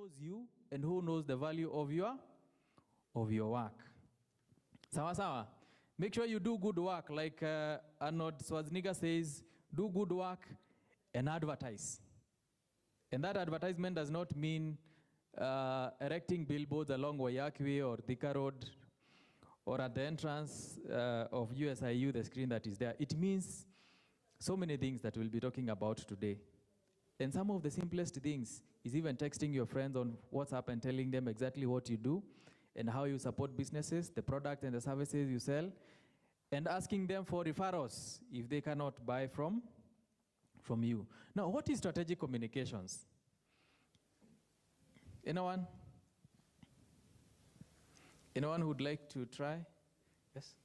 knows you and who knows the value of your work. Sawa sawa. Make sure you do good work. Like Arnold Schwarzenegger says, do good work and advertise. And that advertisement does not mean erecting billboards along Wayakwe or Thika Road or at the entrance of USIU, the screen that is there. It means so many things that we'll be talking about today. And some of the simplest things is even texting your friends on WhatsApp and telling them exactly what you do and how you support businesses, the product and the services you sell, and asking them for referrals if they cannot buy from you. Now, what is strategic communications? Anyone? Anyone who would like to try? Yes?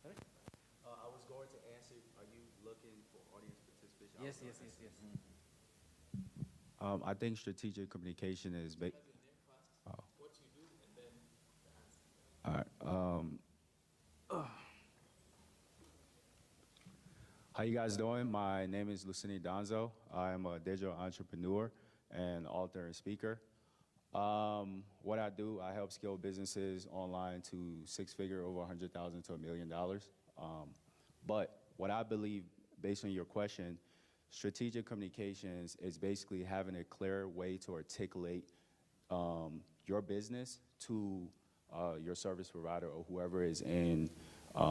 I was going to answer, are you looking for audience participation? Yes. I think strategic communication is... What you do and then the answer. All right. How you guys doing? My name is Lucini Donzo. I'm a digital entrepreneur and author and speaker. What I do, I help scale businesses online to six-figure, over $100,000 to $1 million. But what I believe, based on your question, strategic communications is basically having a clear way to articulate your business to your service provider or whoever is in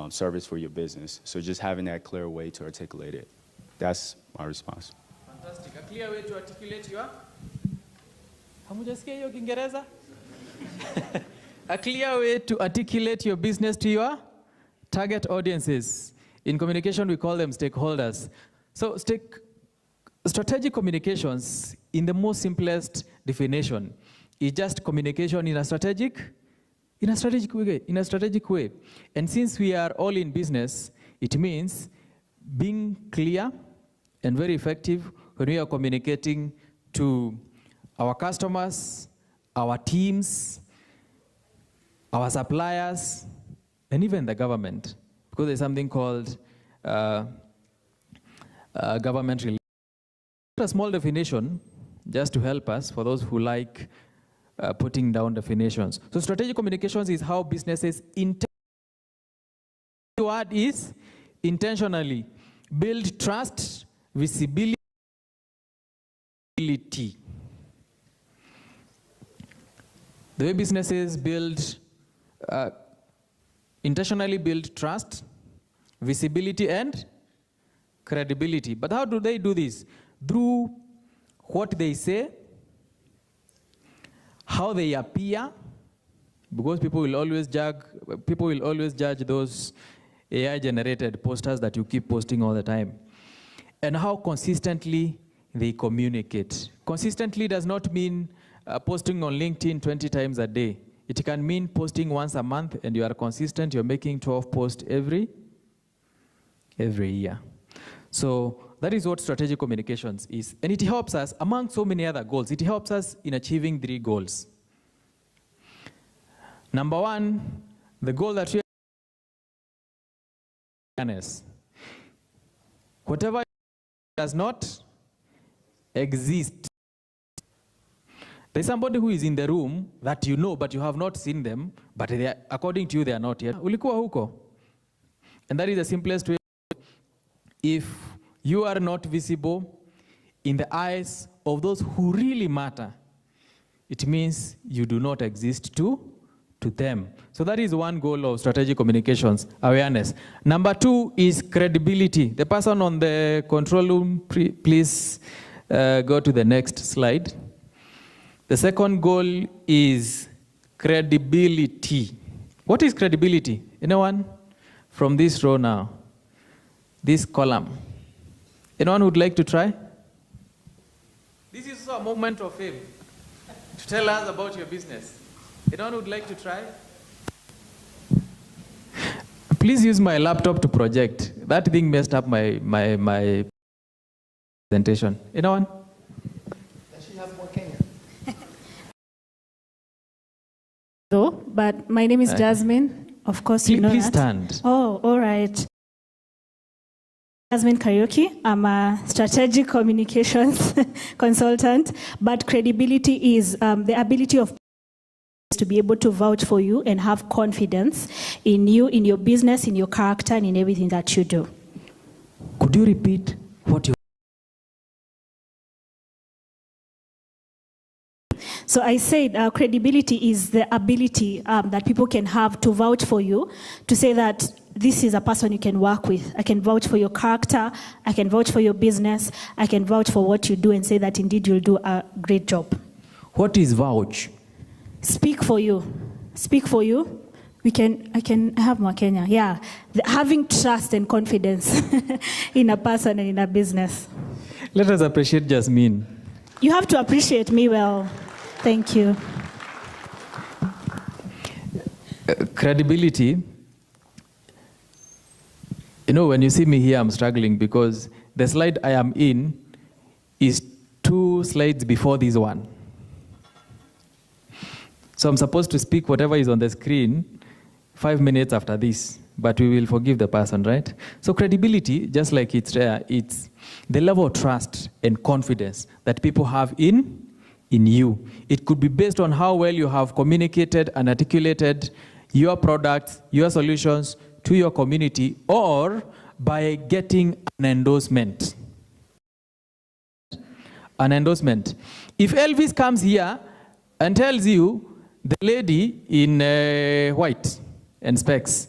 service for your business. So just having that clear way to articulate it. That's my response. Fantastic. A clear way to articulate your... Hamujasikia hiyo Kiingereza? A clear way to articulate your business to your target audiences. In communication, we call them stakeholders. So strategic communications, in the most simplest definition, is just communication in a strategic way. And since we are all in business, it means being clear and very effective when we are communicating to our customers, our teams, our suppliers, and even the government, because there's something called government relations. A small definition, just to help us, for those who like putting down definitions. So strategic communications is how businesses intentionally build trust, visibility. The way businesses intentionally build trust, visibility, and credibility. But how do they do this? Through what they say, how they appear, because people will always judge those AI-generated posters that you keep posting all the time, and how consistently they communicate. Consistently does not mean posting on LinkedIn 20 times a day. It can mean posting once a month, and you are consistent. You're making 12 posts every year. So that is what strategic communications is. And it helps us, among so many other goals, it helps us in achieving 3 goals. Number 1, the goal that we awareness. Whatever does not exist. There's somebody who is in the room that you know, but you have not seen them, but according to you, they are not yet. Ulikuwa huko. And that is the simplest way. If you are not visible in the eyes of those who really matter, it means you do not exist to them. So that is one goal of strategic communications, awareness. Number 2 is credibility. The person on the control room, please go to the next slide. The second goal is credibility. What is credibility? Anyone from this row now? This column. Anyone would like to try? This is also a moment of fame to tell us about your business. Anyone would like to try? Please use my laptop to project. That thing messed up my presentation. Anyone? Does she have more Kenya? But my name is Jasmine. Of course, you know please that. Stand. Oh, all right. Jasmine Karaoke. I'm a strategic communications consultant, but credibility is the ability of to be able to vouch for you and have confidence in you, in your business, in your character, and in everything that you do. Could you repeat what you... So I said credibility is the ability that people can have to vouch for you, to say that this is a person you can work with. I can vouch for your character, I can vouch for your business, I can vouch for what you do and say that indeed you'll do a great job. What is vouch? Speak for you. Speak for you. I can have more Kenya. Yeah. Having trust and confidence in a person and in a business. Let us appreciate Jasmine. You have to appreciate me well. Thank you. Credibility. You know, when you see me here, I'm struggling because the slide I am in is 2 slides before this one. So I'm supposed to speak whatever is on the screen 5 minutes after this, but we will forgive the person, right? So credibility, just like it's the level of trust and confidence that people have in you. It could be based on how well you have communicated and articulated your products, your solutions to your community, or by getting an endorsement. An endorsement. If Elvis comes here and tells you, the lady in white and specs,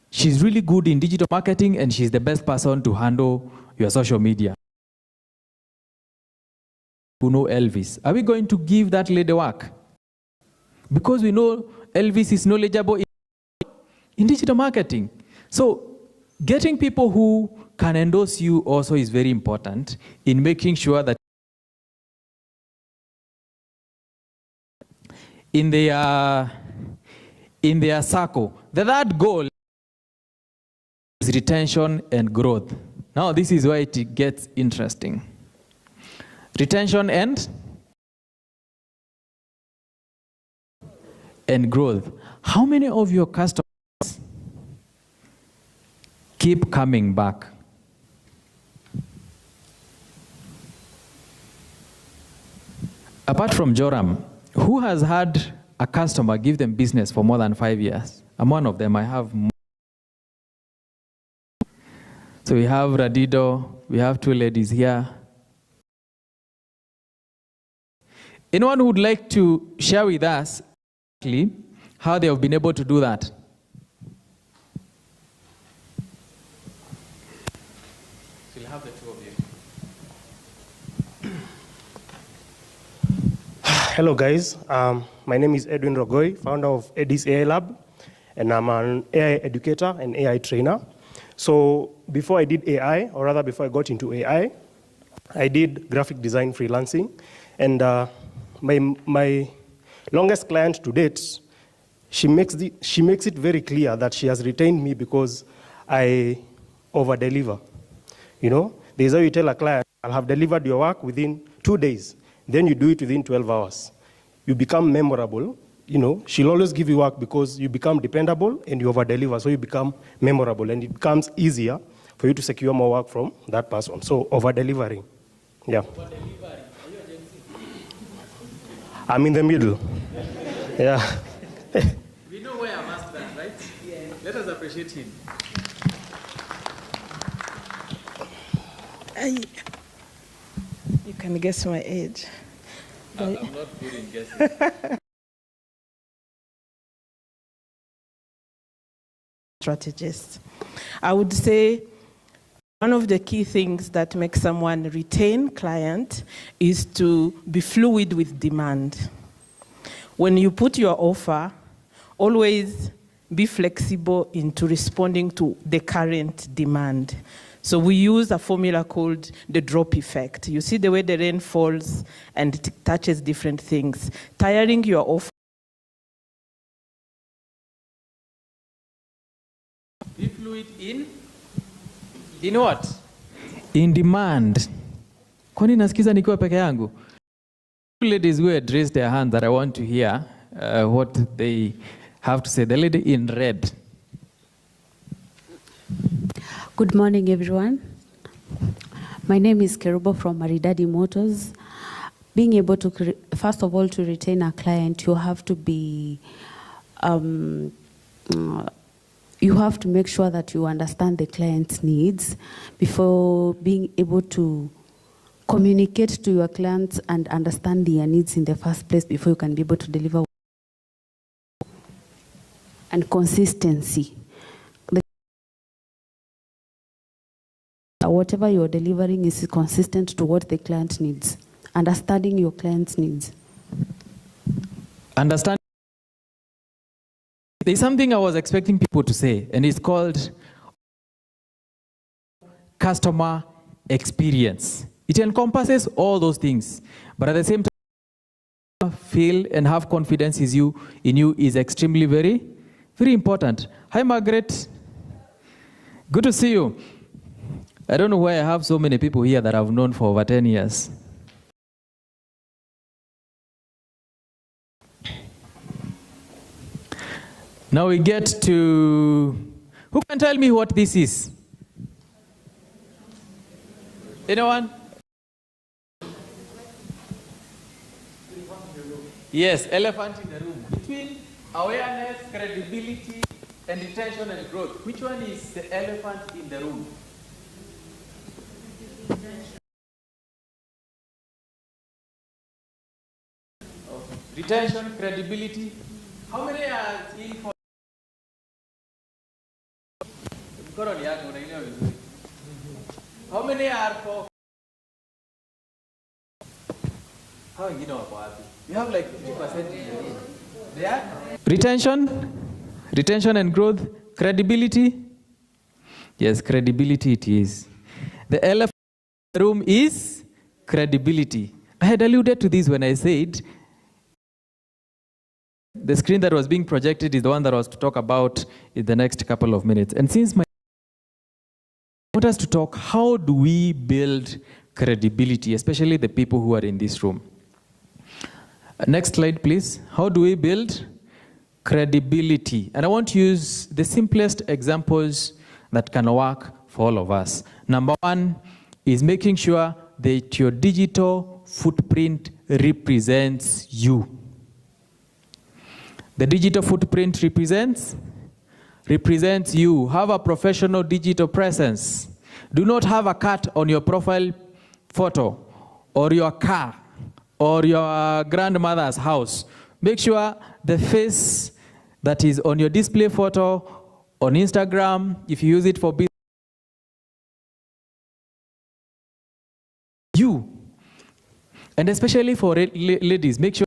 she's really good in digital marketing and she's the best person to handle your social media. Who know Elvis? Are we going to give that lady work? Because we know Elvis is knowledgeable in digital marketing. So getting people who can endorse you also is very important in making sure that in their circle. The third goal is retention and growth. Now this is where it gets interesting. Retention and growth. How many of your customers keep coming back? Apart from Joram, who has had a customer give them business for more than 5 years? I'm one of them. I have more. So we have Radido, we have 2 ladies here. Anyone who would like to share with us how they have been able to do that? We'll have the 2 of you. Hello guys, my name is Edwin Rogoi, founder of Edis AI Lab, and I'm an AI educator and AI trainer. So before I did AI, or rather before I got into AI, I did graphic design freelancing, and my longest client to date, she makes it very clear that she has retained me because I over-deliver. You know, there's how you tell a client, I'll have delivered your work within 2 days. Then you do it within 12 hours. You become memorable. You know, she'll always give you work because you become dependable and you over-deliver, so you become memorable, and it becomes easier for you to secure more work from that person. So over-delivering, yeah. Over-delivering. Are you a Gen Z? I'm in the middle, yeah. We know where I'm asked that, right? Yeah. Let us appreciate him. You can guess my age. I'm not good in guessing. Strategist. I would say one of the key things that makes someone retain client is to be fluid with demand. When you put your offer, always be flexible into responding to the current demand. So we use a formula called the drop effect. You see the way the rain falls and it touches different things. Tailoring your offer. Be fluid in what? In demand. Kwani nasikiza nikiwa peke yangu? Ladies who had raised their hands that I want to hear what they have to say. The lady in red. Good morning, everyone. My name is Kerubo from Maridadi Motors. Being able to, first of all, to retain a client, you have to be, you have to make sure that you understand the client's needs before being able to communicate to your clients and understand their needs in the first place before you can be able to deliver. And consistency. Whatever you're delivering is consistent to what the client needs. Understanding your client's needs. Understand. There's something I was expecting people to say, and it's called customer experience. It encompasses all those things, but at the same time, feel and have confidence in you is extremely very important. Hi, Margaret. Good to see you. I don't know why I have so many people here that I've known for over 10 years. Now we get to, who can tell me what this is? Anyone? Yes, elephant in the room. Between awareness, credibility, and retention and growth, which one is the elephant in the room? Retention, credibility. How many are in for? How many are for? How you know about it? You have like 50% in the room. Yeah? Retention and growth, credibility. Yes, credibility it is. The elephant in the room is credibility. I had alluded to this when I said the screen that was being projected is the one that I was to talk about in the next couple of minutes. And since I want us to talk, how do we build credibility, especially the people who are in this room? Next slide, please. How do we build credibility? And I want to use the simplest examples that can work for all of us. Number one is making sure that your digital footprint represents you. The digital footprint represents you. Have a professional digital presence. Do not have a cat on your profile photo or your car or your grandmother's house. Make sure the face that is on your display photo on Instagram, if you use it for business, you. And especially for ladies, make sure.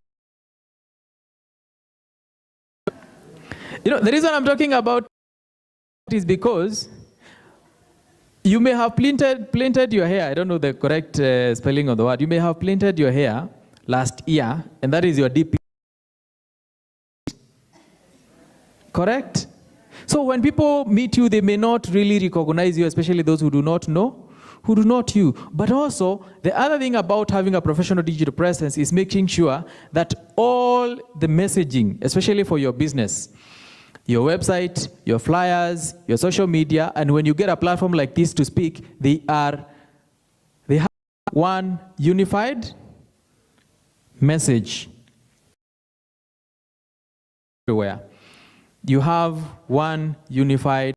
You know, the reason I'm talking about is because you may have planted your hair. I don't know the correct spelling of the word. You may have planted your hair last year, and that is your DP. Correct? So when people meet you, they may not really recognize you, especially those who do not know, who do not you. But also, the other thing about having a professional digital presence is making sure that all the messaging, especially for your business, your website, your flyers, your social media, and when you get a platform like this to speak, they have one unified message. Everywhere. You have one unified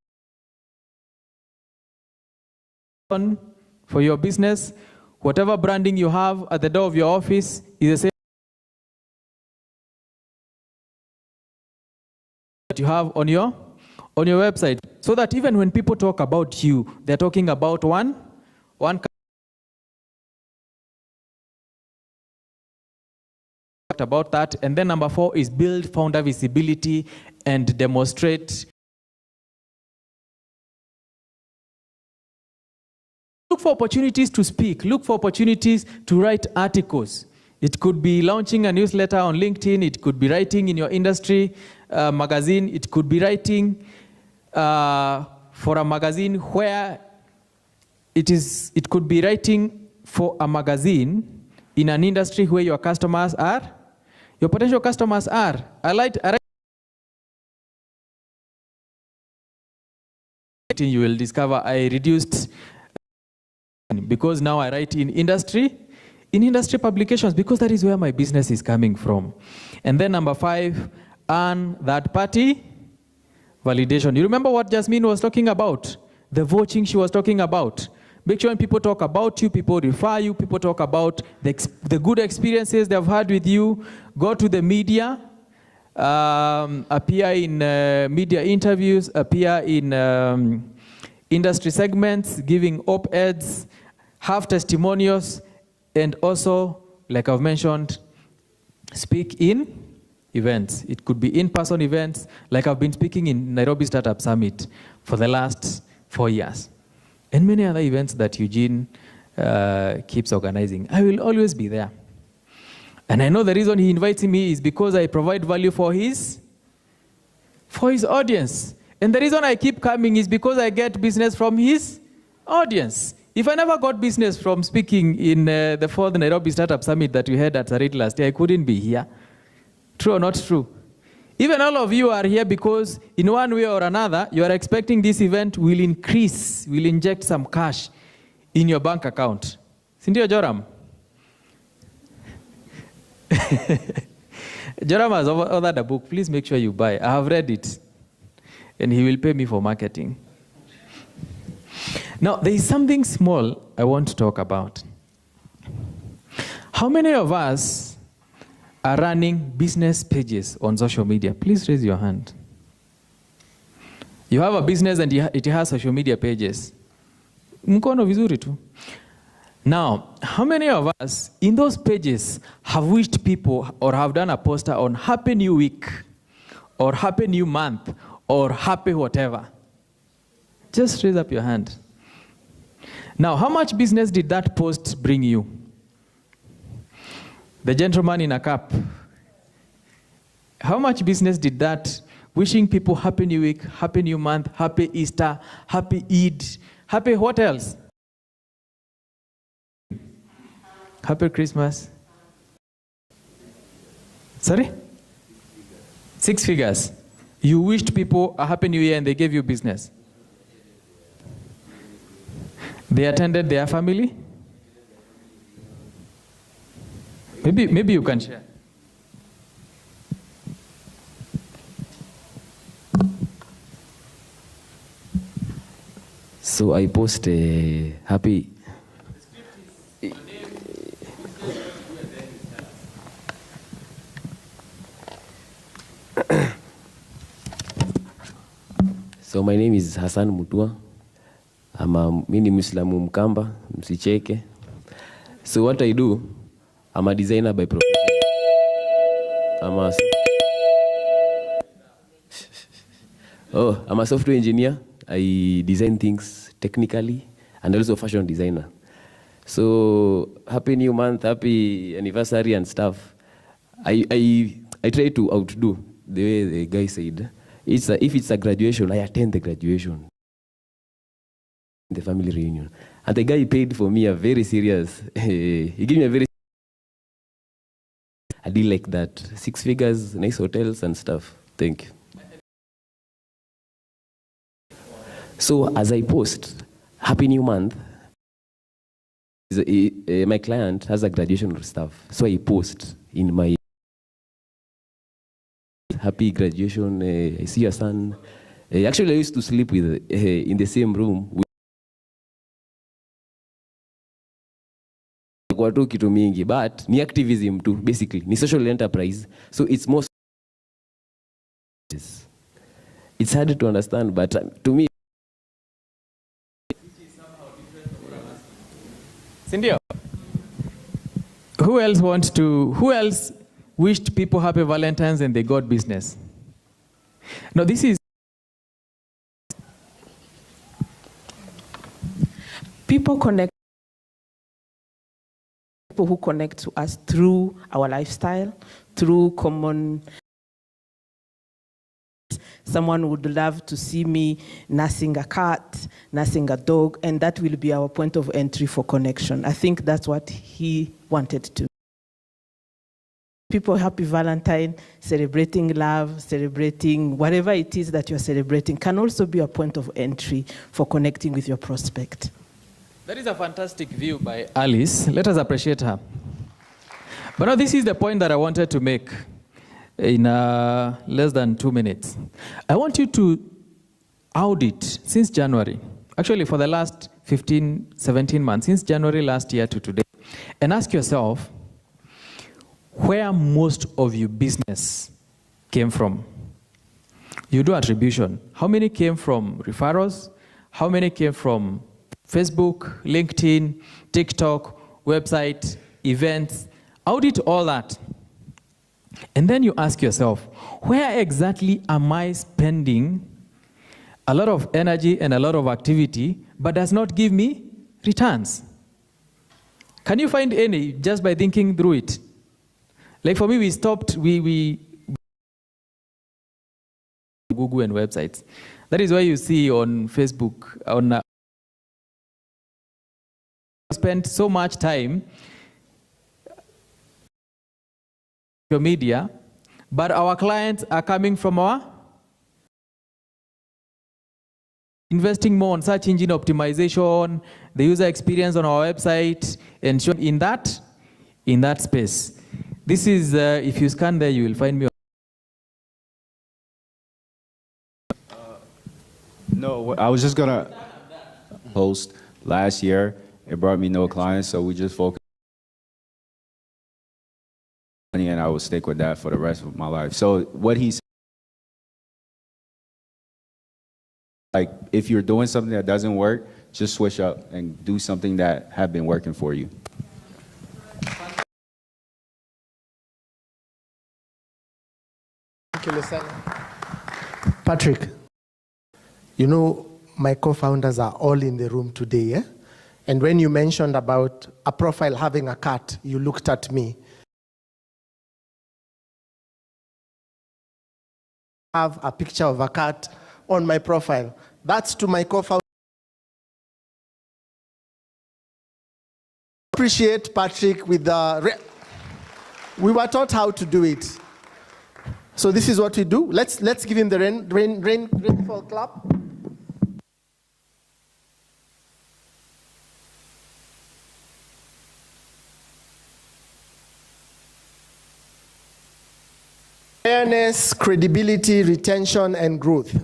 for your business. Whatever branding you have at the door of your office is the same that you have on your website, so that even when people talk about you, they're talking about one about that. And then number 4 is build founder visibility and demonstrate. Look for opportunities to speak. Look for opportunities to write articles. It could be launching a newsletter on LinkedIn. It could be writing in your industry magazine. It could be writing for a magazine where it could be writing for a magazine in an industry where your customers are, your potential customers are. You will discover I reduced because now I write in industry publications, because that is where my business is coming from. And then number 5, earn third-party validation. You remember what Jasmine was talking about? The vouching she was talking about. Make sure when people talk about you, people refer you, people talk about the good experiences they've had with you. Go to the media, appear in media interviews, appear in industry segments, giving op-eds, have testimonials, and also, like I've mentioned, speak in events. It could be in-person events, like I've been speaking in Nairobi Startup Summit for the last 4 years. And many other events that Eugene keeps organizing. I will always be there. And I know the reason he invites me is because I provide value for his audience. And the reason I keep coming is because I get business from his audience. If I never got business from speaking in the 4th Nairobi Startup Summit that we had at Sarit last year, I couldn't be here. True or not true? Even all of you are here because in one way or another, you are expecting this event will increase, will inject some cash in your bank account. Sindio Joram? Joram has authored a book. Please make sure you buy. I have read it. And he will pay me for marketing. Now, there is something small I want to talk about. How many of us are running business pages on social media? Please raise your hand. You have a business and it has social media pages. Mkono vizuri tu. Now, how many of us in those pages have wished people or have done a poster on Happy New Week or Happy New Month or Happy whatever? Just raise up your hand. Now, how much business did that post bring you? The gentleman in a cap. How much business did that, wishing people Happy New Week, Happy New Month, Happy Easter, Happy Eid, Happy what else? Happy Christmas. Sorry? 6 figures. You wished people a Happy New Year and they gave you business. They attended their family? Maybe you can share. So I post a happy. So my name is Hassan Mutua. I'm a mini Muslimu Mkamba, msicheke. So what I do, I'm a designer by profession. I'm a software engineer. I design things technically and also fashion designer. So Happy New Month, Happy Anniversary and stuff. I try to outdo the way the guy said. If it's a graduation, I attend the graduation. The family reunion. And the guy paid for me a very serious, he gave me a very a deal like that. 6 figures, nice hotels and stuff. Thank you. So as I post, Happy New Month, my client has a graduation stuff. So I post in my happy graduation, I see your son. Actually, I used to sleep with in the same room with watu kitu mingi, but ni activism too, basically. Ni social enterprise. So it's most, it's hard to understand, but to me, Cindy, who else wished people happy Valentine's and they got business? No, this is People who connect to us through our lifestyle, through common. Someone would love to see me nursing a cat, nursing a dog, and that will be our point of entry for connection. I think that's what he wanted to. People happy Valentine, celebrating love, celebrating whatever it is that you're celebrating can also be a point of entry for connecting with your prospect. That is a fantastic view by Alice. Let us appreciate her. But now this is the point that I wanted to make in less than 2 minutes. I want you to audit since January, actually for the last 15, 17 months, since January last year to today, and ask yourself where most of your business came from. You do attribution. How many came from referrals? How many came from Facebook, LinkedIn, TikTok, website, events? Audit all that. And then you ask yourself, where exactly am I spending a lot of energy and a lot of activity, but does not give me returns? Can you find any just by thinking through it? Like for me, we stopped, we Google and websites. That is why you see on Facebook, on spend so much time your media, but our clients are coming from our investing more on search engine optimization, the user experience on our website, and in that space. This is, if you scan there, you will find me. No, I was just gonna post last year. It brought me no clients, so we just focused on money, and I will stick with that for the rest of my life. So what he said, like, if you're doing something that doesn't work, just switch up and do something that have been working for you. Thank you, Lucille. Patrick, you know, my co-founders are all in the room today, eh? And when you mentioned about a profile having a cat, you looked at me. I have a picture of a cat on my profile. That's to my co-founder. Appreciate Patrick with the... We were taught how to do it. So this is what we do. Let's give him the rainfall clap. Awareness, credibility, retention, and growth.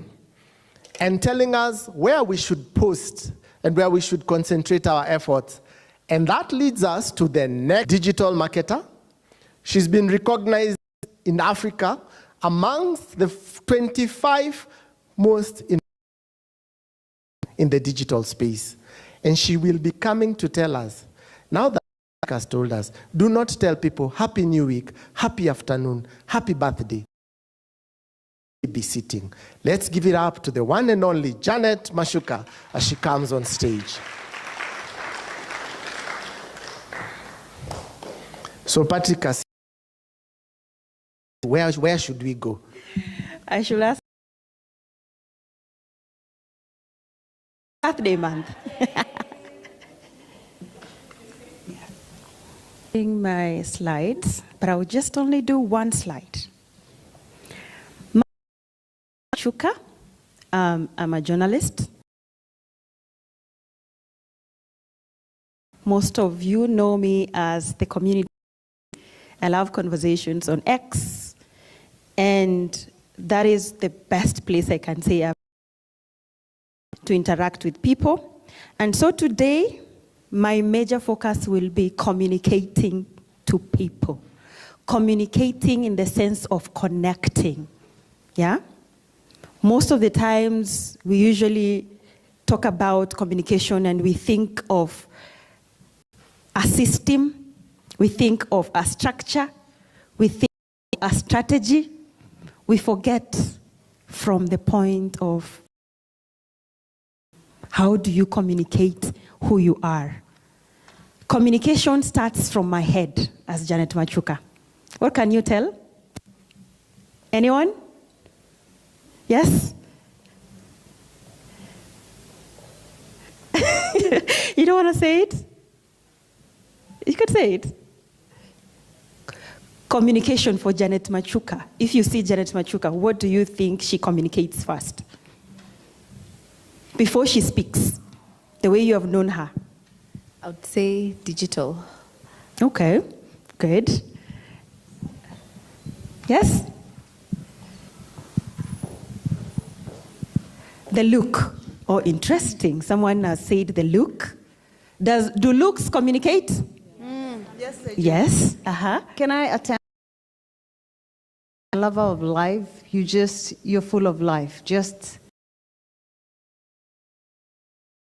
And telling us where we should post and where we should concentrate our efforts. And that leads us to the next digital marketer. She's been recognized in Africa amongst the 25 most in the digital space. And she will be coming to tell us, now that has told us, do not tell people Happy New Week, Happy Afternoon, Happy Birthday. Be sitting. Let's give it up to the one and only Janet Mashuka as she comes on stage. So Patrick, where should we go? I should ask birthday month. My slides, but I will just only do one slide. Chuka, I'm a journalist. Most of you know me as the community. I love conversations on X, and that is the best place I can say to interact with people. And so today, my major focus will be communicating to people. Communicating in the sense of connecting, yeah? Most of the times, we usually talk about communication and we think of a system, we think of a structure, we think of a strategy. We forget from the point of how do you communicate who you are. Communication starts from my head, as Janet Machuka. What can you tell? Anyone? Yes? You don't want to say it? You could say it. Communication for Janet Machuka. If you see Janet Machuka, what do you think she communicates first? Before she speaks, the way you have known her. I would say digital. Okay, good. Yes? The look. Oh, interesting. Someone has said the look. Do looks communicate? Yes, they do. Yes. Uh-huh. Can I attend a level of life? You're full of life. Just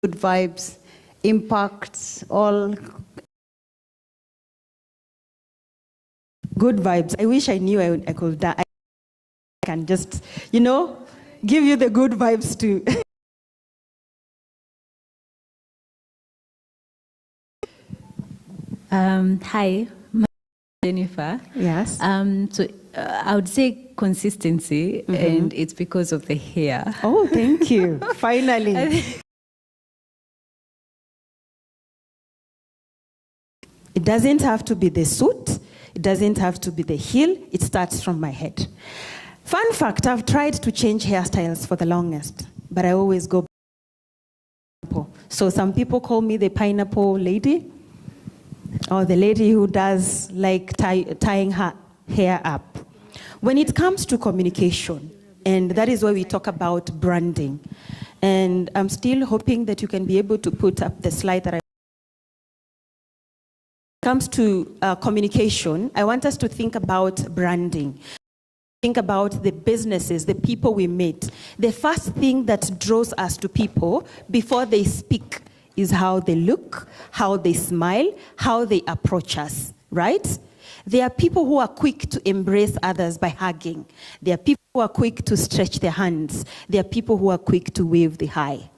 good vibes, impacts, all. Good vibes. I wish I knew I could. I can just, give you the good vibes too. Hi, my name is Jennifer. Yes. I would say consistency, and it's because of the hair. Oh, thank you. Finally. It doesn't have to be the suit. It doesn't have to be the heel. It starts from my head. Fun fact, I've tried to change hairstyles for the longest, but I always go pineapple. So some people call me the pineapple lady, or the lady who does like tying her hair up. When it comes to communication, and that is why we talk about branding, and I'm still hoping that you can be able to put up the slide that comes to communication, I want us to think about branding. Think about the businesses, the people we meet. The first thing that draws us to people before they speak is how they look, how they smile, how they approach us, right? There are people who are quick to embrace others by hugging. There are people who are quick to stretch their hands. There are people who are quick to wave the hi.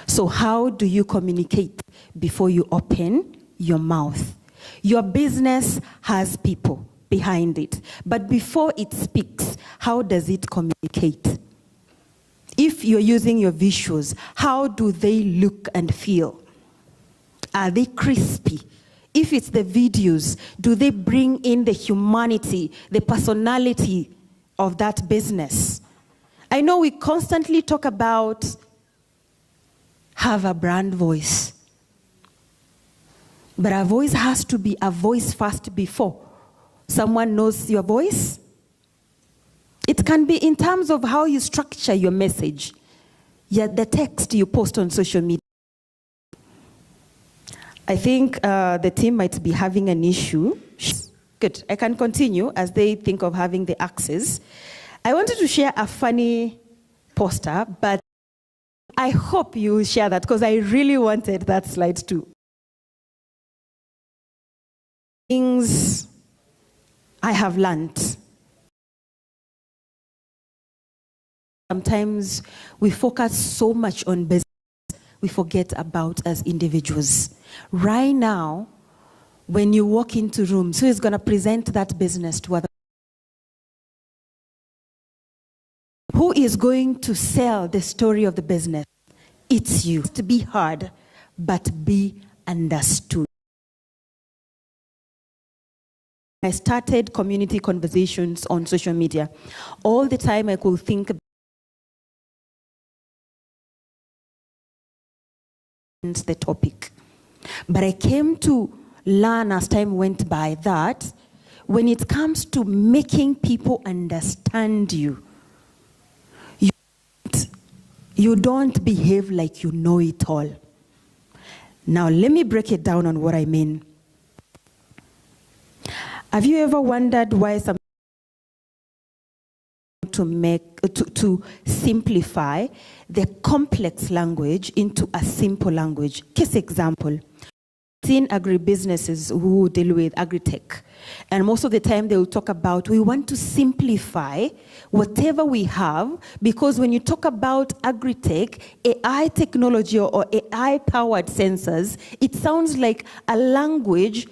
So how do you communicate before you open your mouth? Your business has people behind it, but before it speaks, how does it communicate? If you're using your visuals, how do they look and feel? Are they crispy? If it's the videos, do they bring in the humanity, the personality of that business? I know we constantly talk about have a brand voice. But our voice has to be a voice first before someone knows your voice. It can be in terms of how you structure your message, yet the text you post on social media. I think the team might be having an issue. Good, I can continue as they think of having the access. I wanted to share a funny poster, but I hope you will share that because I really wanted that slide too. Things I have learned. Sometimes we focus so much on business, we forget about us individuals. Right now, when you walk into rooms, who is going to present that business to other? Who is going to sell the story of the business? It's you. To be heard, but be understood. I started community conversations on social media. All the time I could think about the topic. But I came to learn as time went by that when it comes to making people understand you, you don't behave like you know it all. Now let me break it down on what I mean. Have you ever wondered why some to simplify the complex language into a simple language? Case example, seen agribusinesses who deal with agri-tech, and most of the time they will talk about we want to simplify whatever we have, because when you talk about agri-tech, AI technology or AI-powered sensors, it sounds like a language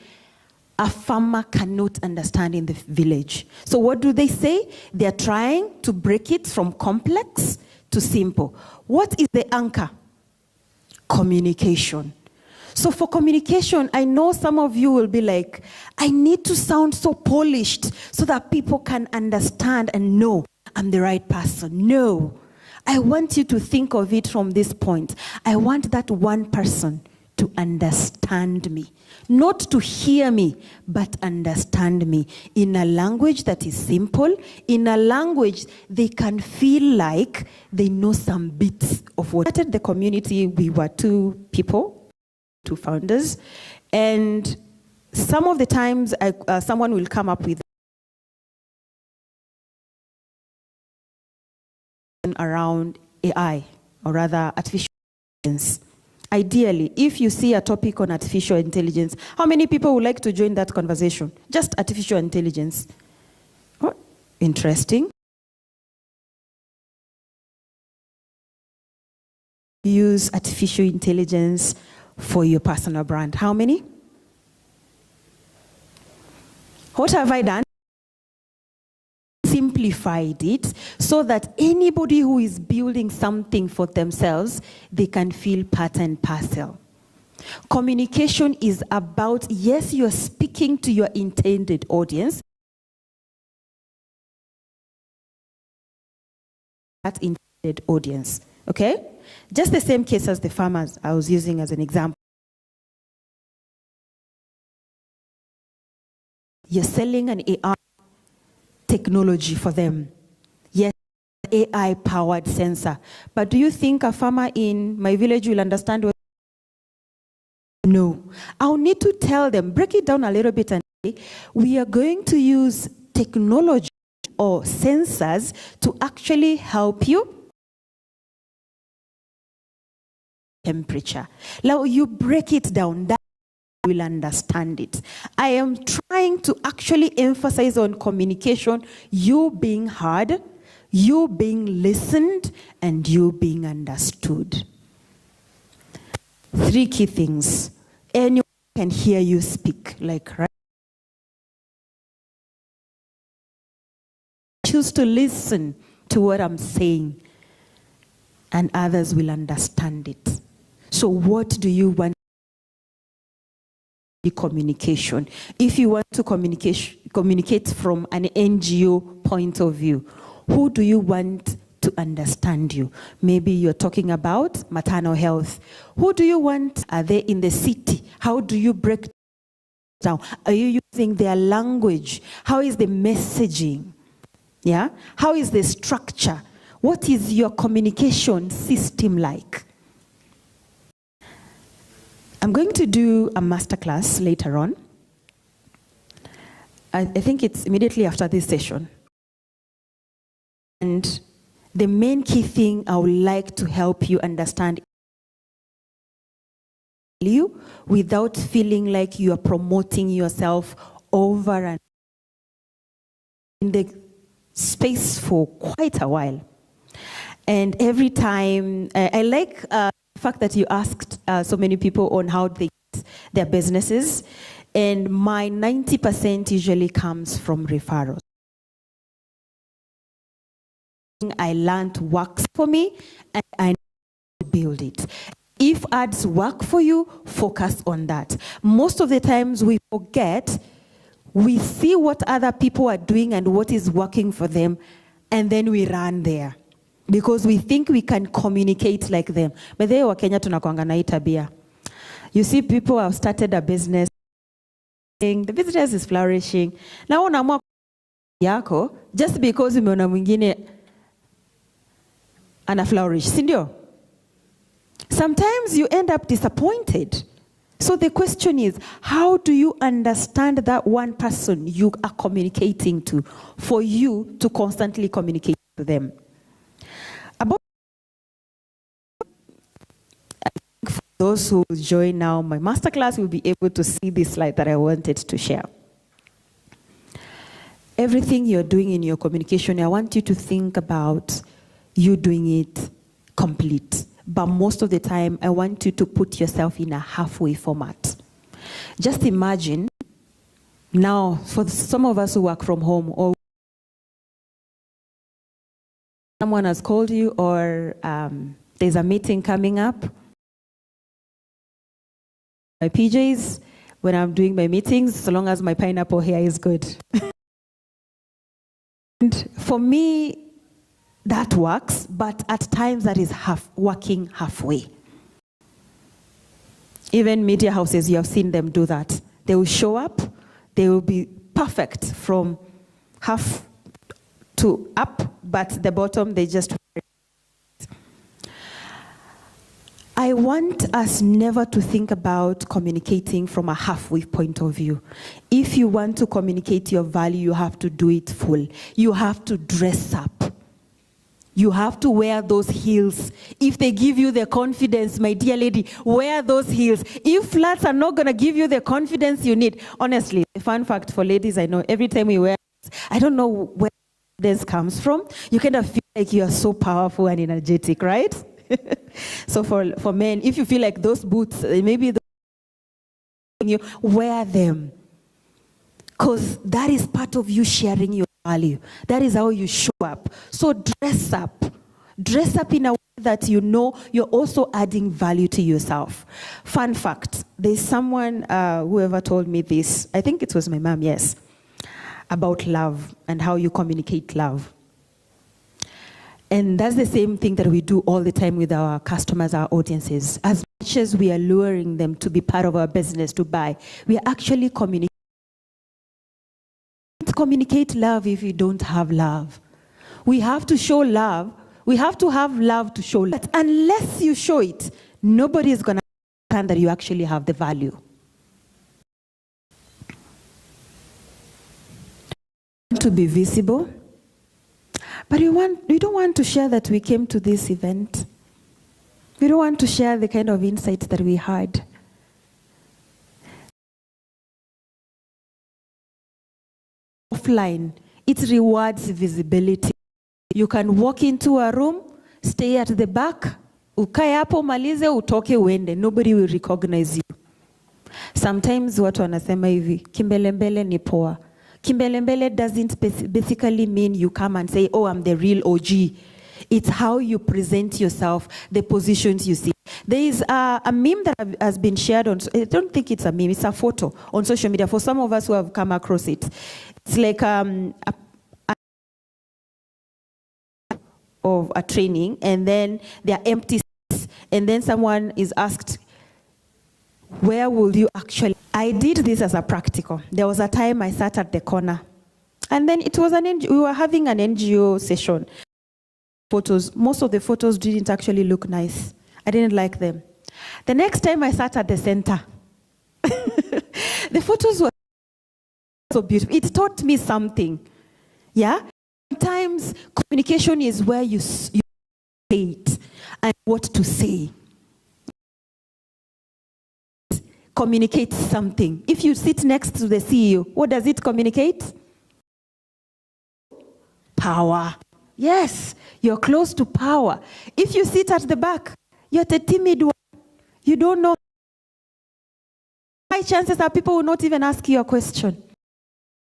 a farmer cannot understand in the village. So what do they say? They're trying to break it from complex to simple. What is the anchor? Communication. So for communication, I know some of you will be like, I need to sound so polished so that people can understand and know I'm the right person. No. I want you to think of it from this point. I want that one person to understand me. Not to hear me, but understand me in a language that is simple, in a language they can feel like they know some bits of what. Started the community, we were 2 people, 2 founders, and some of the times someone will come up with around AI, or rather artificial intelligence. Ideally, if you see a topic on artificial intelligence, how many people would like to join that conversation? Just artificial intelligence. Oh, interesting. Use artificial intelligence for your personal brand. How many? What have I done? Simplified it so that anybody who is building something for themselves, they can feel part and parcel. Communication is about, yes, you're speaking to your intended audience. That intended audience, okay? Just the same case as the farmers I was using as an example. You're selling an AI technology for them. Yes, AI-powered sensor. But do you think a farmer in my village will understand what? No. I'll need to tell them, break it down a little bit and say, we are going to use technology or sensors to actually help you. Temperature. Now you break it down. That will understand it. I am trying to actually emphasize on communication, you being heard, you being listened, and you being understood. 3 key things. Anyone can hear you speak, like, right? Choose to listen to what I'm saying, and others will understand it. So what do you want? Communication. If you want to communicate from an NGO point of view, who do you want to understand you? Maybe you're talking about maternal health. Who do you want? Are they in the city? How do you break down? Are you using their language? How is the messaging? Yeah? How is the structure? What is your communication system like? I'm going to do a masterclass later on. I think it's immediately after this session. And the main key thing I would like to help you understand you without feeling like you are promoting yourself over and in the space for quite a while. And every time, I like the fact that you asked so many people on how they get their businesses, and my 90% usually comes from referrals. I learned works for me, and I need to build it. If ads work for you, focus on that. Most of the times we forget, we see what other people are doing and what is working for them, and then we run there. Because we think we can communicate like them. But they wa Kenya tunakuanga na hii tabia. You see people have started a business, the business is flourishing. Now unaamua yako just because umeona mwingine ana flourish, si ndio? Sometimes you end up disappointed. So the question is, how do you understand that one person you are communicating to for you to constantly communicate to them? About for those who join now my masterclass will be able to see this slide that I wanted to share. Everything you're doing in your communication, I want you to think about you doing it complete. But most of the time, I want you to put yourself in a halfway format. Just imagine now, for some of us who work from home, or someone has called you, or there's a meeting coming up. My PJs, when I'm doing my meetings, so long as my pineapple hair is good. And for me, that works, but at times that is working halfway. Even media houses, you have seen them do that. They will show up, they will be perfect from half to up, but the bottom, they just... I want us never to think about communicating from a halfway point of view. If you want to communicate your value, you have to do it full. You have to dress up. You have to wear those heels. If they give you the confidence, my dear lady, wear those heels. If flats are not going to give you the confidence you need, honestly, a fun fact for ladies, I know every time we wear, I don't know where this comes from. You kind of feel like you are so powerful and energetic, right? So for men, if you feel like those boots, maybe you wear them. Because that is part of you sharing your value. That is how you show up. So dress up. Dress up in a way that you know you're also adding value to yourself. Fun fact, there's someone, whoever told me this, I think it was my mom, yes, about love and how you communicate love. And that's the same thing that we do all the time with our customers, our audiences. As much as we are luring them to be part of our business, to buy, we are actually communicating. Communicate love if you don't have love. We have to show love. We have to have love to show love. But unless you show it, nobody is going to understand that you actually have the value. To be visible. But we don't want to share that we came to this event. We don't want to share the kind of insights that we had. Offline, it rewards visibility. You can walk into a room, stay at the back, ukae hapo malize, utoke uende. Nobody will recognize you. Sometimes watu wanasema hivi, kimbelembele ni poa. Kimbelembele doesn't basically mean you come and say, oh, I'm the real OG. It's how you present yourself, the positions you see. There is a meme that has been shared on, I don't think it's a meme, it's a photo on social media for some of us who have come across it. It's like of a training, and then there are empty seats, and then someone is asked, where will you actually... I did this as a practical. There was a time I sat at the corner, and then it was we were having an NGO session. Photos, most of the photos didn't actually look nice. I didn't like them. The next time I sat at the center, the photos were so beautiful. It taught me something. Yeah? Sometimes communication is where you say it and what to say. Communicate something. If you sit next to the CEO, what does it communicate? Power. Yes, you're close to power. If you sit at the back, you're the timid one. You don't know. High chances are people will not even ask you a question.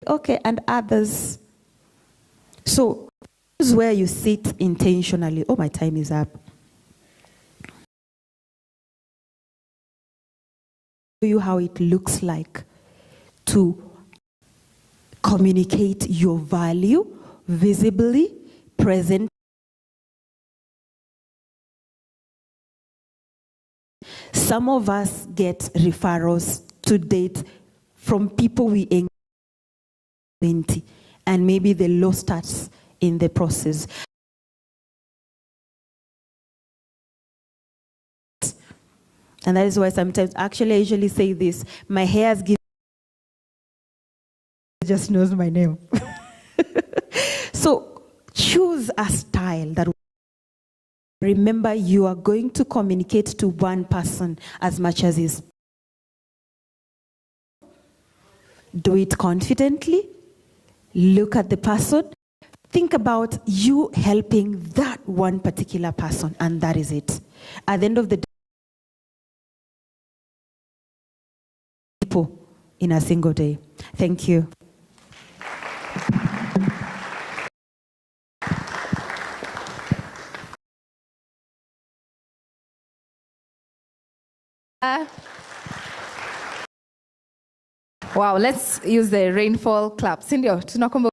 Okay, and others. So, this is where you sit intentionally. Oh, my time is up. Show you how it looks like to communicate your value visibly, present. Some of us get referrals to date from people we engage, and maybe they lost us in the process. And that is why sometimes, actually, I usually say this, my hair has given, just knows my name. So choose a style that, remember, you are going to communicate to one person as much as is. Do it confidently. Look at the person. Think about you helping that one particular person, and that is it. At the end of the day, people in a single day. Thank you. Wow, let's use the rainfall clap. Sindio, tunakumbuka.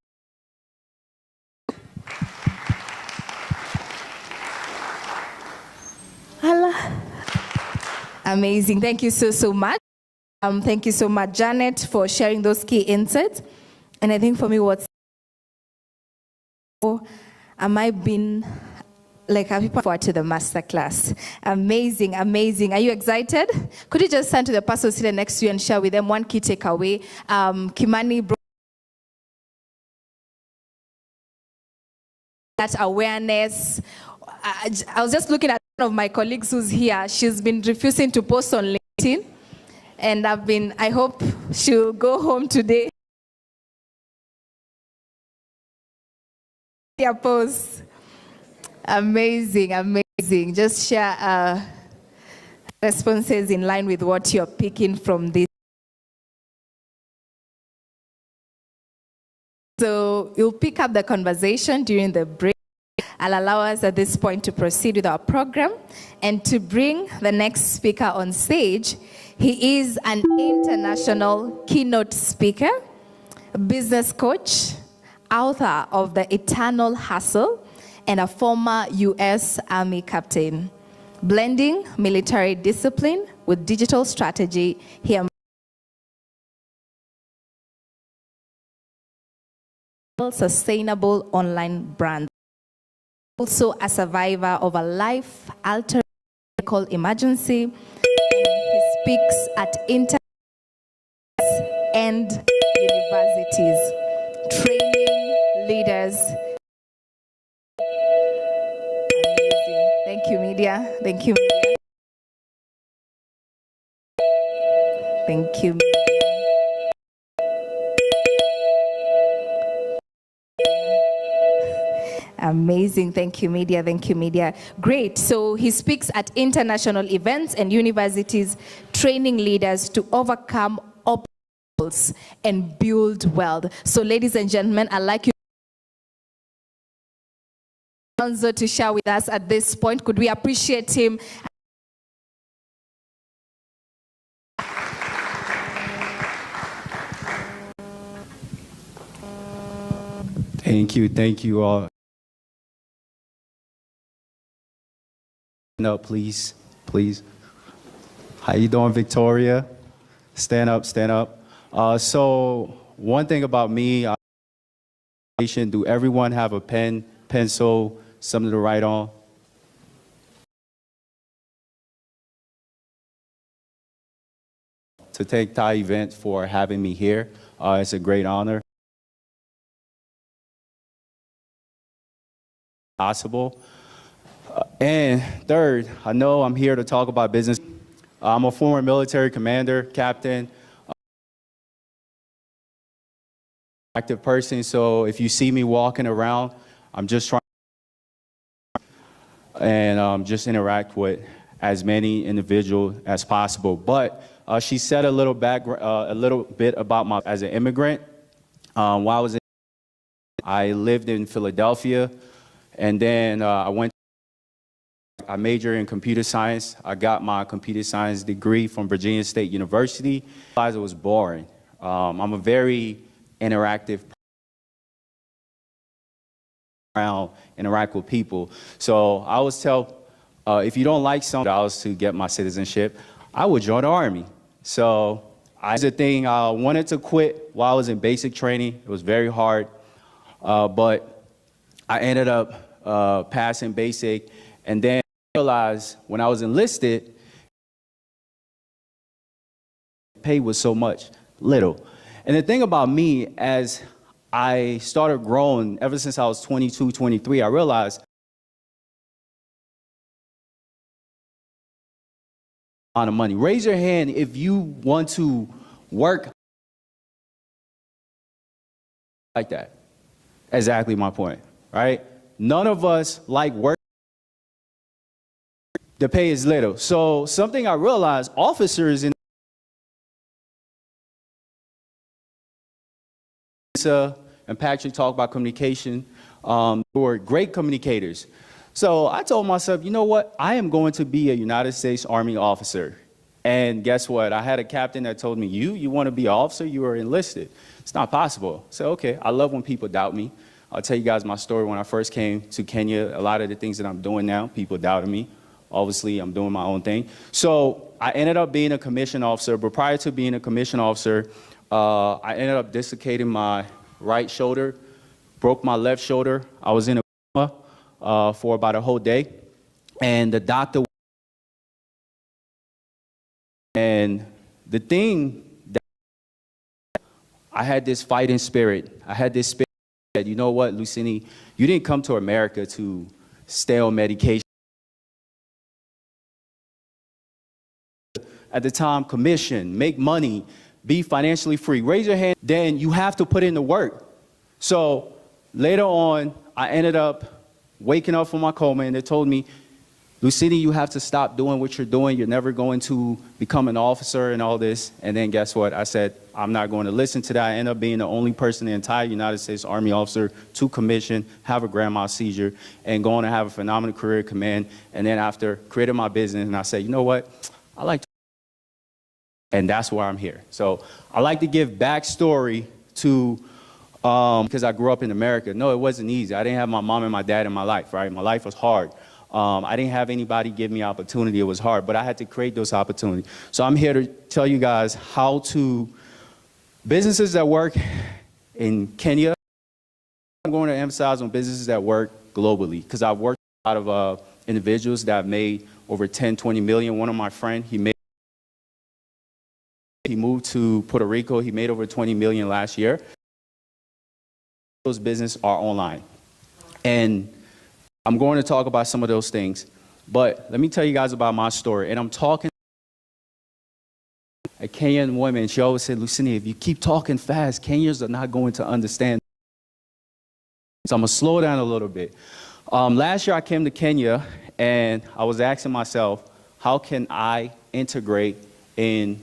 Amazing. Thank you so much. Thank you so much, Janet, for sharing those key insights. And I think for me, am I being like, are people forward to the masterclass? Amazing, amazing. Are you excited? Could you just turn to the person sitting next to you and share with them one key takeaway? Kimani brought that awareness. I was just looking at one of my colleagues who's here. She's been refusing to post on LinkedIn. And I hope she'll go home today. Yeah, post. Amazing, amazing. Just share responses in line with what you're picking from this. So you'll pick up the conversation during the break. I'll allow us at this point to proceed with our program and to bring the next speaker on stage. He is an international keynote speaker, business coach, author of The Eternal Hustle, and a former U.S. Army captain. Blending military discipline with digital strategy, he sustainable online brand. Also a survivor of a life-altering medical emergency. He speaks at internships and universities, training leaders. Amazing. Thank you, media. Thank you, media. Thank you, media. Amazing. Thank you, media. Thank you, media. Great. So he speaks at international events and universities, training leaders to overcome obstacles and build wealth. So ladies and gentlemen, I'd like you to share with us at this point. Could we appreciate him? Thank you all. Stand up, please. How you doing, Victoria? Stand up. So one thing about me, do everyone have a pen, pencil, something to write on? To thank Thai Events for having me here. It's a great honor. Possible. And third, I know I'm here to talk about business. I'm a former military commander, captain, active person. So if you see me walking around, I'm just trying and just interact with as many individuals as possible. But she said a little bit about as an immigrant. While I lived in Philadelphia, and then I majored in computer science. I got my computer science degree from Virginia State University. I realized it was boring. I'm a very interactive person, interact with people. So I always tell, if you don't like something to get my citizenship, I would join the Army. So the thing, I wanted to quit while I was in basic training. It was very hard, but I ended up passing basic, and then I realized when I was enlisted, pay was so little. And the thing about me, as I started growing, ever since I was 22, 23, I realized a lot of money. Raise your hand if you want to work like that. Exactly my point, right? None of us like work. The pay is little. So something I realized, officers in and Patrick talked about communication, were great communicators. So I told myself, you know what? I am going to be a United States Army officer. And guess what? I had a captain that told me, you want to be an officer? You are enlisted. It's not possible. So, okay, I love when people doubt me. I'll tell you guys my story. When I first came to Kenya, a lot of the things that I'm doing now, people doubted me. obviously I'm doing my own thing. So I ended up being a commissioned officer, but prior to being a commissioned officer, I ended up dislocating my right shoulder, broke my left shoulder. I was in a coma for about a whole day. And the doctor, and the thing that I had this fighting spirit. I had this spirit that, you know what, Lucini, you didn't come to America to stay on medication. At the time, commission, make money, be financially free. Raise your hand, then you have to put in the work. So later on, I ended up waking up from my coma, and they told me, Lucini, you have to stop doing what you're doing. You're never going to become an officer and all this. And then guess what? I said, I'm not going to listen to that. I ended up being the only person in the entire United States Army officer to commission, have a grand mal seizure, and go on to have a phenomenal career at command. And then after, created my business, and I said, you know what? I like to, and that's why I'm here. So I like to give backstory to, because I grew up in America. No, it wasn't easy. I didn't have my mom and my dad in my life, right? My life was hard. I didn't have anybody give me opportunity. It was hard, but I had to create those opportunities. So I'm here to tell you guys how to, businesses that work in Kenya, I'm going to emphasize on businesses that work globally, because I've worked with a lot of individuals that have made over 10, 20 million. One of my friends, he moved to Puerto Rico. He made over 20 million last year. Those businesses are online. And I'm going to talk about some of those things, but let me tell you guys about my story. And I'm talking a Kenyan woman. She always said, Lucini, if you keep talking fast, Kenyans are not going to understand. So I'm going to slow down a little bit. Last year I came to Kenya, and I was asking myself, how can I integrate in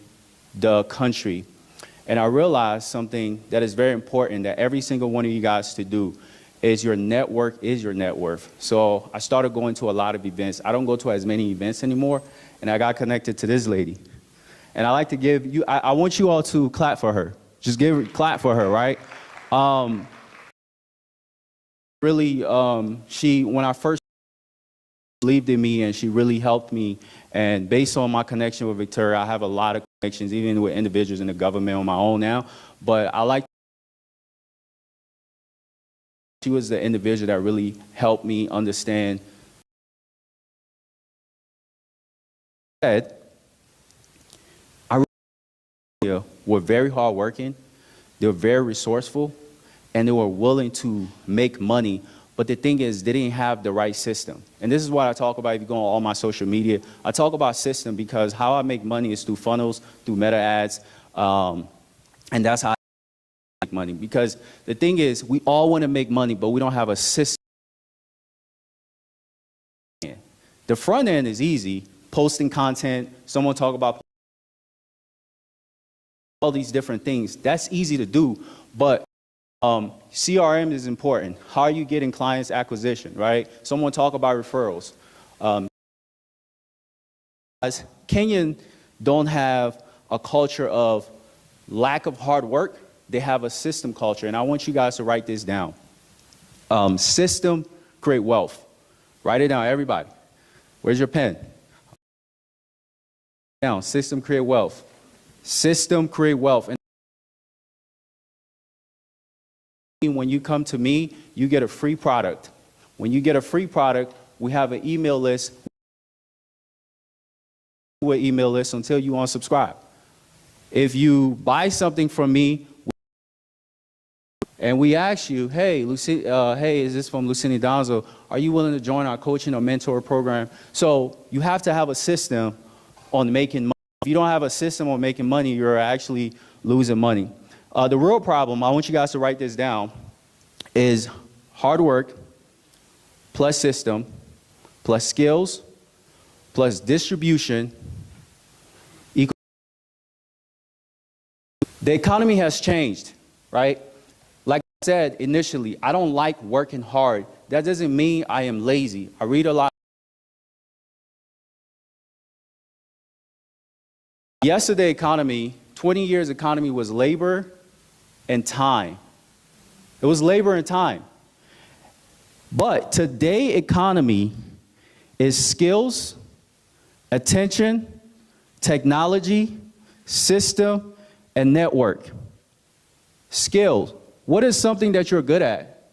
the country? And I realized something that is very important that every single one of you guys to do is your network is your net worth. So I started going to a lot of events. I don't go to as many events anymore, and I got connected to this lady. And I like to give you, I want you all to clap for her. Just clap for her, right? Really, when I first believed in me, and she really helped me. And based on my connection with Victoria, I have a lot of connections, even with individuals in the government on my own now. But I like, she was the individual that really helped me understand. I really were very hardworking, they were very resourceful, and they were willing to make money. But the thing is, they didn't have the right system. And this is what I talk about if you go on all my social media. I talk about system because how I make money is through funnels, through meta ads, and that's how make money. Because the thing is, we all want to make money, but we don't have a system. The front end is easy, posting content, someone talk about all these different things. That's easy to do, but CRM is important. How are you getting clients acquisition, right? Someone talk about referrals. Kenyan don't have a culture of lack of hard work. They have a system culture, and I want you guys to write this down. System create wealth. Write it down, everybody. Where's your pen? Down. System create wealth. System create wealth. And when you come to me, you get a free product. When you get a free product, we have an email list. We'll email list until you unsubscribe. If you buy something from me, and we ask you, hey, hey, is this from Lucini Donzo? Are you willing to join our coaching or mentor program? So you have to have a system on making money. If you don't have a system on making money, you're actually losing money. The real problem, I want you guys to write this down, is hard work plus system plus skills plus distribution equals. The economy has changed, right? Like I said initially, I don't like working hard. That doesn't mean I am lazy. I read a lot. Yesterday economy, 20 years economy was labor and time. It was labor and time. But today economy is skills attention, technology, system, and network. Skills. What is something that you're good at?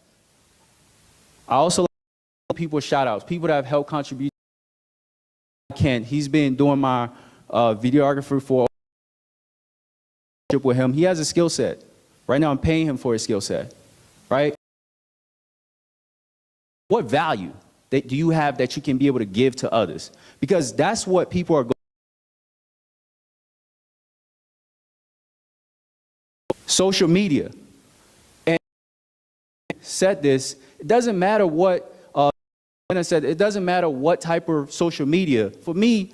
I also like people shout outs, people that have helped contribute. Kent, he's been doing my videography for with him. He has a skill set. Right now I'm paying him for his skill set, right? What value do you have that you can be able to give to others? Because that's what people are going. Social media. And said this, it doesn't matter what, when I said it doesn't matter what type of social media. For me,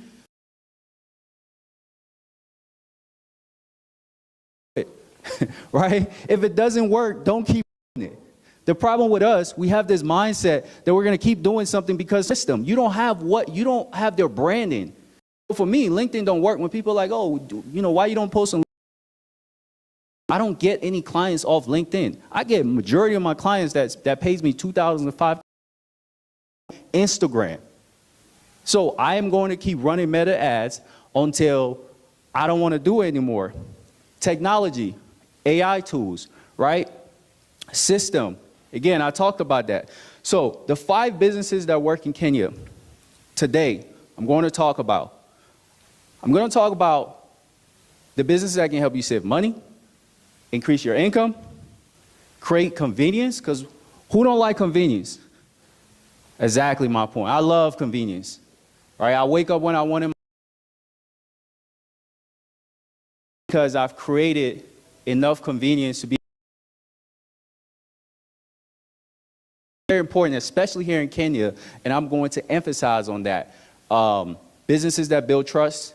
right? If it doesn't work, don't keep doing it. The problem with us, we have this mindset that we're going to keep doing something because system. You don't have their branding. For me, LinkedIn don't work when people are like, oh, you know, why you don't post on LinkedIn? I don't get any clients off LinkedIn. I get majority of my clients that pays me $2,000 to $5,000 Instagram. So I am going to keep running meta ads until I don't want to do it anymore. Technology, AI tools, right? System. Again, I talked about that. So the 5 businesses that work in Kenya today, I'm going to talk about the businesses that can help you save money, increase your income, create convenience, because who don't like convenience? Exactly my point. I love convenience. Right? I wake up when I want it because I've created enough convenience to be very important, especially here in Kenya, and I'm going to emphasize on that. Businesses that build trust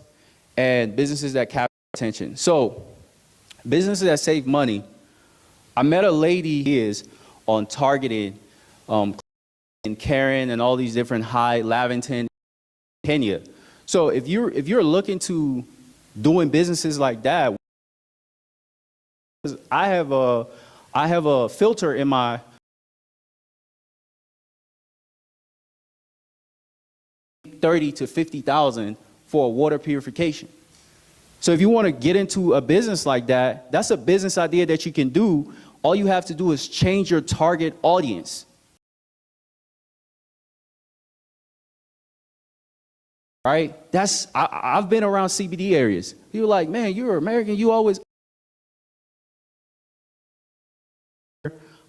and businesses that capture attention. So, businesses that save money. I met a lady on Targeted, and Karen, and all these different Lavington, Kenya. So if you're looking to doing businesses like that, I have a filter in my $30,000 to $50,000 for a water purification. So if you want to get into a business like that, that's a business idea that you can do. All you have to do is change your target audience. Right? I've been around CBD areas. People are like, man, you're American, you always.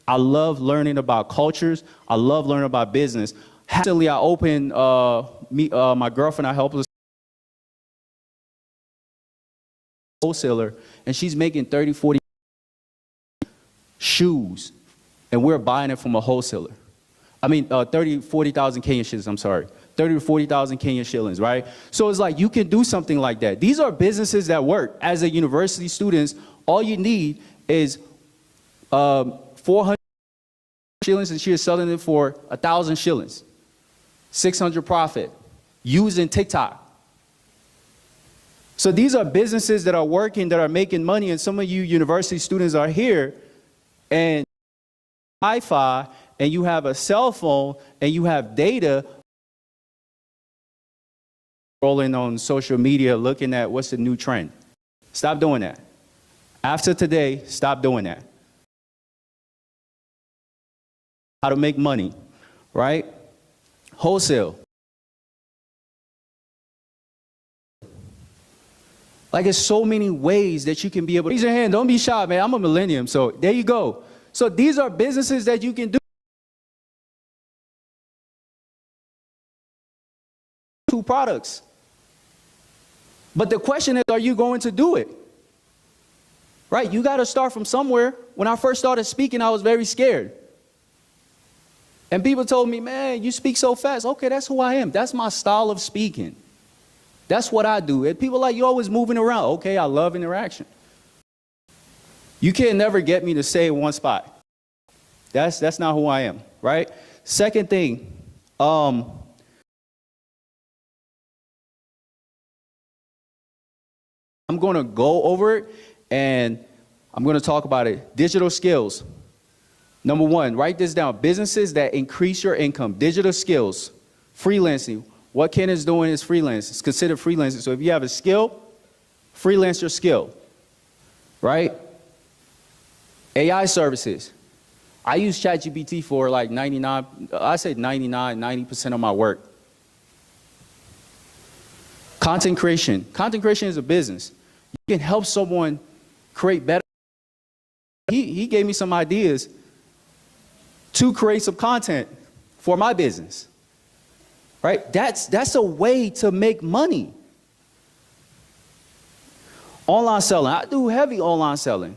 I love learning about cultures. I love learning about business. Recently, I opened, my girlfriend, I helped her wholesaler, and she's making 30, 40 shoes, and we're buying it from a wholesaler. I mean, 30, 40,000 Kenyan shillings, I'm sorry. 30 to 40,000 Kenyan shillings, right? So it's like, you can do something like that. These are businesses that work. As a university student, all you need is 400 shillings, and she is selling it for 1,000 shillings. 600 profit, using TikTok. So these are businesses that are working, that are making money, and some of you university students are here, and Wi-Fi, and you have a cell phone, and you have data, rolling on social media, looking at what's the new trend. Stop doing that. After today, stop doing that. How to make money, right? Wholesale. Like, there's so many ways that you can be able to raise your hand. Don't be shy, man. I'm a millennium, so there you go. So these are businesses that you can do. 2 products. But the question is, are you going to do it? Right? You got to start from somewhere. When I first started speaking, I was very scared. And people told me, man, you speak so fast. Okay, that's who I am. That's my style of speaking. That's what I do. And people are like, you're always moving around. Okay, I love interaction. You can never get me to stay in one spot. That's not who I am, right? Second thing, I'm going to go over it, and I'm going to talk about it. Digital skills. Number 1, write this down. Businesses that increase your income. Digital skills, freelancing, What Ken is doing is freelance. It's considered freelancing. So if you have a skill, freelance your skill, right? AI services. I use ChatGPT for like 90% of my work. Content creation. Content creation is a business. You can help someone create better. He gave me some ideas to create some content for my business, right? That's a way to make money. Online selling. I do heavy online selling.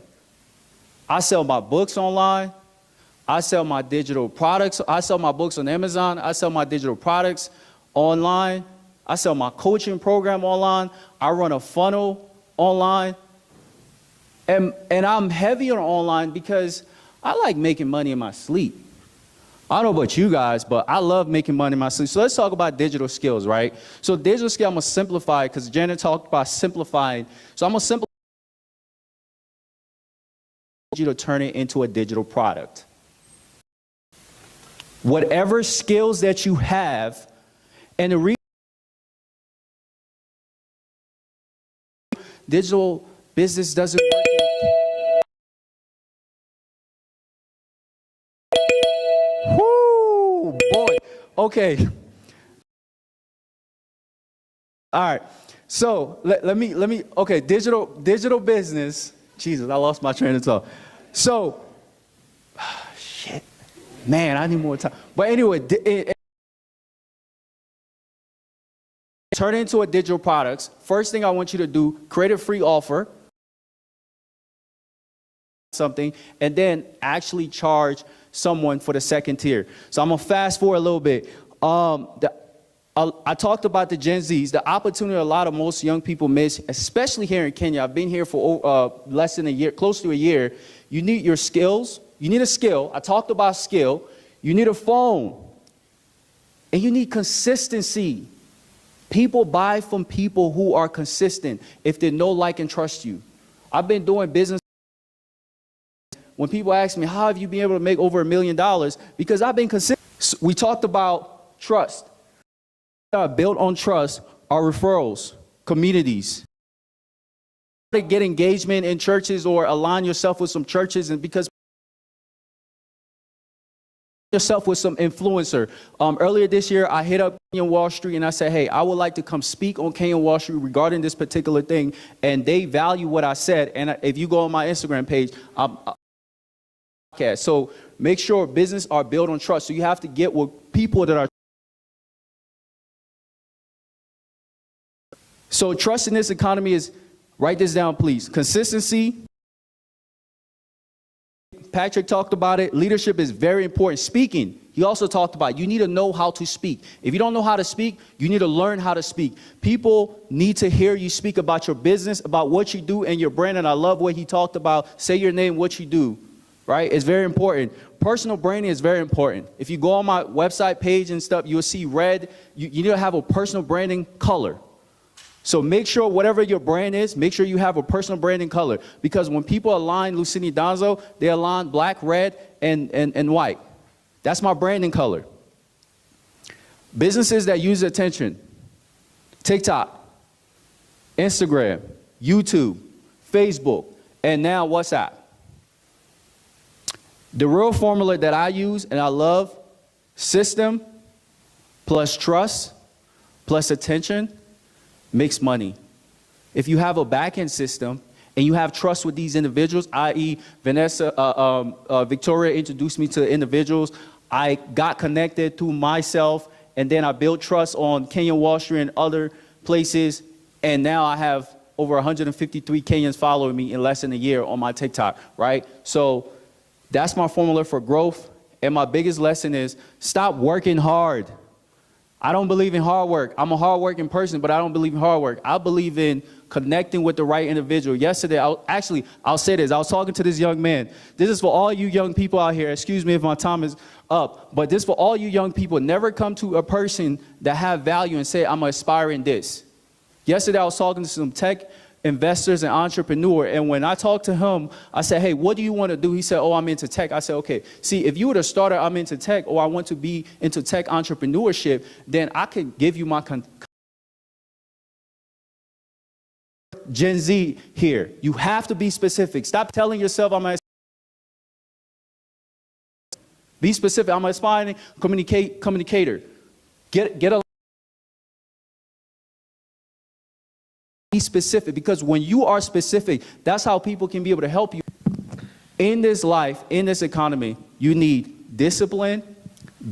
I sell my books online. I sell my digital products. I sell my books on Amazon. I sell my digital products online. I sell my coaching program online. I run a funnel online. And I'm heavy on online because I like making money in my sleep. I don't know about you guys, but I love making money in my sleep. So let's talk about digital skills, right? So digital skill, I'm going to simplify because Janet talked about simplifying. So I'm going to simplify you to turn it into a digital product. Whatever skills that you have, and the reason digital business doesn't work. Whoo, boy. Okay. All right. So let me. Okay, digital business. Jesus, I lost my train of thought. So, shit, man, I need more time. But anyway, turn it into a digital product. First thing I want you to do, create a free offer, something, and then actually charge someone for the second tier. So I'm gonna fast forward a little bit. I talked about the Gen Zs, the opportunity most young people miss, especially here in Kenya. I've been here for less than a year, close to a year. You need your skills. You need a skill. I talked about skill. You need a phone. And you need consistency. People buy from people who are consistent if they know, like, and trust you. I've been doing business. When people ask me, how have you been able to make over $1 million? Because I've been consistent. We talked about trust. Built on trust are referrals, communities. Get engagement in churches or align yourself with some churches, and because yourself with some influencer. Earlier this year, I hit up Kenyan Wall Street and I said, hey, I would like to come speak on Kenyan Wall Street regarding this particular thing. And they value what I said. And if you go on my Instagram page, so make sure business are built on trust. So you have to get with people that are. So trust in this economy is, write this down, please. Consistency. Patrick talked about it. Leadership is very important. Speaking, he also talked about, you need to know how to speak. If you don't know how to speak, you need to learn how to speak. People need to hear you speak about your business, about what you do and your brand. And I love what he talked about. Say your name, what you do, right? It's very important. Personal branding is very important. If you go on my website page and stuff, you'll see red. You need to have a personal branding color. So make sure whatever your brand is, make sure you have a personal branding color. Because when people align Lucini Donzo, they align black, red, and white. That's my branding color. Businesses that use attention. TikTok, Instagram, YouTube, Facebook, and now WhatsApp. The real formula that I use and I love, system plus trust plus attention makes money. If you have a back-end system and you have trust with these individuals, i.e. Victoria introduced me to individuals, I got connected to myself, and then I built trust on Kenyan Wall Street and other places, and now I have over 153 Kenyans following me in less than a year on my TikTok, right? So that's my formula for growth, and my biggest lesson is stop working hard. I don't believe in hard work. I'm a hard-working person, but I don't believe in hard work. I believe in connecting with the right individual. Yesterday, I'll say this. I was talking to this young man. This is for all you young people out here. Excuse me if my time is up, but this is for all you young people. Never come to a person that have value and say, I'm aspiring this. Yesterday, I was talking to some tech investors and entrepreneur. And when I talked to him, I said, hey, what do you want to do? He said, oh, I'm into tech. I said, okay, see, if you were the starter, I'm into tech, or I want to be into tech entrepreneurship, then I can give you my Gen Z here. You have to be specific. Stop telling yourself I'm a be specific. I'm an aspiring communicator. Get a be specific, because when you are specific, that's how people can be able to help you. In this life, in this economy, you need discipline,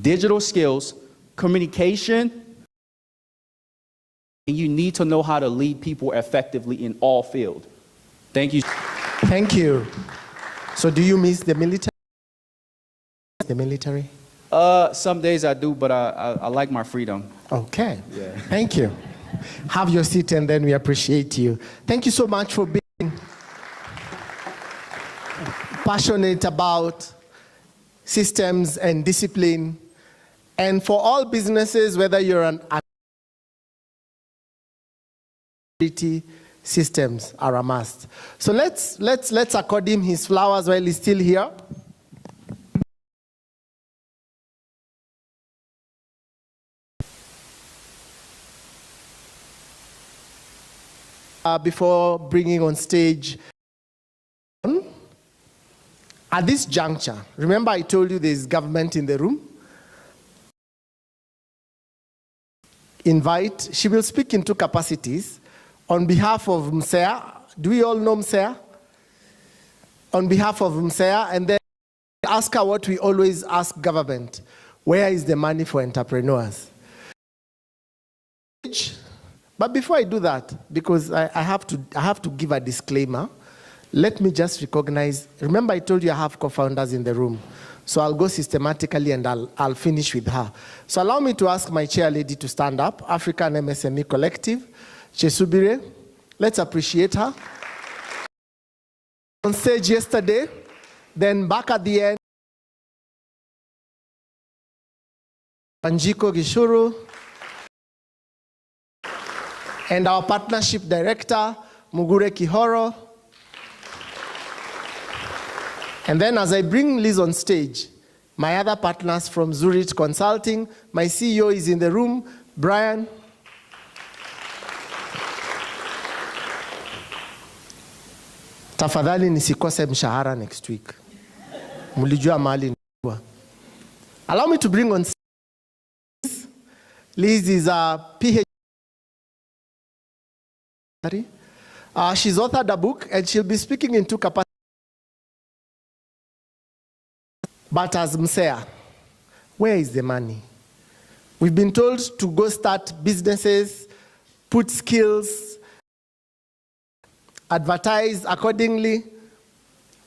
digital skills, communication, and you need to know how to lead people effectively in all fields. Thank you. Thank you. So do you miss the military? The military? Some days I do, but I like my freedom. Okay. Yeah. Thank you. Have your seat, and then we appreciate you. Thank you so much for being passionate about systems and discipline. And for all businesses, whether you're an systems are a must. So let's accord him his flowers while he's still here. Before bringing on stage, at this juncture, remember I told you there's government in the room? Invite, she will speak in two capacities. On behalf of MSEA, do we all know MSEA? On behalf of MSEA, and then ask her what we always ask government: where is the money for entrepreneurs? But before I do that, because I have to give a disclaimer, let me just recognize, remember I told you I have co-founders in the room. So I'll go systematically and I'll finish with her. So allow me to ask my chair lady to stand up, African MSME Collective, Chesubire. Let's appreciate her. On stage yesterday, then back at the end, Anjiko Gishuru, and our partnership director, Mugure Kihoro. And then as I bring Liz on stage, my other partners from Zurich Consulting, my CEO is in the room, Brian. Tafadhali nisikose mshahara next week. Mulijua mahali nilikuwa. Allow me to bring on stage. Liz is a PhD. She's authored a book and she'll be speaking in two capacities. But as MSEA, where is the money? We've been told to go start businesses, put skills, advertise accordingly.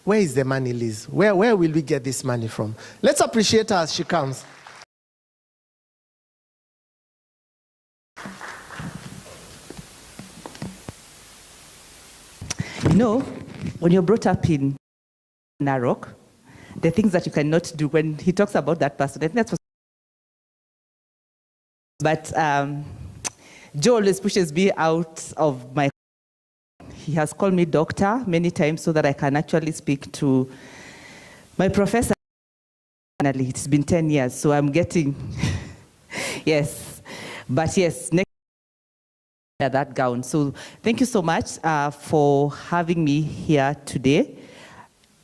Where is the money, Liz? Where will we get this money from? Let's appreciate her as she comes. You know, when you're brought up in Narok, the things that you cannot do, when he talks about that person, I think that's what. But Joe always pushes me out of my. He has called me doctor many times so that I can actually speak to my professor. It's been 10 years, so I'm getting, yes. But yes, next that gown. So thank you so much for having me here today.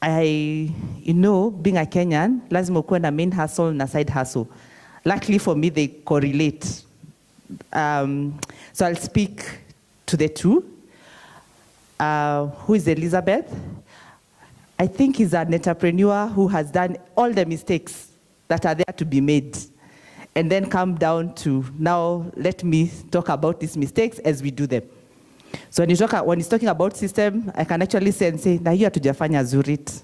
You know, being a Kenyan, lazima ukuwe na main hustle na side hustle. Luckily for me, they correlate. So I'll speak to the two. Who is Elizabeth? I think he's an entrepreneur who has done all the mistakes that are there to be made. And then come down to, now let me talk about these mistakes as we do them. So when he's talking about system, I can actually say, na hiyo hatujafanya zurit.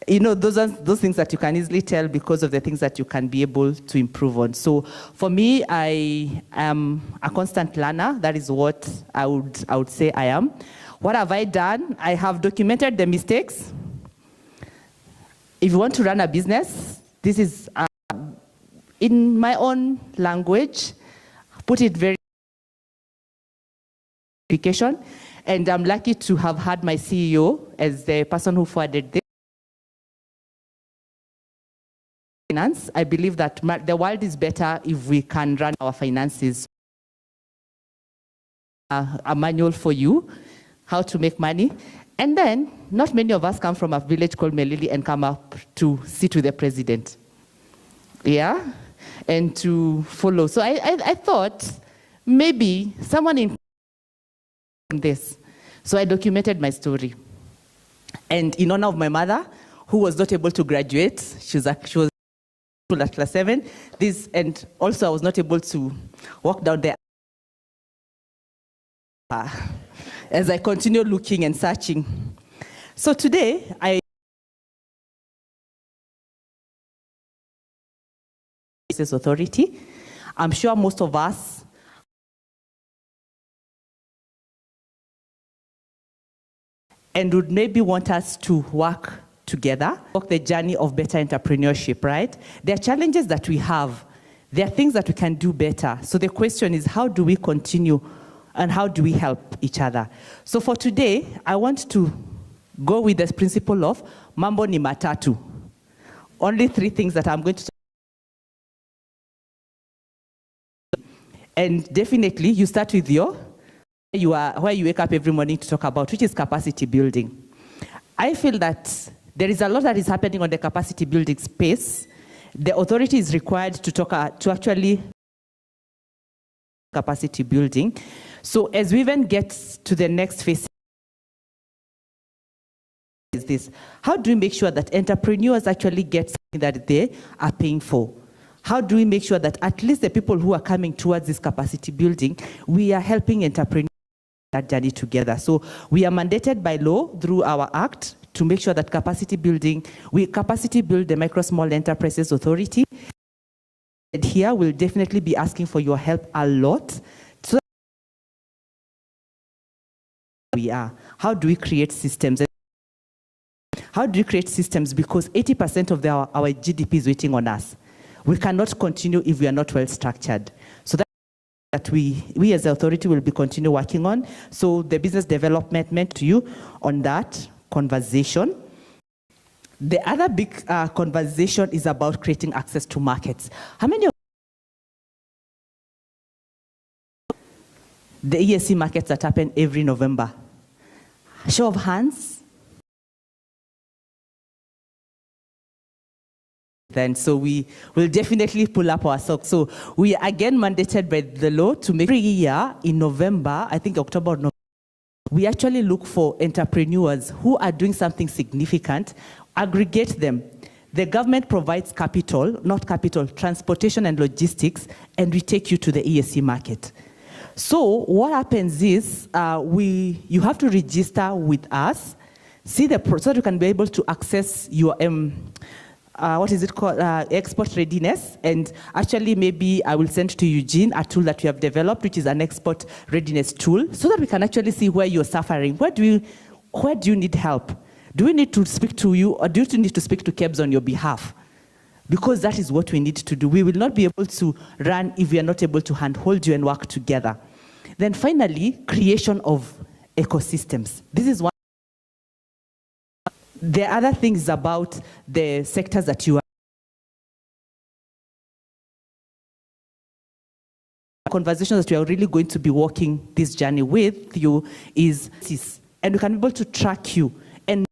You know, those things that you can easily tell because of the things that you can be able to improve on. So for me, I am a constant learner. That is what I would say I am. What have I done? I have documented the mistakes. If you want to run a business, this is in my own language, put it very application. And I'm lucky to have had my CEO as the person who forwarded this. Finance. I believe that the world is better if we can run our finances. A manual for you, how to make money. And then, not many of us come from a village called Melili and come up to sit with the president. Yeah? And to follow. So I thought maybe someone in this. So I documented my story. And in honor of my mother, who was not able to graduate, she was at class 7. And also I was not able to walk down there. As I continue looking and searching. So today, authority. I'm sure most of us and would maybe want us to work together, walk the journey of better entrepreneurship, right? There are challenges that we have. There are things that we can do better. So the question is, how do we continue and how do we help each other? So for today, I want to go with this principle of mambo ni matatu. Only 3 things that I'm going to talk. And definitely, you start with where you wake up every morning to talk about, which is capacity building. I feel that there is a lot that is happening on the capacity building space. The authority is required to actually capacity building. So as we even get to the next phase, is this: how do we make sure that entrepreneurs actually get something that they are paying for? How do we make sure that at least the people who are coming towards this capacity building, we are helping entrepreneurs that journey together? So we are mandated by law through our act to make sure that capacity building, we capacity build the Micro Small Enterprises Authority. And here we'll definitely be asking for your help a lot. So we are. How do we create systems? How do we create systems? Because 80% of our GDP is waiting on us. We cannot continue if we are not well structured. So that we as the authority will be continue working on. So the business development meant to you on that conversation. The other big conversation is about creating access to markets. How many of the ESC markets that happen every November? Show of hands. Then, so we will definitely pull up our socks. So we are again mandated by the law to make every year in November, I think October or November, we actually look for entrepreneurs who are doing something significant, aggregate them. The government provides capital, not capital, transportation and logistics, and we take you to the ESC market. So what happens is you have to register with us, so that you can be able to access your what is it called, export readiness. And actually, maybe I will send to Eugene a tool that we have developed, which is an export readiness tool, so that we can actually see where you're suffering. Where do you need help? Do we need to speak to you, or do you need to speak to KEBS on your behalf? Because that is what we need to do. We will not be able to run if we are not able to handhold you and work together. Then finally, creation of ecosystems. This is one. The other things about the sectors that you are conversations that we are really going to be walking this journey with you is, and we can be able to track you and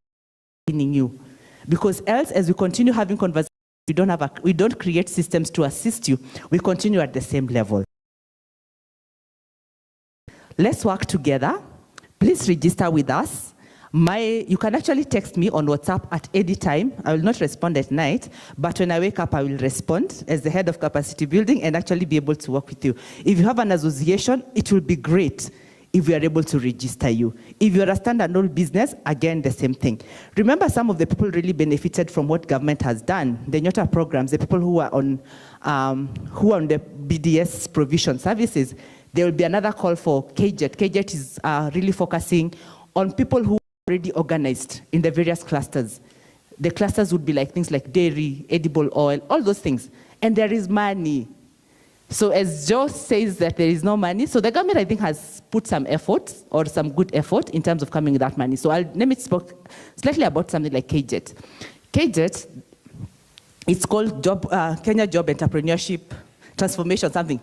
training you, because else, as we continue having conversations, we don't create systems to assist you. We continue at the same level. Let's work together. Please register with us. You can actually text me on WhatsApp at any time. I will not respond at night, but when I wake up, I will respond as the head of capacity building and actually be able to work with you. If you have an association, it will be great if we are able to register you. If you're a standalone business, again, the same thing. Remember, some of the people really benefited from what government has done. The Nyota programs, the people who are on the BDS provision services, there will be another call for KJET. KJET is really focusing on people who already organized in the various clusters. The clusters would be like things like dairy, edible oil, all those things. And there is money. So as Joe says that there is no money, so the government, I think, has put some effort or some good effort in terms of coming with that money. So let me speak slightly about something like KJET. KJET, it's called Kenya Job Entrepreneurship Transformation, something.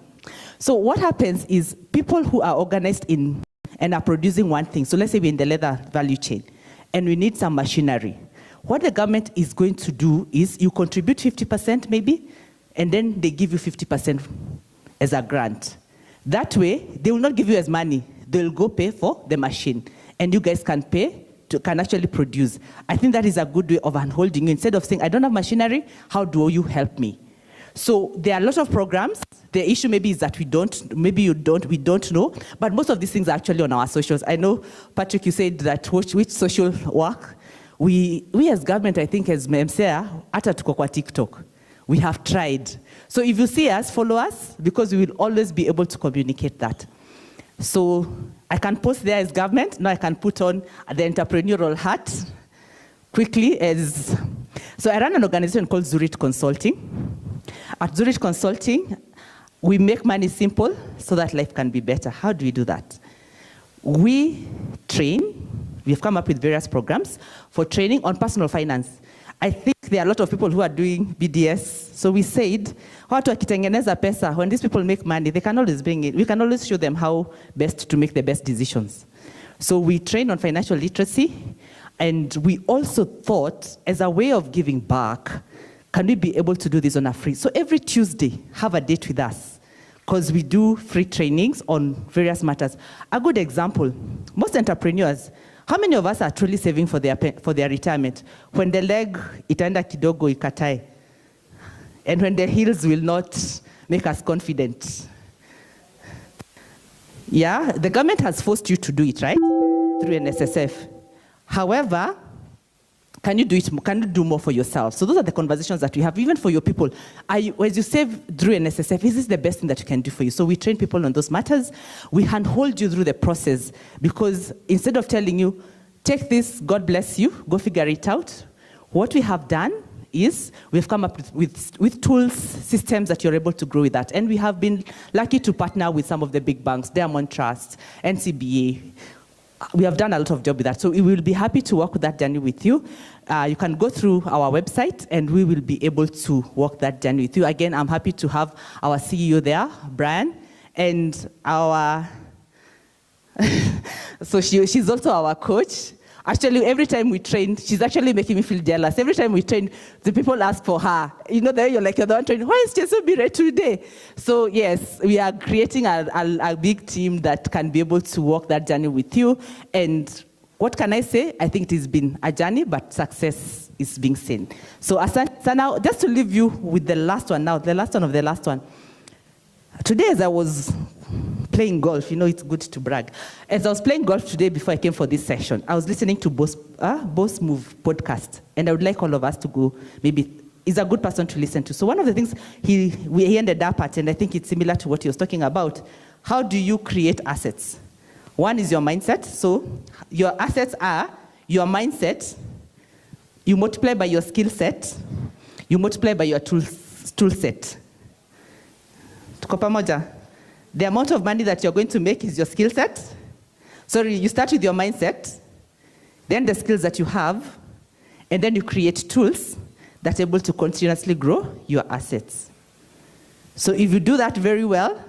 So what happens is people who are organized in and are producing one thing, so let's say we're in the leather value chain, and we need some machinery. What the government is going to do is you contribute 50% maybe, and then they give you 50% as a grant. That way, they will not give you as money. They'll go pay for the machine, and you guys can can actually produce. I think that is a good way of handholding you. Instead of saying, I don't have machinery, how do you help me? So there are a lot of programs. The issue maybe is that we don't know, but most of these things are actually on our socials. I know, Patrick, you said that which social work. We as government, I think as MCA, hata tuko kwa TikTok. We have tried. So if you see us, follow us, because we will always be able to communicate that. So I can post there as government. Now I can put on the entrepreneurial hat quickly. So I run an organization called Zurich Consulting. At Zurich Consulting, we make money simple so that life can be better. How do we do that? We train. We've come up with various programs for training on personal finance. I think there are a lot of people who are doing BDS. So we said, watu wakitengeneza pesa, when these people make money, they can always bring it. We can always show them how best to make the best decisions. So we train on financial literacy, and we also thought, as a way of giving back, can we be able to do this on a free? So every Tuesday, have a date with us, because we do free trainings on various matters. A good example, most entrepreneurs, how many of us are truly saving for their retirement? When the leg itaenda kidogo ikatae, and when the heels will not make us confident. Yeah, the government has forced you to do it, right? Through NSSF. However, can you do more for yourself? So those are the conversations that we have, even for your people. As you save through NSSF, is this the best thing that you can do for you? So we train people on those matters. We handhold you through the process, because instead of telling you, take this, God bless you, go figure it out, what we have done is we've come up with tools, systems that you're able to grow with that. And we have been lucky to partner with some of the big banks, Diamond Trust, NCBA. We have done a lot of job with that. So we will be happy to work with that journey with you. You can go through our website, and we will be able to walk that journey with you. Again, I'm happy to have our CEO there, Brian, and our, so she's also our coach. Actually, every time we train, she's actually making me feel jealous. Every time we train, the people ask for her. You know, you're like, you're the one training. Why is Chesu Bire today? So yes, we are creating a big team that can be able to walk that journey with you. And what can I say? I think it has been a journey, but success is being seen. So now, just to leave you with the last one now, the last one of the last one. Today, as I was playing golf, you know, it's good to brag. As I was playing golf today before I came for this session, I was listening to Boss Move podcast, and I would like all of us to go, maybe, he's a good person to listen to. So one of the things he ended up at, and I think it's similar to what he was talking about, how do you create assets? One is your mindset. So your assets are your mindset, you multiply by your skill set, you multiply by your tool set. Tuko pamoja? The amount of money that you're going to make is your skill set. Sorry, you start with your mindset, then the skills that you have, and then you create tools that are able to continuously grow your assets. So if you do that very well,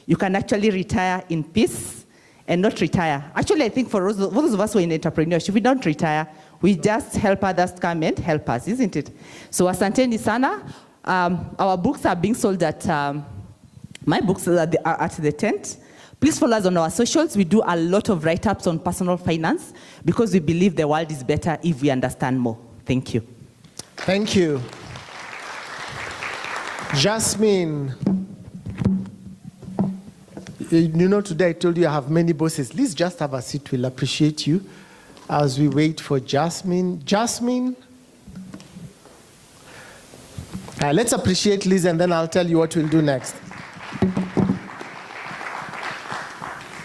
you can actually retire in peace and not retire. Actually, I think for those of us who are in entrepreneurship, we don't retire. We just help others come and help us, isn't it? So asanteni sana. Our books are being sold at... my books are at the tent. Please follow us on our socials. We do a lot of write-ups on personal finance because we believe the world is better if we understand more. Thank you. Thank you. Jasmine, you know, today I told you I have many bosses. Please just have a seat. We'll appreciate you as we wait for Jasmine. Jasmine? Let's appreciate Liz, and then I'll tell you what we'll do next.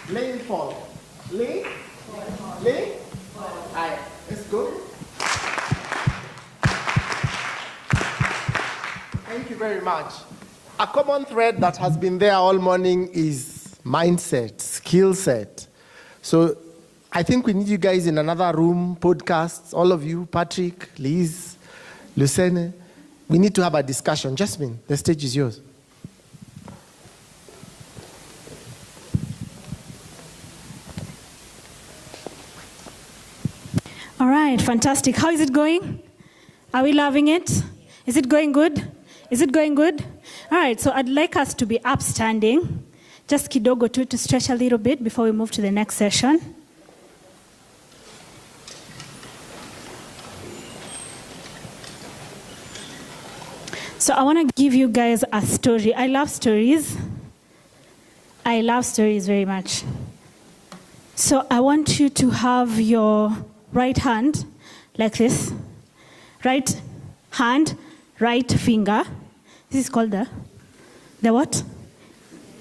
Lane Paul. Lane? Lane? Hi. Let's go. Thank you very much. A common thread that has been there all morning is mindset, skill set. So I think we need you guys in another room, podcasts, all of you, Patrick, Liz, Lucene. We need to have a discussion. Jasmine, the stage is yours. All right, fantastic. How is it going? Are we loving it? Is it going good? Is it going good? All right, so I'd like us to be upstanding. Just kidogo to stretch a little bit before we move to the next session. So I want to give you guys a story. I love stories. I love stories very much. So I want you to have your right hand like this. Right hand, right finger. This is called the what?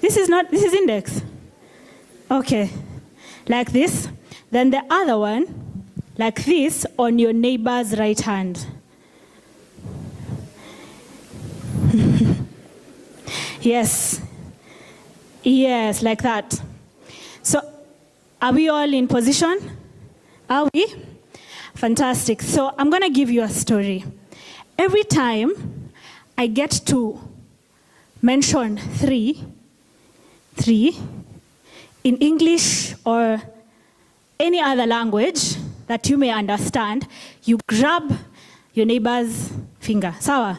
This is index. Okay, like this. Then the other one, like this, on your neighbor's right hand. Yes, like that. So, are we all in position? Are we? Fantastic. So, I'm going to give you a story. Every time I get to mention three in English or any other language that you may understand, you grab your neighbor's finger. Sawa?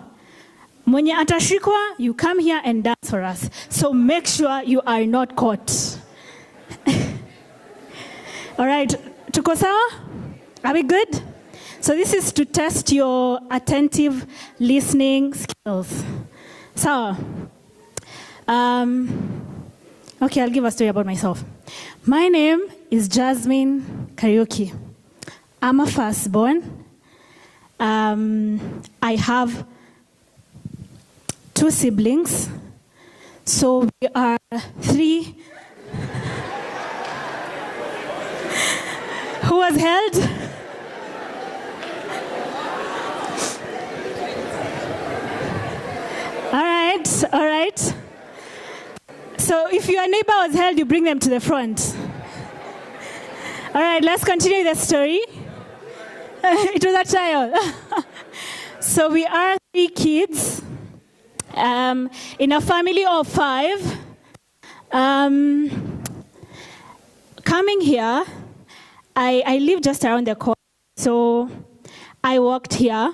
Mwenye atashikwa, you come here and dance for us. So make sure you are not caught. All right, tuko sawa? Are we good? So this is to test your attentive listening skills. Sawa? Okay, I'll give a story about myself. My name is Jasmine Kariuki. I'm a firstborn. I have 2 siblings. So we are 3. Who was held? All right. So if your neighbor was held, you bring them to the front. All right, let's continue the story. It was a trial. So we are 3 kids in a family of 5. Coming here, I live just around the corner. So I walked here,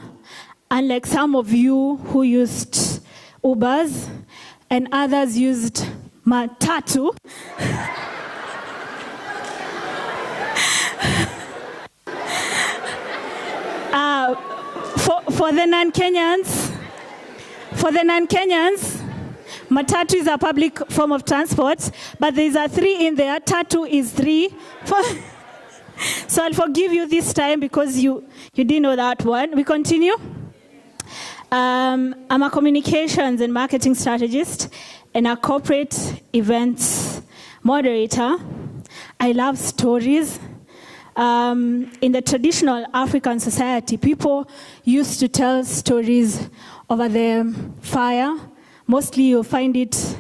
unlike some of you who used Ubers and others used matatu. For the non-Kenyans, matatu is a public form of transport, but there's a 3 in there. Tatu is 3. So I'll forgive you this time because you didn't know that one. We continue. I'm a communications and marketing strategist and a corporate events moderator. I love stories. In the traditional African society, people used to tell stories over the fire. Mostly you'll find it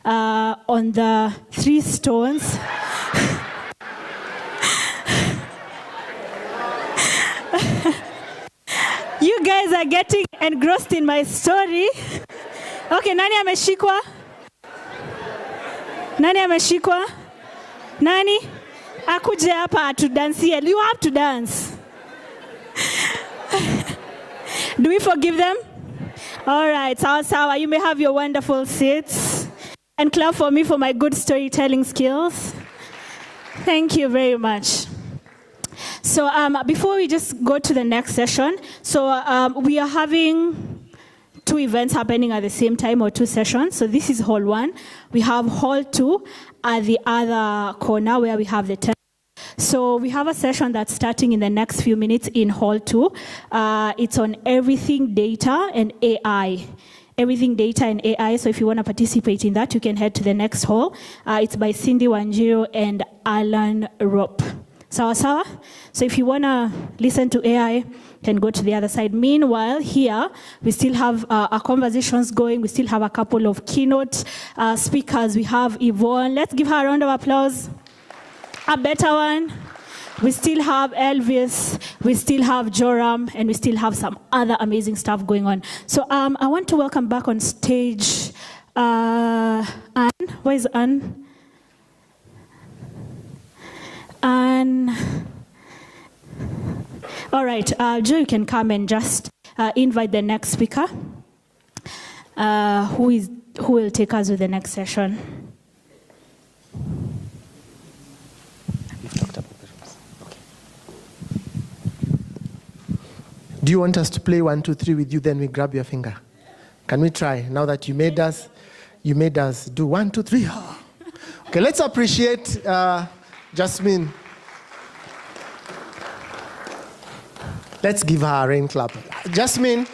on the 3 stones. You guys are getting engrossed in my story. Okay, nani ameshikwa? Nani? Akuje hapa atudansie. You have to dance. Do we forgive them? All right, sawa. You may have your wonderful seats. And clap for me for my good storytelling skills. Thank you very much. So before we just go to the next session, so we are having 2 events happening at the same time, or 2 sessions. So this is hall 1. We have hall 2 at the other corner where we have the tent. So we have a session that's starting in the next few minutes in hall 2. It's on everything data and AI. Everything data and AI. So if you want to participate in that, you can head to the next hall. It's by Cindy Wanjiru and Alan Rope. Sawa. So if you want to listen to AI, can go to the other side. Meanwhile, here, we still have our conversations going. We still have a couple of keynote speakers. We have Yvonne. Let's give her a round of applause. A better one. We still have Elvis, we still have Joram, and we still have some other amazing stuff going on. So I want to welcome back on stage Anne. Where is Anne? Anne. All right, Joe, you can come and just invite the next speaker. Who will take us to the next session? Do you want us to play 1, 2, 3 with you, then we grab your finger? Can we try? Now that you made us do 1, 2, 3. Okay, let's appreciate Jasmine. Let's give her a rain clap. Jasmine,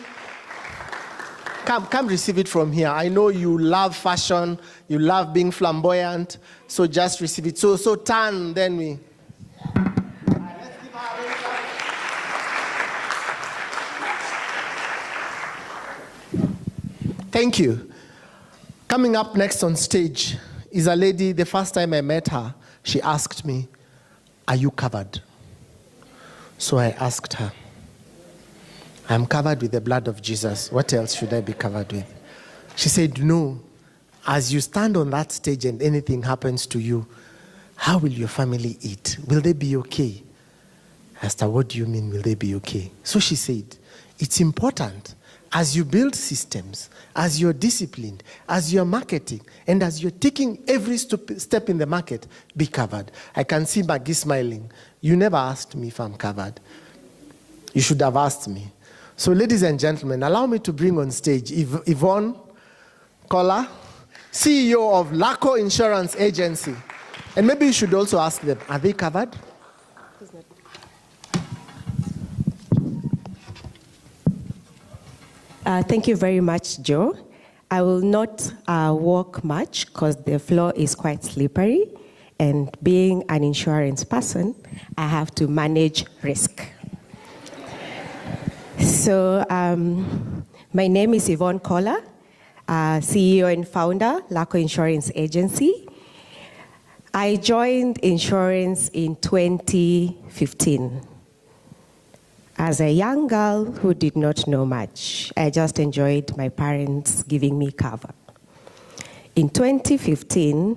come receive it from here. I know you love fashion, you love being flamboyant, so just receive it. So turn, then we. Thank you. Coming up next on stage is a lady. The first time I met her, she asked me, "Are you covered?" So I asked her, "I'm covered with the blood of Jesus. What else should I be covered with?" She said, "No. As you stand on that stage and anything happens to you, how will your family eat? Will they be okay?" I asked her, "What do you mean, will they be okay?" So she said, "It's important as you build systems, as you're disciplined, as you're marketing, and as you're taking every step in the market, be covered." I can see Maggie smiling. You never asked me if I'm covered. You should have asked me. So ladies and gentlemen, allow me to bring on stage Yvonne Kola, CEO of Laco Insurance Agency. And maybe you should also ask them, are they covered? Thank you very much, Joe. I will not walk much because the floor is quite slippery. And being an insurance person, I have to manage risk. So my name is Yvonne Kola, CEO and founder, Laco Insurance Agency. I joined insurance in 2015. As a young girl who did not know much, I just enjoyed my parents giving me cover. In 2015,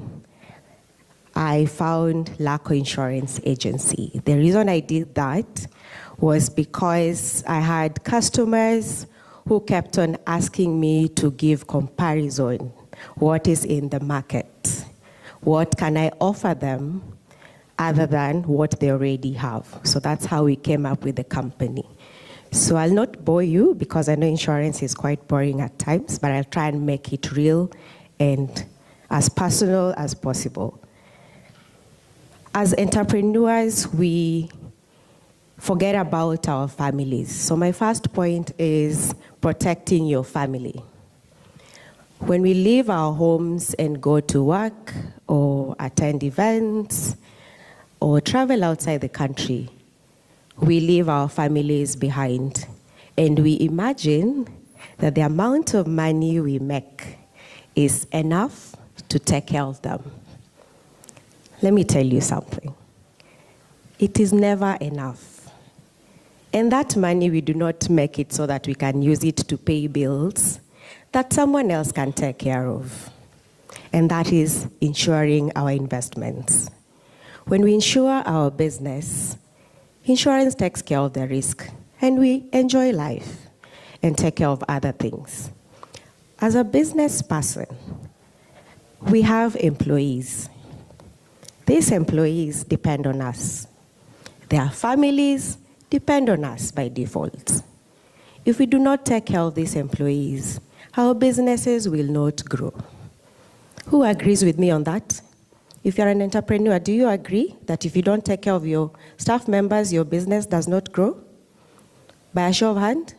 I found Laco Insurance Agency. The reason I did that was because I had customers who kept on asking me to give comparison. What is in the market? What can I offer them other than what they already have? So that's how we came up with the company. So I'll not bore you because I know insurance is quite boring at times, but I'll try and make it real and as personal as possible. As entrepreneurs, we forget about our families. So my first point is protecting your family. When we leave our homes and go to work or attend events or travel outside the country, we leave our families behind. And we imagine that the amount of money we make is enough to take care of them. Let me tell you something. It is never enough. And that money, we do not make it so that we can use it to pay bills that someone else can take care of. And that is insuring our investments. When we insure our business, insurance takes care of the risk, and we enjoy life and take care of other things. As a business person, we have employees. These employees depend on us. Their families depend on us by default. If we do not take care of these employees, our businesses will not grow. Who agrees with me on that? If you're an entrepreneur, do you agree that if you don't take care of your staff members, your business does not grow? By a show of hand?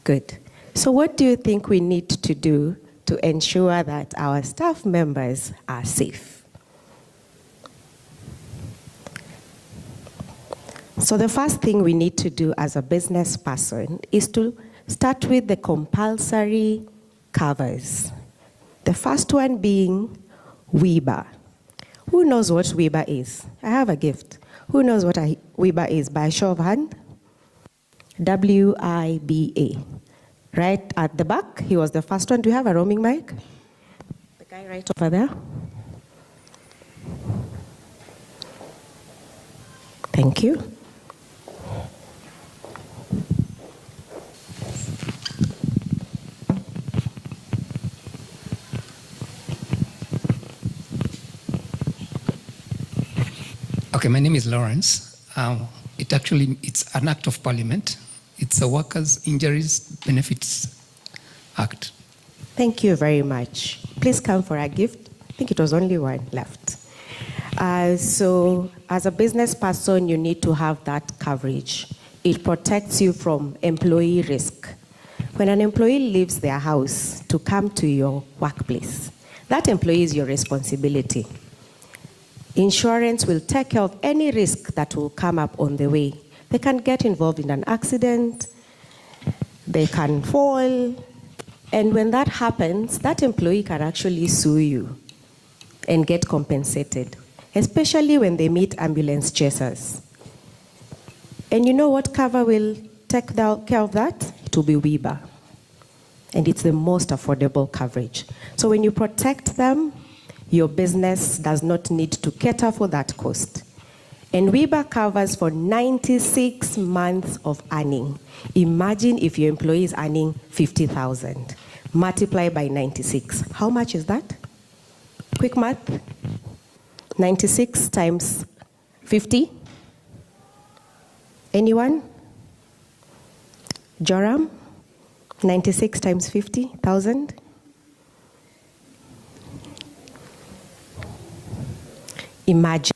Good. So what do you think we need to do to ensure that our staff members are safe? So the first thing we need to do as a business person is to start with the compulsory covers. The first one being WIBA. Who knows what WIBA is? I have a gift. Who knows what WIBA is by a show of hand? WIBA. Right at the back, he was the first one. Do you have a roaming mic? The guy right over there. Thank you. Okay, my name is Lawrence. It's an act of parliament. It's a Workers' Injuries Benefits Act. Thank you very much. Please come for a gift. I think it was only one left. So as a business person, you need to have that coverage. It protects you from employee risk. When an employee leaves their house to come to your workplace, that employee is your responsibility. Insurance will take care of any risk that will come up on the way. They can get involved in an accident, they can fall, and when that happens, that employee can actually sue you and get compensated, especially when they meet ambulance chasers. And you know what cover will take care of that? It will be WIBA. And it's the most affordable coverage. So when you protect them, your business does not need to cater for that cost. And WIBA covers for 96 months of earning. Imagine if your employee is earning 50,000. Multiply by 96. How much is that? Quick math. 96 times 50. Anyone? Joram? 96 times 50,000? Imagine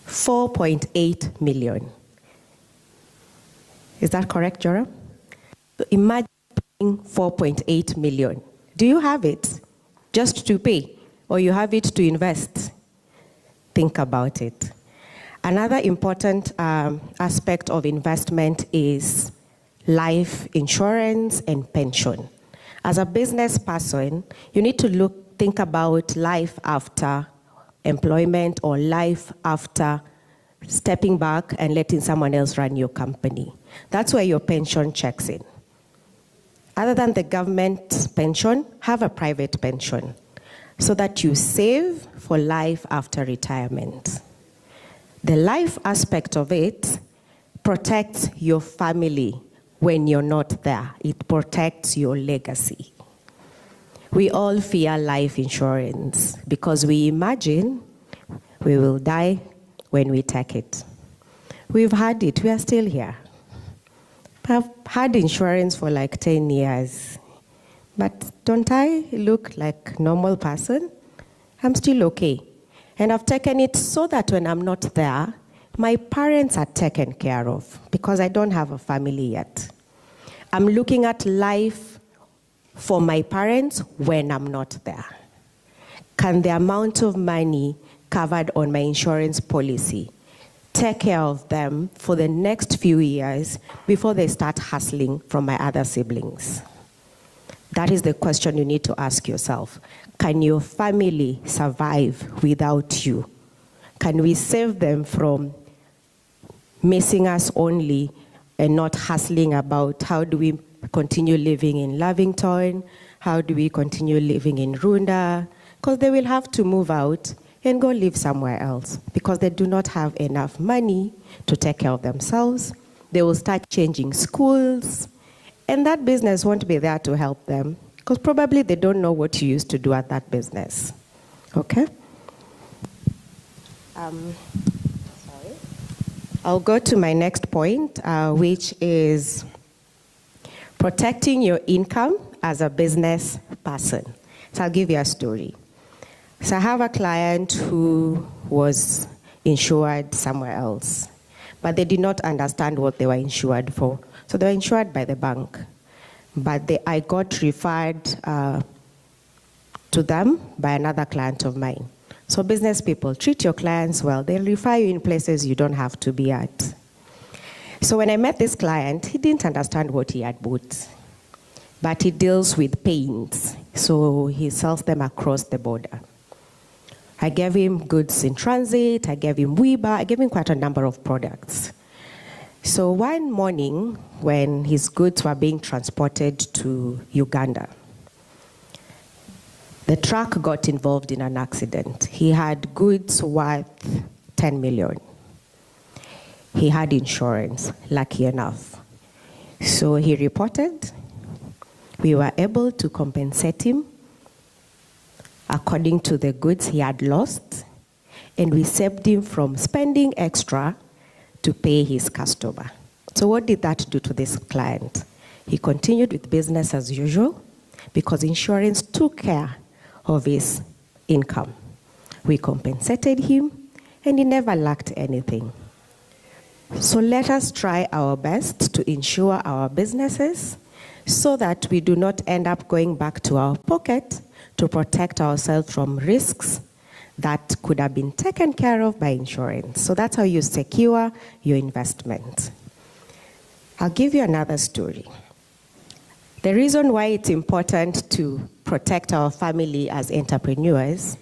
4.8 million. Is that correct, Joram? So imagine paying 4.8 million. Do you have it just to pay, or you have it to invest? Think about it. Another important aspect of investment is life insurance and pension. As a business person, you need to think about life after employment or life after stepping back and letting someone else run your company. That's where your pension checks in. Other than the government pension, have a private pension so that you save for life after retirement. The life aspect of it protects your family when you're not there. It protects your legacy. We all fear life insurance because we imagine we will die when we take it. We've had it, we are still here. I've had insurance for like 10 years. But don't I look like a normal person? I'm still okay. And I've taken it so that when I'm not there, my parents are taken care of because I don't have a family yet. I'm looking at life for my parents when I'm not there. Can the amount of money covered on my insurance policy take care of them for the next few years before they start hustling from my other siblings? That is the question you need to ask yourself. Can your family survive without you? Can we save them from missing us only and not hustling about how do we continue living in Lavington? How do we continue living in Runda? Because they will have to move out and go live somewhere else because they do not have enough money to take care of themselves. They will start changing schools, and that business won't be there to help them because probably they don't know what you used to do at that business. Okay? Sorry. I'll go to my next point, which is protecting your income as a business person. So I'll give you a story. So I have a client who was insured somewhere else, but they did not understand what they were insured for. So they were insured by the bank, but I got referred to them by another client of mine. So business people, treat your clients well. They'll refer you in places you don't have to be at. So when I met this client, he didn't understand what he had bought, but he deals with paints. So he sells them across the border. I gave him goods in transit, I gave him E-VYBEZ, I gave him quite a number of products. So one morning, when his goods were being transported to Uganda, the truck got involved in an accident. He had goods worth 10 million. He had insurance, lucky enough. So he reported. We were able to compensate him according to the goods he had lost, and we saved him from spending extra to pay his customer. So what did that do to this client? He continued with business as usual because insurance took care of his income. We compensated him, and he never lacked anything. So let us try our best to insure our businesses so that we do not end up going back to our pocket to protect ourselves from risks that could have been taken care of by insurance. So that's how you secure your investment. I'll give you another story. The reason why it's important to protect our family as entrepreneurs,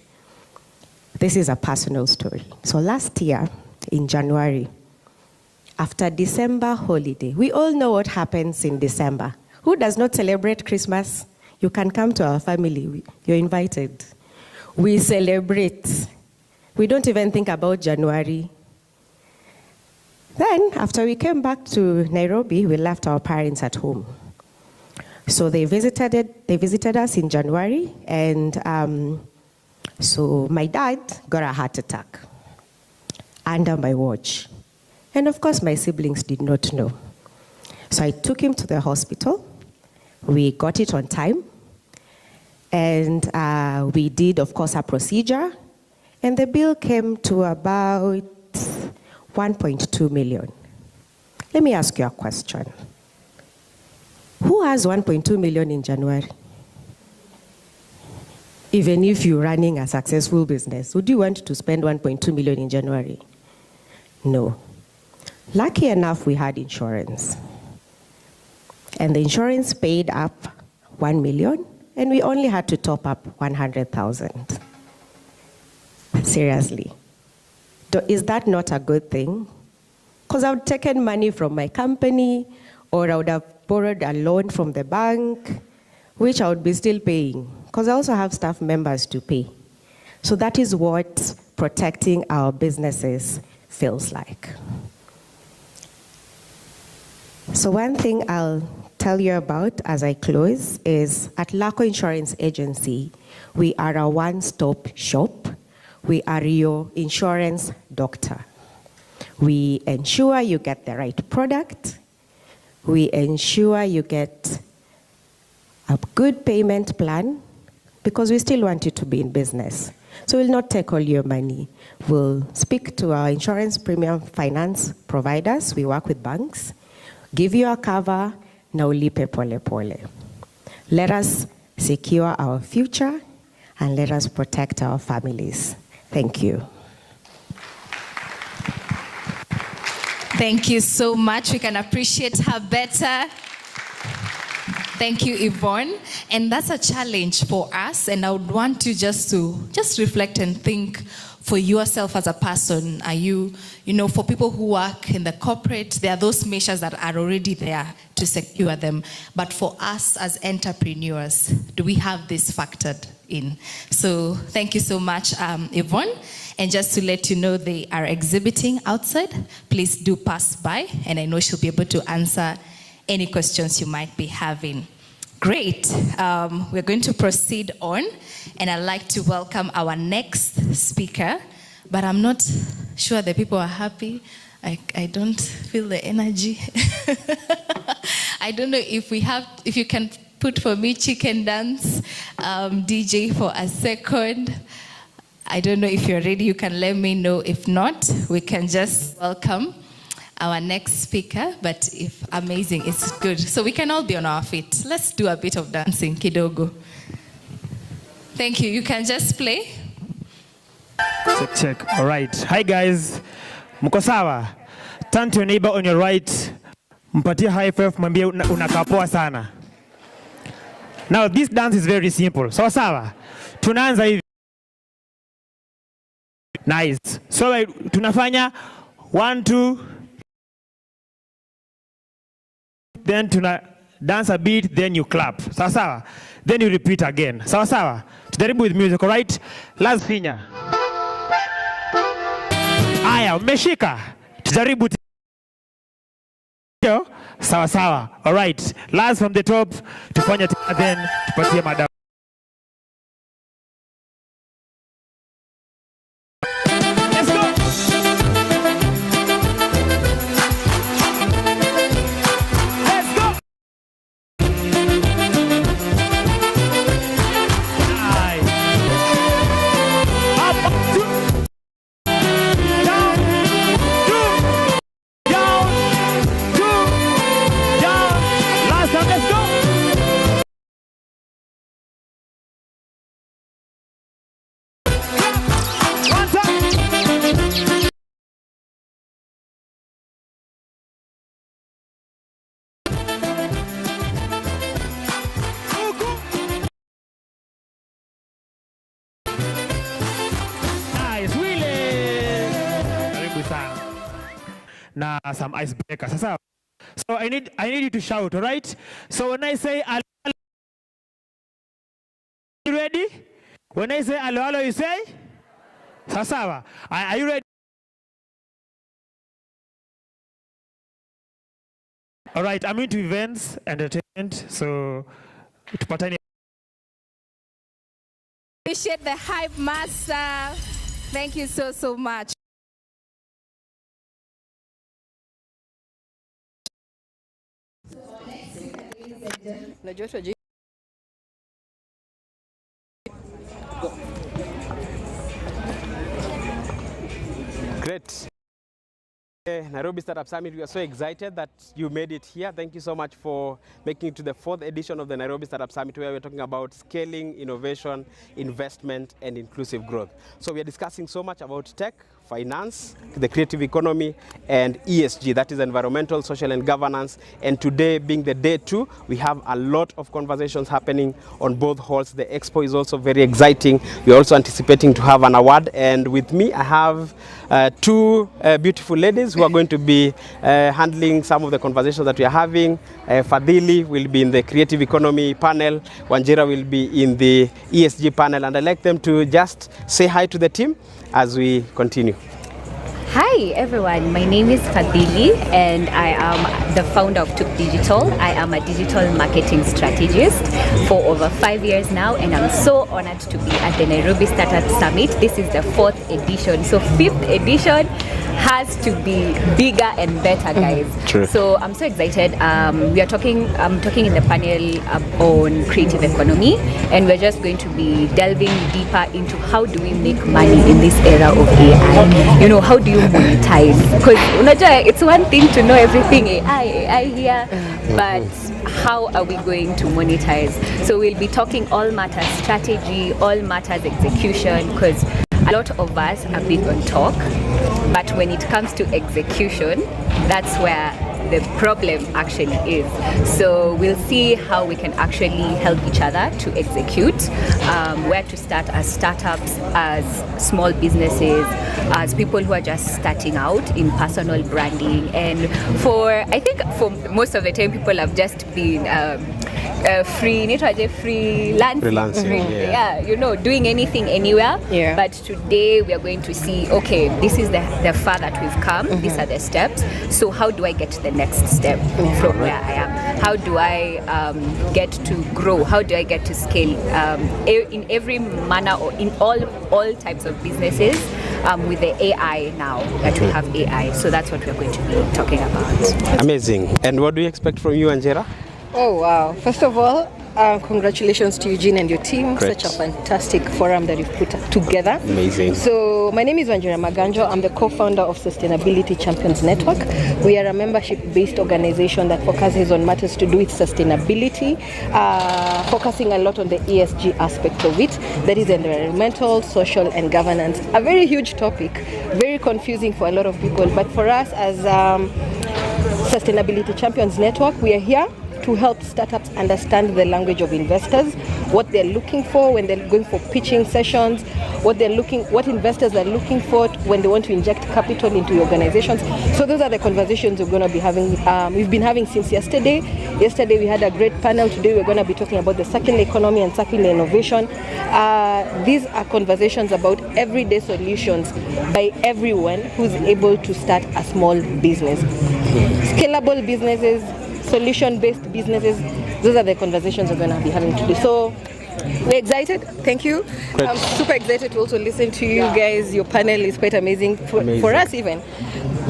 this is a personal story. So last year, in January, after December holiday, we all know what happens in December. Who does not celebrate Christmas? You can come to our family. You're invited. We celebrate. We don't even think about January. Then, after we came back to Nairobi, we left our parents at home. So they visited us in January, and so my dad got a heart attack under my watch. And of course, my siblings did not know. So I took him to the hospital. We got it on time. And we did, of course, a procedure. And the bill came to about 1.2 million. Let me ask you a question. Who has 1.2 million in January? Even if you're running a successful business, would you want to spend 1.2 million in January? No. Lucky enough, we had insurance. And the insurance paid up 1 million, and we only had to top up 100,000. Seriously. Is that not a good thing? Because I would have taken money from my company, or I would have borrowed a loan from the bank, which I would be still paying, because I also have staff members to pay. So that is what protecting our businesses feels like. So one thing I'll tell you about as I close is at LACO Insurance Agency, we are a one-stop shop. We are your insurance doctor. We ensure you get the right product. We ensure you get a good payment plan because we still want you to be in business. So we'll not take all your money. We'll speak to our insurance premium finance providers. We work with banks. Give you a cover, na ulipe pole pole. Let us secure our future and let us protect our families. Thank you. Thank you so much. We can appreciate her better. Thank you, Yvonne. And that's a challenge for us. And I would want you just reflect and think for yourself as a person. Are you know, for people who work in the corporate, there are those measures that are already there to secure them. But for us as entrepreneurs, do we have this factored in? So thank you so much, Yvonne. And just to let you know, they are exhibiting outside. Please do pass by, and I know she'll be able to answer any questions you might be having. Great. We're going to proceed on, and I'd like to welcome our next speaker, but I'm not sure the people are happy. I don't feel the energy. I don't know if you can put for me chicken dance, DJ for a second. I don't know if you're ready, you can let me know. If not, we can just welcome our next speaker, but if amazing, it's good. So we can all be on our feet. Let's do a bit of dancing, kidogo. Thank you. You can just play. Check, check. All right. Hi guys. Mko sawa? Turn to your neighbor on your right. Mpatie high five, mwambie unakaa poa sana. Now this dance is very simple. Sawa sawa. Tunaanza hivi. Nice. So tunafanya 1 2, then tuna dance a bit, then you clap. Sawa sawa. Then you repeat again. Sawa sawa. Tujaribu with music, all right? Last finya. Aya, umeshika. Tujaribu. Sawa sawa. All right. Last from the top. Tufanya then tupatie madam. Na some icebreakers. So I need you to shout, all right? So when I say alo, you ready? When I say alo, alo, you say? Sawa. Are you ready? All right, I'm into events, entertainment, so tupatane. Appreciate the hype master. Thank you so much. Great. Nairobi Startup Summit, we are so excited that you made it here. Thank you so much for making it to the 4th edition of the Nairobi Startup Summit, where we're talking about scaling, innovation, investment, and inclusive growth. So we are discussing so much about tech, finance, the creative economy, and ESG, that is environmental, social, and governance. And today, being the day 2, we have a lot of conversations happening on both halls. The expo is also very exciting. We're also anticipating to have an award. And with me, I have two beautiful ladies who are going to be handling some of the conversations that we are having. Fadhili will be in the creative economy panel. Wanjira will be in the ESG panel. And I'd like them to just say hi to the team as we continue. Hi everyone, my name is Fadhili and I am the founder of Tuk Digital. I am a digital marketing strategist for over 5 years now, and I'm so honored to be at the Nairobi Startup Summit. This is the 4th edition, so 5th edition has to be bigger and better, guys. True. So I'm so excited. I'm talking in the panel on creative economy, and we're just going to be delving deeper into how do we make money in this era of AI. You know, how do you monetize? Because it's one thing to know everything AI here, but how are we going to monetize? So we'll be talking all matters strategy, all matters execution, because a lot of us are big on talk, but when it comes to execution, that's where the problem actually is. So we'll see how we can actually help each other to execute, where to start as startups, as small businesses, as people who are just starting out in personal branding. And I think for most of the time, people have just been freelancing, doing anything anywhere. Yeah. But today we are going to see, okay, this is the far that we've come. Mm-hmm. These are the steps. So how do I get to the next step from where I am? How do I get to grow? How do I get to scale in every manner, or in all types of businesses with the AI now that we have AI? So that's what we're going to be talking about. Amazing. And what do you expect from you, Angela? Oh, wow. First of all, Congratulations to Eugene and your team. Great. Such a fantastic forum that you've put together. Amazing. So my name is Wanjira Maganjo. I'm the co-founder of Sustainability Champions Network. We are a membership-based organization that focuses on matters to do with sustainability, focusing a lot on the ESG aspect of it. That is environmental, social, and governance. A very huge topic, very confusing for a lot of people. But for us as Sustainability Champions Network, we are here to help startups understand the language of investors, what they're looking for when they're going for pitching sessions, what investors are looking for when they want to inject capital into organizations. So those are the conversations we're going to be having. We've been having since yesterday. Yesterday we had a great panel. Today we're going to be talking about the circular economy and circular innovation. These are conversations about everyday solutions by everyone who's able to start a small business. Scalable businesses, solution-based businesses, those are the conversations we're going to be having today. So we're excited. Thank you. Great. I'm super excited to also listen to you guys. Your panel is quite amazing. For us even.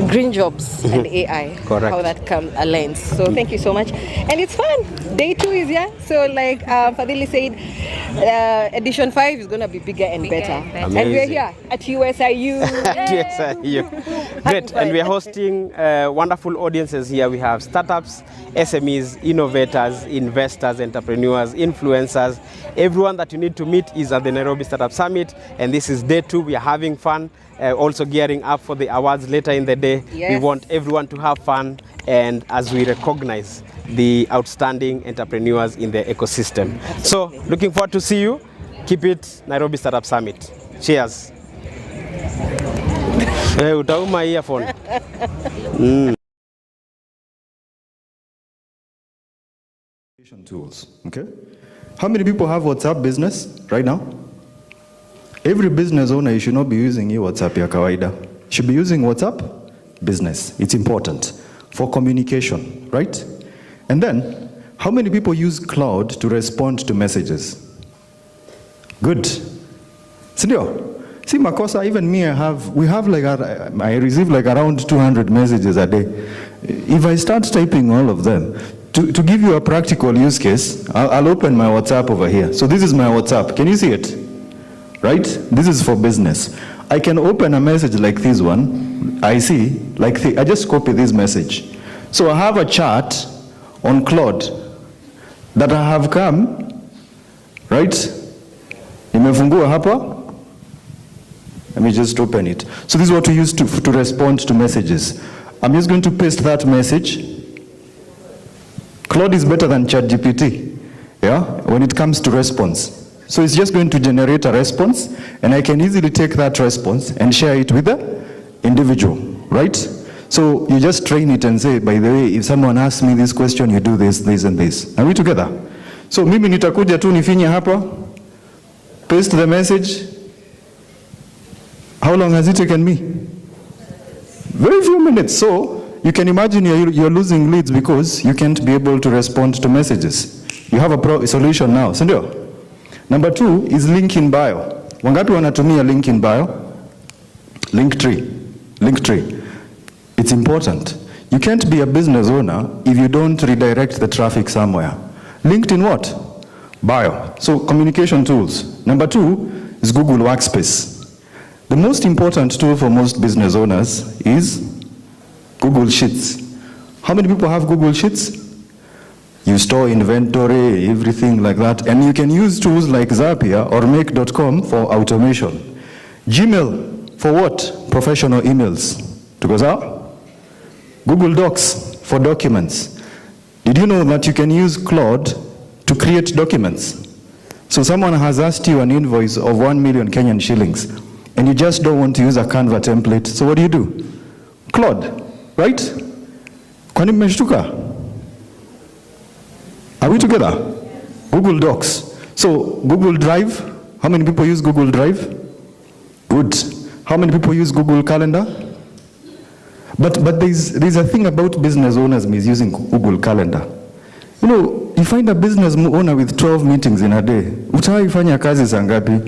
Green jobs and AI, Correct. how that aligns. So thank you so much. And it's fun. Day 2 is here. So like Fadili said, edition 5 is going to be bigger and better. And we're here at USIU. At USIU. Great. And we are hosting wonderful audiences here. We have startups, SMEs, innovators, investors, entrepreneurs, influencers. Everyone that you need to meet is at the Nairobi Startup Summit. And this is day 2. We are having fun. Also gearing up for the awards later in the day. Yes. We want everyone to have fun, and as we recognize the outstanding entrepreneurs in the ecosystem. Absolutely. So looking forward to see you. Keep it Nairobi Startup Summit. Cheers. Utauma earphone. Tools, okay? How many people have WhatsApp business right now? Every business owner, you should not be using WhatsApp ya kawaida. You should be using WhatsApp business. It's important for communication, right? And then, how many people use cloud to respond to messages? Good. Sindio? See, Makosa, even me, I receive like around 200 messages a day. If I start typing all of them, to give you a practical use case, I'll open my WhatsApp over here. So this is my WhatsApp. Can you see it? Right? This is for business. I can open a message like this one. I see, I just copy this message. So I have a chart on Claude that I have come, right? Nimefungua hapa. Let me just open it. So this is what we use to respond to messages. I'm just going to paste that message. Claude is better than ChatGPT, yeah, when it comes to response. So it's just going to generate a response, and I can easily take that response and share it with the individual, right? So you just train it and say, by the way, if someone asks me this question, you do this, this, and this. Are we together? So mimi nitakuja tu nifinye hapa, paste the message. How long has it taken me? Very few minutes. So you can imagine you're losing leads because you can't be able to respond to messages. You have a solution now, sindio? Number 2 is link in bio. Wangapi wanatumia link in bio? Linktree. It's important. You can't be a business owner if you don't redirect the traffic somewhere. Linked in what? Bio. So communication tools. Number 2 is Google Workspace. The most important tool for most business owners is Google Sheets. How many people have Google Sheets? You store inventory, everything like that. And you can use tools like Zapier or Make.com for automation. Gmail, for what? Professional emails. Because Google Docs for documents. Did you know that you can use Claude to create documents? So someone has asked you an invoice of 1 million Kenyan shillings, and you just don't want to use a Canva template. So what do? Claude, right? Kwani mmeshtuka? Are we together? Google Docs. So Google Drive, how many people use Google Drive? Good. How many people use Google Calendar? But there's a thing about business owners misusing Google Calendar. You know, you find a business owner with 12 meetings in a day. Utaifanya kazi saa ngapi?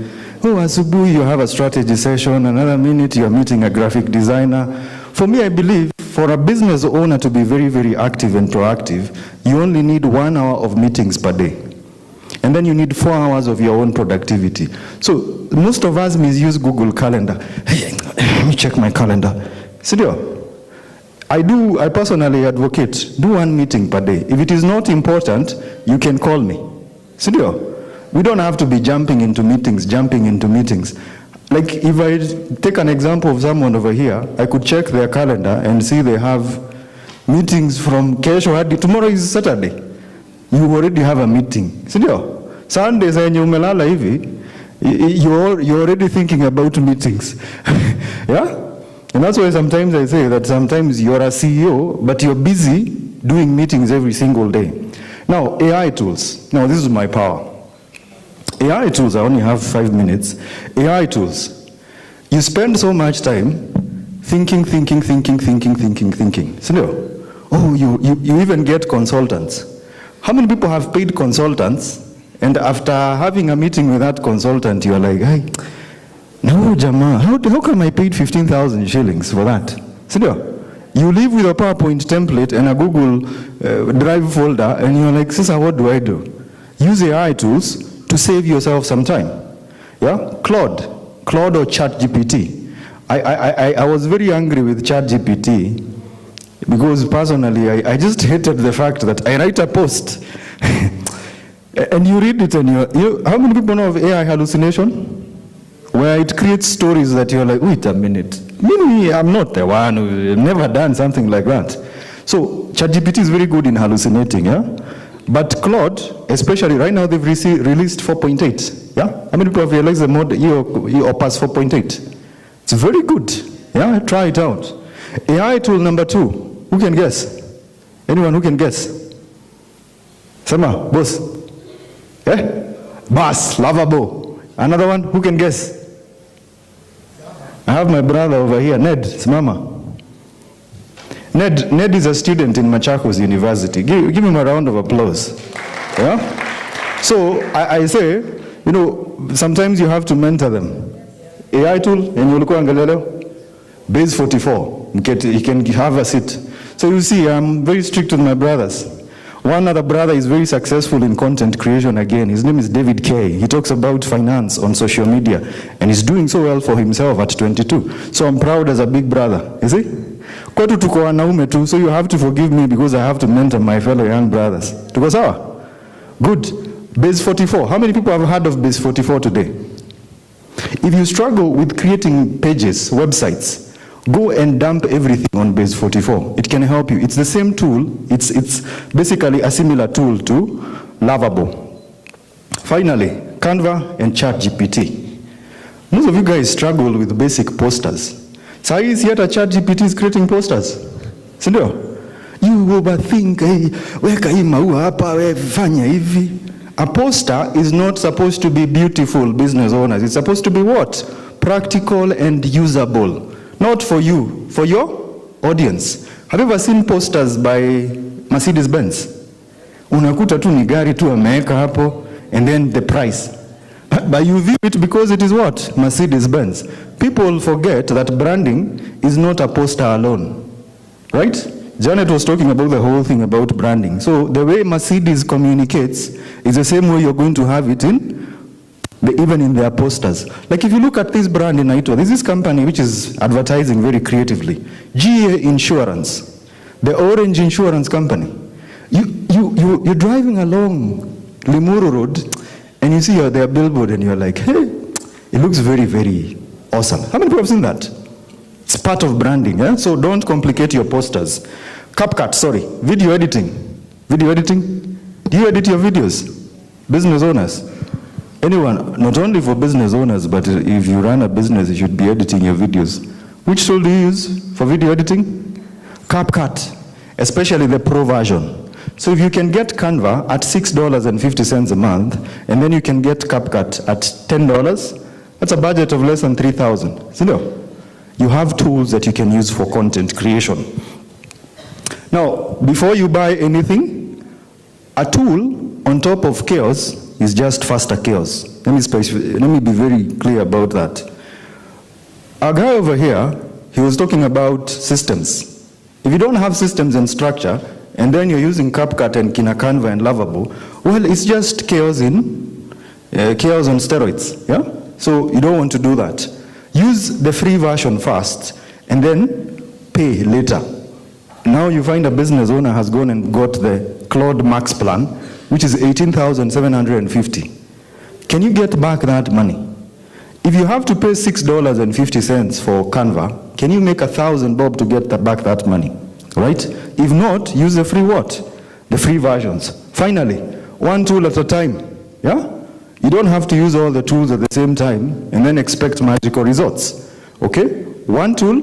Oh, asubuhi you have a strategy session, another minute you're meeting a graphic designer. For me, I believe for a business owner to be very, very active and proactive, you only need 1 hour of meetings per day. And then you need 4 hours of your own productivity. So most of us misuse Google Calendar. Hey, let me check my calendar. Sindio? I personally advocate, do 1 meeting per day. If it is not important, you can call me. Sindio? We don't have to be jumping into meetings. Like if I take an example of someone over here, I could check their calendar and see they have meetings from kesho hadi tomorrow is Saturday. You already have a meeting. Sindio? Sundays when you umelala hivi, you're already thinking about meetings. Yeah? And that's why sometimes I say that sometimes you're a CEO, but you're busy doing meetings every single day. Now, AI tools. Now, this is my power. AI tools, I only have 5 minutes. AI tools. You spend so much time thinking. So, oh, you even get consultants. How many people have paid consultants, and after having a meeting with that consultant, you're like, hey, no, Jama, how come I paid 15,000 shillings for that? So, you live with a PowerPoint template and a Google Drive folder, and you're like, Sister, what do I do? Use AI tools to save yourself some time. Yeah? Claude or ChatGPT. I was very angry with ChatGPT because personally I just hated the fact that I write a post and you read it and how many people know of AI hallucination? Where it creates stories that you're like, wait a minute, maybe I'm not the one who's never done something like that. So ChatGPT is very good in hallucinating, yeah? But Claude, especially right now, they've released 4.8. Yeah? How many people have realized the mode E-VYBEZ 4.8? It's very good. Yeah? Try it out. AI tool number 2. Who can guess? Anyone who can guess? Sama, boss. Eh? Boss, lovable. Another one, who can guess? I have my brother over here, Ned, Simama. Ned is a student in Machakos University. Give him a round of applause. Yeah? So I say, sometimes you have to mentor them. AI tool, base 44. He can have a seat. So you see, I'm very strict with my brothers. One other brother is very successful in content creation again. His name is David Kay. He talks about finance on social media, and he's doing so well for himself at 22. So I'm proud as a big brother. You see? Kwetu tuko wanaume tu, so you have to forgive me because I have to mentor my fellow young brothers. Tuko sawa? Good. Base 44. How many people have heard of Base 44 today? If you struggle with creating pages, websites, go and dump everything on Base 44. It can help you. It's the same tool. It's basically a similar tool to Lovable. Finally, Canva and ChatGPT. Most of you guys struggle with basic posters. Saa hizi hata ChatGPT is creating posters. Si ndio? You overthink, hey, weka hii maua hapa, we fanya hivi. A poster is not supposed to be beautiful, business owners. It's supposed to be what? Practical and usable. Not for you, for your audience. Have you ever seen posters by Mercedes-Benz? Unakuta tu ni gari tu ameweka hapo, and then the price. But you view it because it is what? Mercedes-Benz. People forget that branding is not a poster alone. Right? Janet was talking about the whole thing about branding. So the way Mercedes communicates is the same way you're going to have it even in their posters. Like if you look at this brand in Naito, this is company which is advertising very creatively. GA Insurance, the orange insurance company. You're driving along Limuru Road and you see their billboard and you're like, hey, it looks very, very awesome. How many people have seen that? It's part of branding, yeah? So don't complicate your posters. CapCut, video editing. Video editing? Do you edit your videos? Business owners? Anyone, not only for business owners, but if you run a business, you should be editing your videos. Which tool do you use for video editing? CapCut, especially the Pro version. So if you can get Canva at $6.50 a month, and then you can get CapCut at $10, that's a budget of less than $3,000. So you have tools that you can use for content creation. Now, before you buy anything, a tool on top of chaos is just faster chaos. Let me be very clear about that. Our guy over here, he was talking about systems. If you don't have systems and structure, and then you're using CapCut and Canva and Lovable, well, it's just chaos on steroids, yeah? So you don't want to do that. Use the free version first, and then pay later. Now you find a business owner has gone and got the Claude Max plan, which is 18,750. Can you get back that money? If you have to pay $6.50 for Canva, can you make 1,000 bob to get back that money? Right? If not, use the free what? The free versions. Finally, one tool at a time. Yeah? You don't have to use all the tools at the same time and then expect magical results. Okay? One tool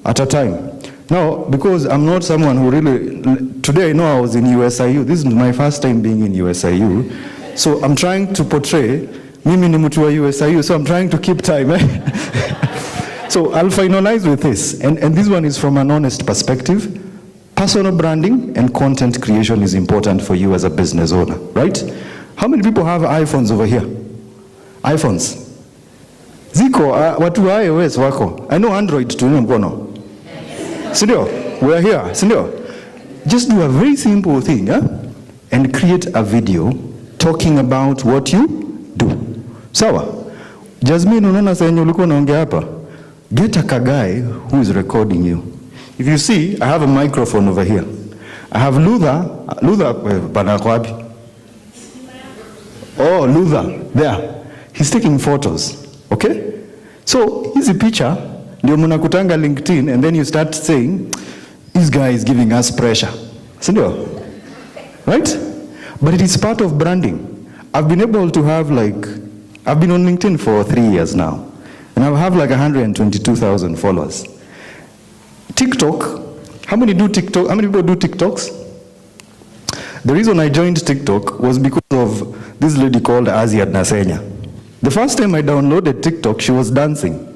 at a time. Now, because I'm not someone who really, today I know I was in USIU. This is my first time being in USIU. So I'm trying to portray, mimi ni mtu wa USIU, so I'm trying to keep time. So I'll finalize with this. And this one is from an honest perspective. Personal branding and content creation is important for you as a business owner, right? How many people have iPhones over here? iPhones. Ziko, watu wa iOS wako. I know Android tu ni mkono. Sindio? We're here, sindio? Just do a very simple thing, yeah? And create a video talking about what you do. Sawa? Jasmine, unaona sasa ulikuwa unaongea hapa? Get a guy who is recording you. If you see, I have a microphone over here. I have Luther Panakwabi. Oh, Luther, there. He's taking photos, okay? So, here's a picture. Ndio mnakutanga LinkedIn, and then you start saying, this guy is giving us pressure. Sindio? Right? But it is part of branding. I've been able to have I've been on LinkedIn for 3 years now. And I have 122,000 followers. TikTok, how many people do TikToks? The reason I joined TikTok was because of this lady called Asia Nasenya. The first time I downloaded TikTok, she was dancing.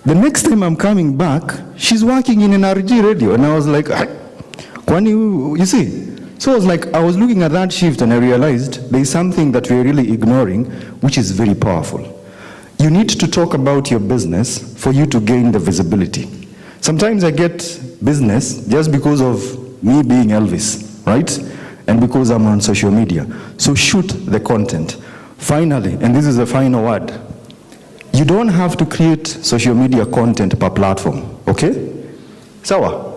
The next time I'm coming back, she's working in an RG radio. And I was like, Kwani, you see? So I was looking at that shift and I realized there's something that we're really ignoring, which is very powerful. You need to talk about your business for you to gain the visibility. Sometimes I get business just because of me being Elvis, right? And because I'm on social media. So shoot the content. Finally, and this is the final word, you don't have to create social media content per platform, okay? Sawa?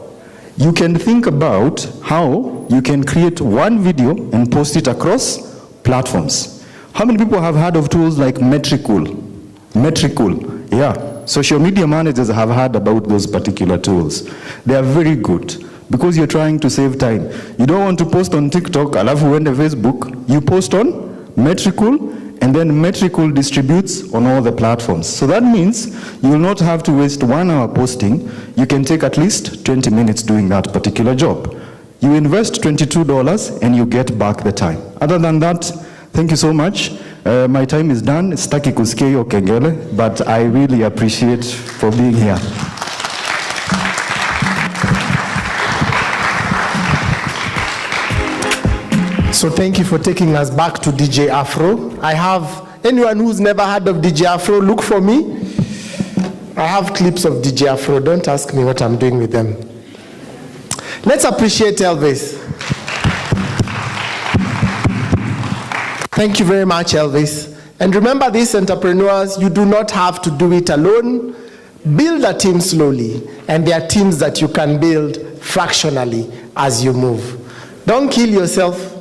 You can think about how you can create one video and post it across platforms. How many people have heard of tools like Metricool? Metricool, yeah. Social media managers have heard about those particular tools. They are very good because you're trying to save time. You don't want to post on TikTok, alafu uende Facebook. You post on Metricool, and then Metricool distributes on all the platforms. So that means you will not have to waste 1 hour posting. You can take at least 20 minutes doing that particular job. You invest $22 and you get back the time. Other than that, thank you so much. My time is done. Sitaki kusikia hiyo kengele, but I really appreciate for being here. So thank you for taking us back to DJ Afro. I have, anyone who's never heard of DJ Afro, look for me. I have clips of DJ Afro. Don't ask me what I'm doing with them. Let's appreciate Elvis. Thank you very much, Elvis. And remember this, entrepreneurs, you do not have to do it alone. Build a team slowly, and there are teams that you can build fractionally as you move. Don't kill yourself.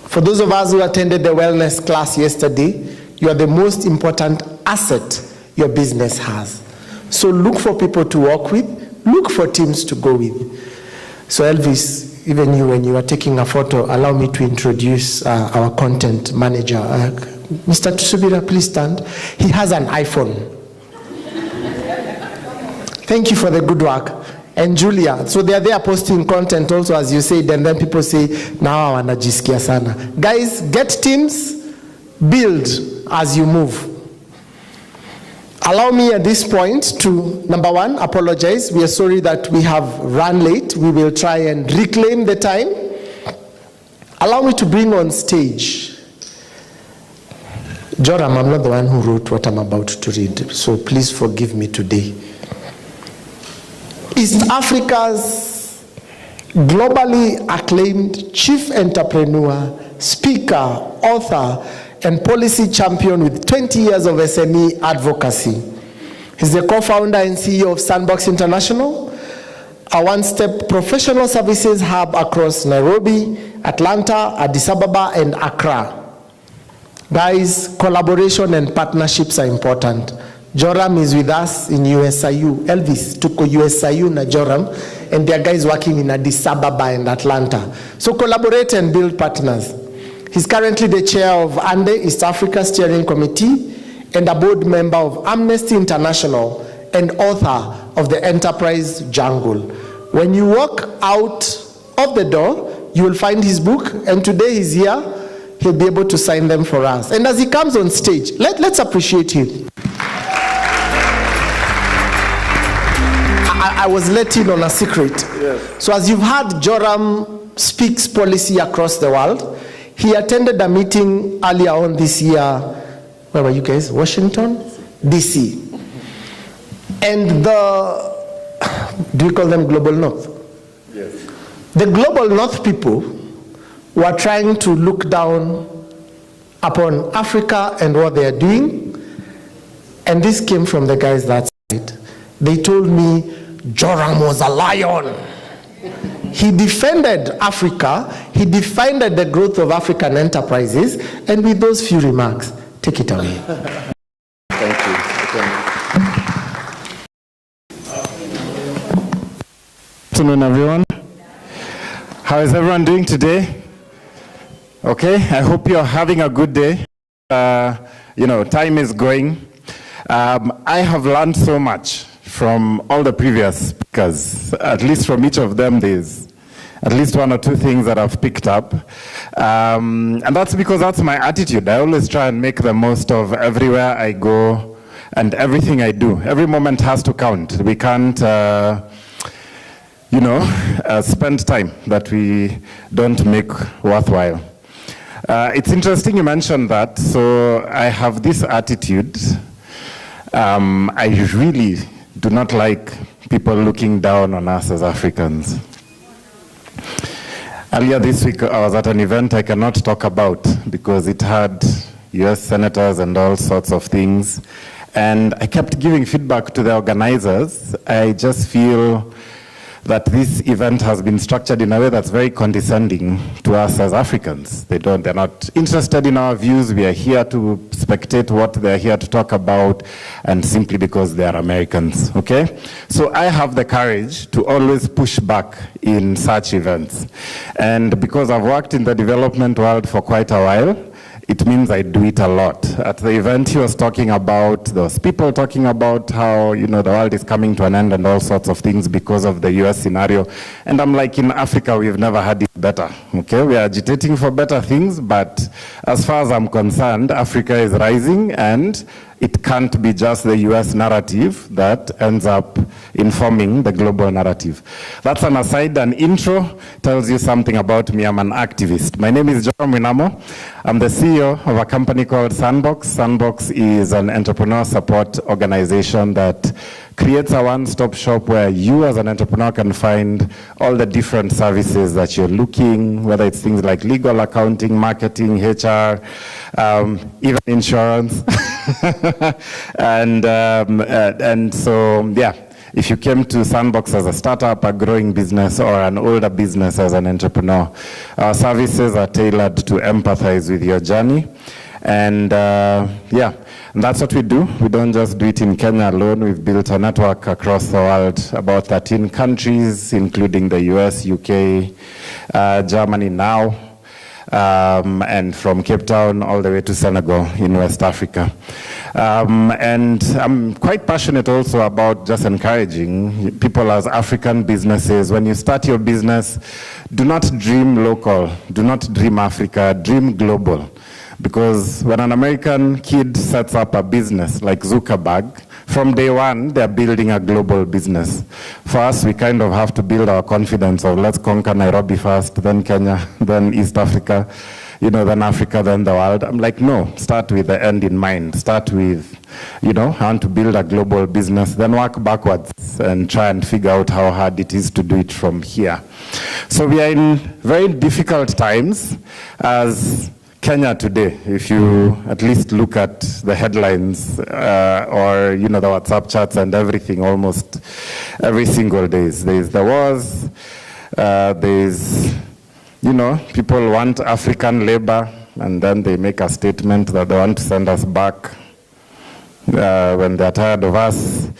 For those of us who attended the wellness class yesterday, you are the most important asset your business has. So look for people to work with, look for teams to go with. So Elvis, even you, when you are taking a photo, allow me to introduce our content manager. Mr. Tusubira, please stand. He has an iPhone. Thank you for the good work. And Julia, so they are there posting content also, as you said, and then people say, now wanajisikia sana. Guys, get teams, build as you move. Allow me at this point to, number one, apologize. We are sorry that we have run late. We will try and reclaim the time. Allow me to bring on stage. Joram, I'm not the one who wrote what I'm about to read, so please forgive me today. East Africa's globally acclaimed chief entrepreneur, speaker, author, and policy champion with 20 years of SME advocacy. He's the co-founder and CEO of Sandbox International, a one-step professional services hub across Nairobi, Atlanta, Addis Ababa, and Accra. Guys, collaboration and partnerships are important. Joram is with us in USIU. Elvis tuko USIU na Joram, and there are guys working in Addis Ababa and Atlanta. So collaborate and build partners. He's currently the chair of ANDE, East Africa Steering Committee, and a board member of Amnesty International and author of the Enterprise Jungle. When you walk out of the door, you will find his book, and today he's here. He'll be able to sign them for us. And as he comes on stage, let's appreciate him. I was let in on a secret. Yes. So as you've heard, Joram speaks policy across the world. He attended a meeting earlier on this year. Where were you guys? Washington, DC. And do you call them Global North? Yes. The Global North people were trying to look down upon Africa and what they are doing. And this came from the guys that side. They told me Joram was a lion. He defended Africa. He defended the growth of African enterprises. And with those few remarks, take it away. Thank you. Good afternoon, everyone. How is everyone doing today? Okay, I hope you're having a good day. Time is going. I have learned so much from all the previous speakers. At least from each of them, there's at least one or two things that I've picked up. And that's because that's my attitude. I always try and make the most of everywhere I go and everything I do. Every moment has to count. We can't, spend time that we don't make worthwhile. It's interesting you mentioned that. So I have this attitude. I really do not like people looking down on us as Africans. Earlier this week, I was at an event I cannot talk about because it had US senators and all sorts of things. And I kept giving feedback to the organizers. I just feel that this event has been structured in a way that's very condescending to us as Africans. They're not interested in our views. We are here to spectate what they're here to talk about, and simply because they are Americans, okay? So I have the courage to always push back in such events. And because I've worked in the development world for quite a while, it means I do it a lot. At the event he was talking about, there was people talking about how, the world is coming to an end and all sorts of things because of the US scenario. And I'm like, in Africa, we've never had it better, okay? We are agitating for better things, but as far as I'm concerned, Africa is rising, and it can't be just the US narrative that ends up informing the global narrative. That's an aside. An intro tells you something about me. I'm an activist. My name is Joram Winamo. I'm the CEO of a company called Sandbox. Sandbox is an entrepreneur support organization that creates a one-stop shop where you as an entrepreneur can find all the different services that you're looking, whether it's things like legal, accounting, marketing, HR, even insurance. and so, yeah, if you came to Sandbox as a startup, a growing business, or an older business as an entrepreneur, our services are tailored to empathize with your journey. And and that's what we do. We don't just do it in Kenya alone. We've built a network across the world, about 13 countries, including the US, UK, Germany now, and from Cape Town all the way to Senegal in West Africa. And I'm quite passionate also about just encouraging people as African businesses. When you start your business, do not dream local, do not dream Africa, dream global. Because when an American kid sets up a business like Zuckerberg, from day one, they're building a global business. For us, we kind of have to build our confidence of let's conquer Nairobi first, then Kenya, then East Africa. then Africa, then the world. I'm like, no, start with the end in mind. Start with, I want to build a global business, then work backwards and try and figure out how hard it is to do it from here. So we are in very difficult times as Kenya today. If you at least look at the headlines or, the WhatsApp chats and everything, almost every single day. There's the wars, there's, people want African labor, and then they make a statement that they want to send us back when they're tired of us.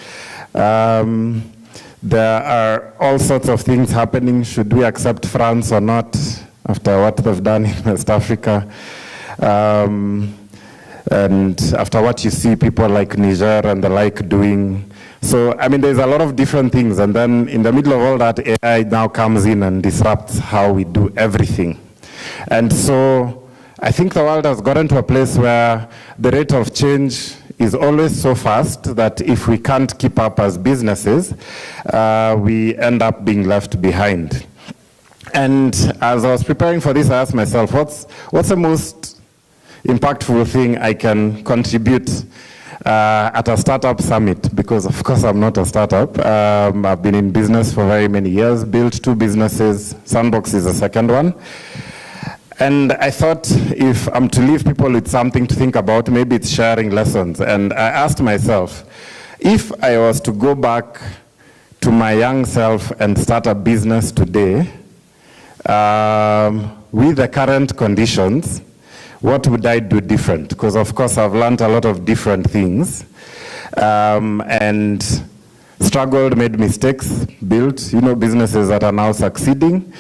There are all sorts of things happening. Should we accept France or not after what they've done in West Africa? And after what you see people like Niger and the like doing. So, there's a lot of different things. And then in the middle of all that, AI now comes in and disrupts how we do everything. And so I think the world has gotten to a place where the rate of change is always so fast that if we can't keep up as businesses, we end up being left behind. And as I was preparing for this, I asked myself, what's the most impactful thing I can contribute at a startup summit? Because of course I'm not a startup. I've been in business for very many years, built 2 businesses. Sandbox is the second one. And I thought if I'm to leave people with something to think about, maybe it's sharing lessons. And I asked myself, if I was to go back to my young self and start a business today, with the current conditions, what would I do different? Because of course I've learned a lot of different things and struggled, made mistakes, built, businesses that are now succeeding.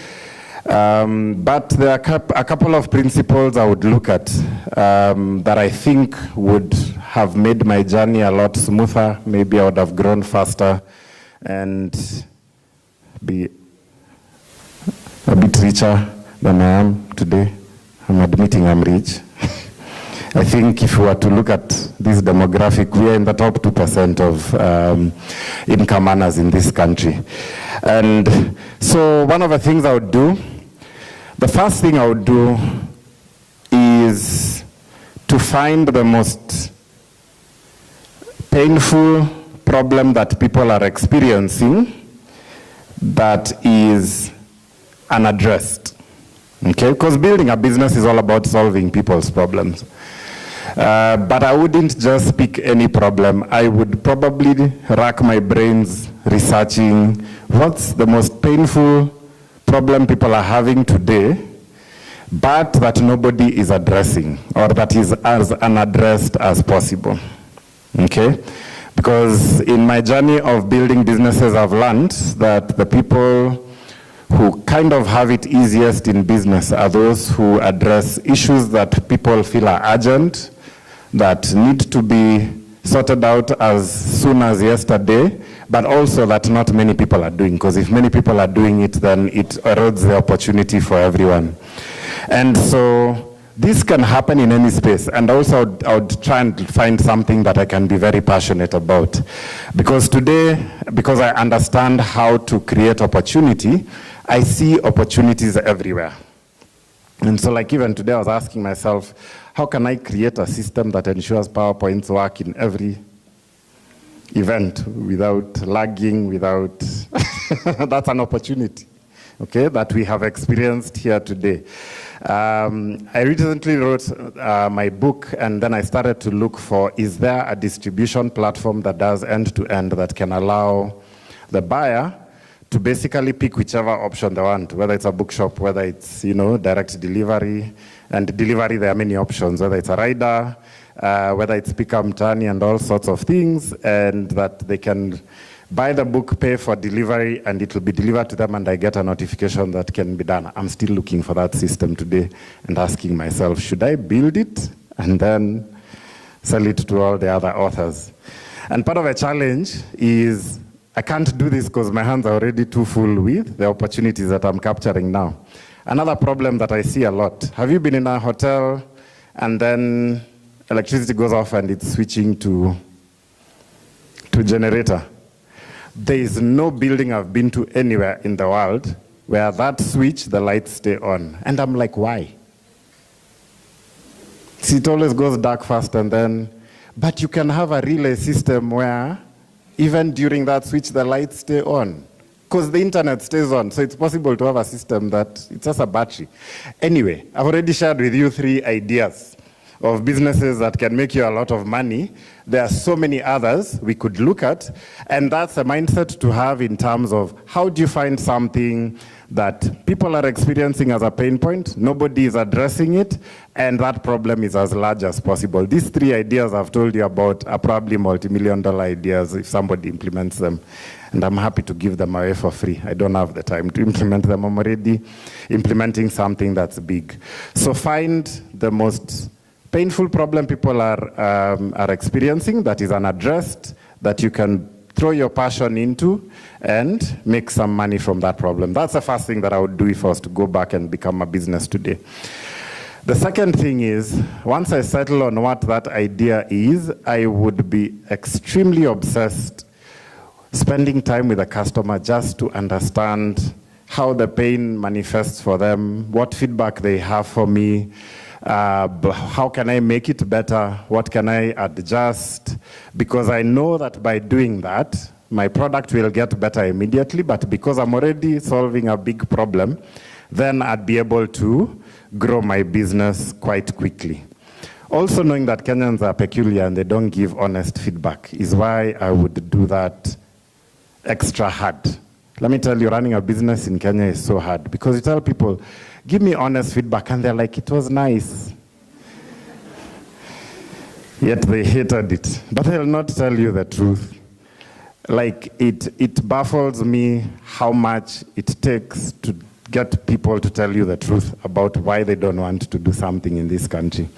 But there are a couple of principles I would look at that I think would have made my journey a lot smoother. Maybe I would have grown faster and be a bit richer than I am today. I'm admitting I'm rich. I think if we were to look at this demographic, we are in the top 2% of income earners in this country. And so one of the things I would do, the first thing I would do is to find the most painful problem that people are experiencing that is unaddressed. Okay, because building a business is all about solving people's problems. But I wouldn't just pick any problem. I would probably rack my brains researching what's the most painful problem people are having today, but that nobody is addressing, or that is as unaddressed as possible. Okay? Because in my journey of building businesses, I've learned that the people who kind of have it easiest in business are those who address issues that people feel are urgent, that need to be sorted out as soon as yesterday, but also that not many people are doing, because if many people are doing it, then it erodes the opportunity for everyone. And so this can happen in any space. And also I would try and find something that I can be very passionate about. Because today, because I understand how to create opportunity, I see opportunities everywhere. And so like even today I was asking myself, how can I create a system that ensures PowerPoints work in every event without lagging, without... That's an opportunity, okay, that we have experienced here today. I recently wrote my book, and then I started to look for, is there a distribution platform that does end-to-end that can allow the buyer to basically pick whichever option they want, whether it's a bookshop, whether it's, direct delivery. And delivery, there are many options, whether it's a rider, whether it's pick-up mtaani and all sorts of things, and that they can buy the book, pay for delivery, and it will be delivered to them, and I get a notification that can be done. I'm still looking for that system today and asking myself, should I build it and then sell it to all the other authors? And part of a challenge is I can't do this because my hands are already too full with the opportunities that I'm capturing now. Another problem that I see a lot, have you been in a hotel and then electricity goes off and it's switching to generator? There is no building I've been to anywhere in the world where that switch, the lights stay on. And I'm like, why? It always goes dark first and then, but you can have a relay system where even during that switch, the lights stay on because the internet stays on. So it's possible to have a system that it's just a battery. Anyway, I've already shared with you 3 ideas of businesses that can make you a lot of money. There are so many others we could look at, and that's a mindset to have in terms of how do you find something that people are experiencing as a pain point, nobody is addressing it, and that problem is as large as possible. These 3 ideas I've told you about are probably multi-million-dollar ideas if somebody implements them, and I'm happy to give them away for free. I don't have the time to implement them. I'm already implementing something that's big. So find the most painful problem people are experiencing that is unaddressed, that you can throw your passion into and make some money from that problem. That's the first thing that I would do if I was to go back and become a business today. The second thing is, once I settle on what that idea is, I would be extremely obsessed spending time with the customer just to understand how the pain manifests for them, what feedback they have for me, how can I make it better? What can I adjust? Because I know that by doing that, my product will get better immediately, but because I'm already solving a big problem, then I'd be able to grow my business quite quickly. Also knowing that Kenyans are peculiar and they don't give honest feedback is why I would do that extra hard. Let me tell you, running a business in Kenya is so hard because you tell people, give me honest feedback, and they're like, it was nice. Yet they hated it. But they'll not tell you the truth. Like, it baffles me how much it takes to get people to tell you the truth about why they don't want to do something in this country.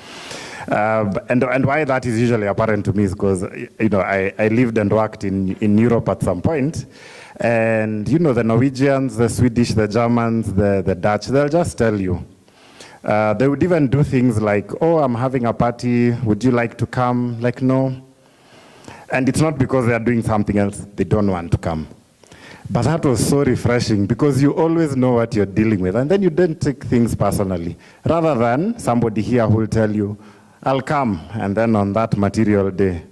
And why that is usually apparent to me is because, I lived and worked in Europe at some point. And, the Norwegians, the Swedish, the Germans, the Dutch, they'll just tell you. They would even do things like, oh, I'm having a party, would you like to come? Like, no. And it's not because they are doing something else, they don't want to come. But that was so refreshing because you always know what you're dealing with. And then you don't take things personally. Rather than somebody here who will tell you, I'll come. And then on that material day,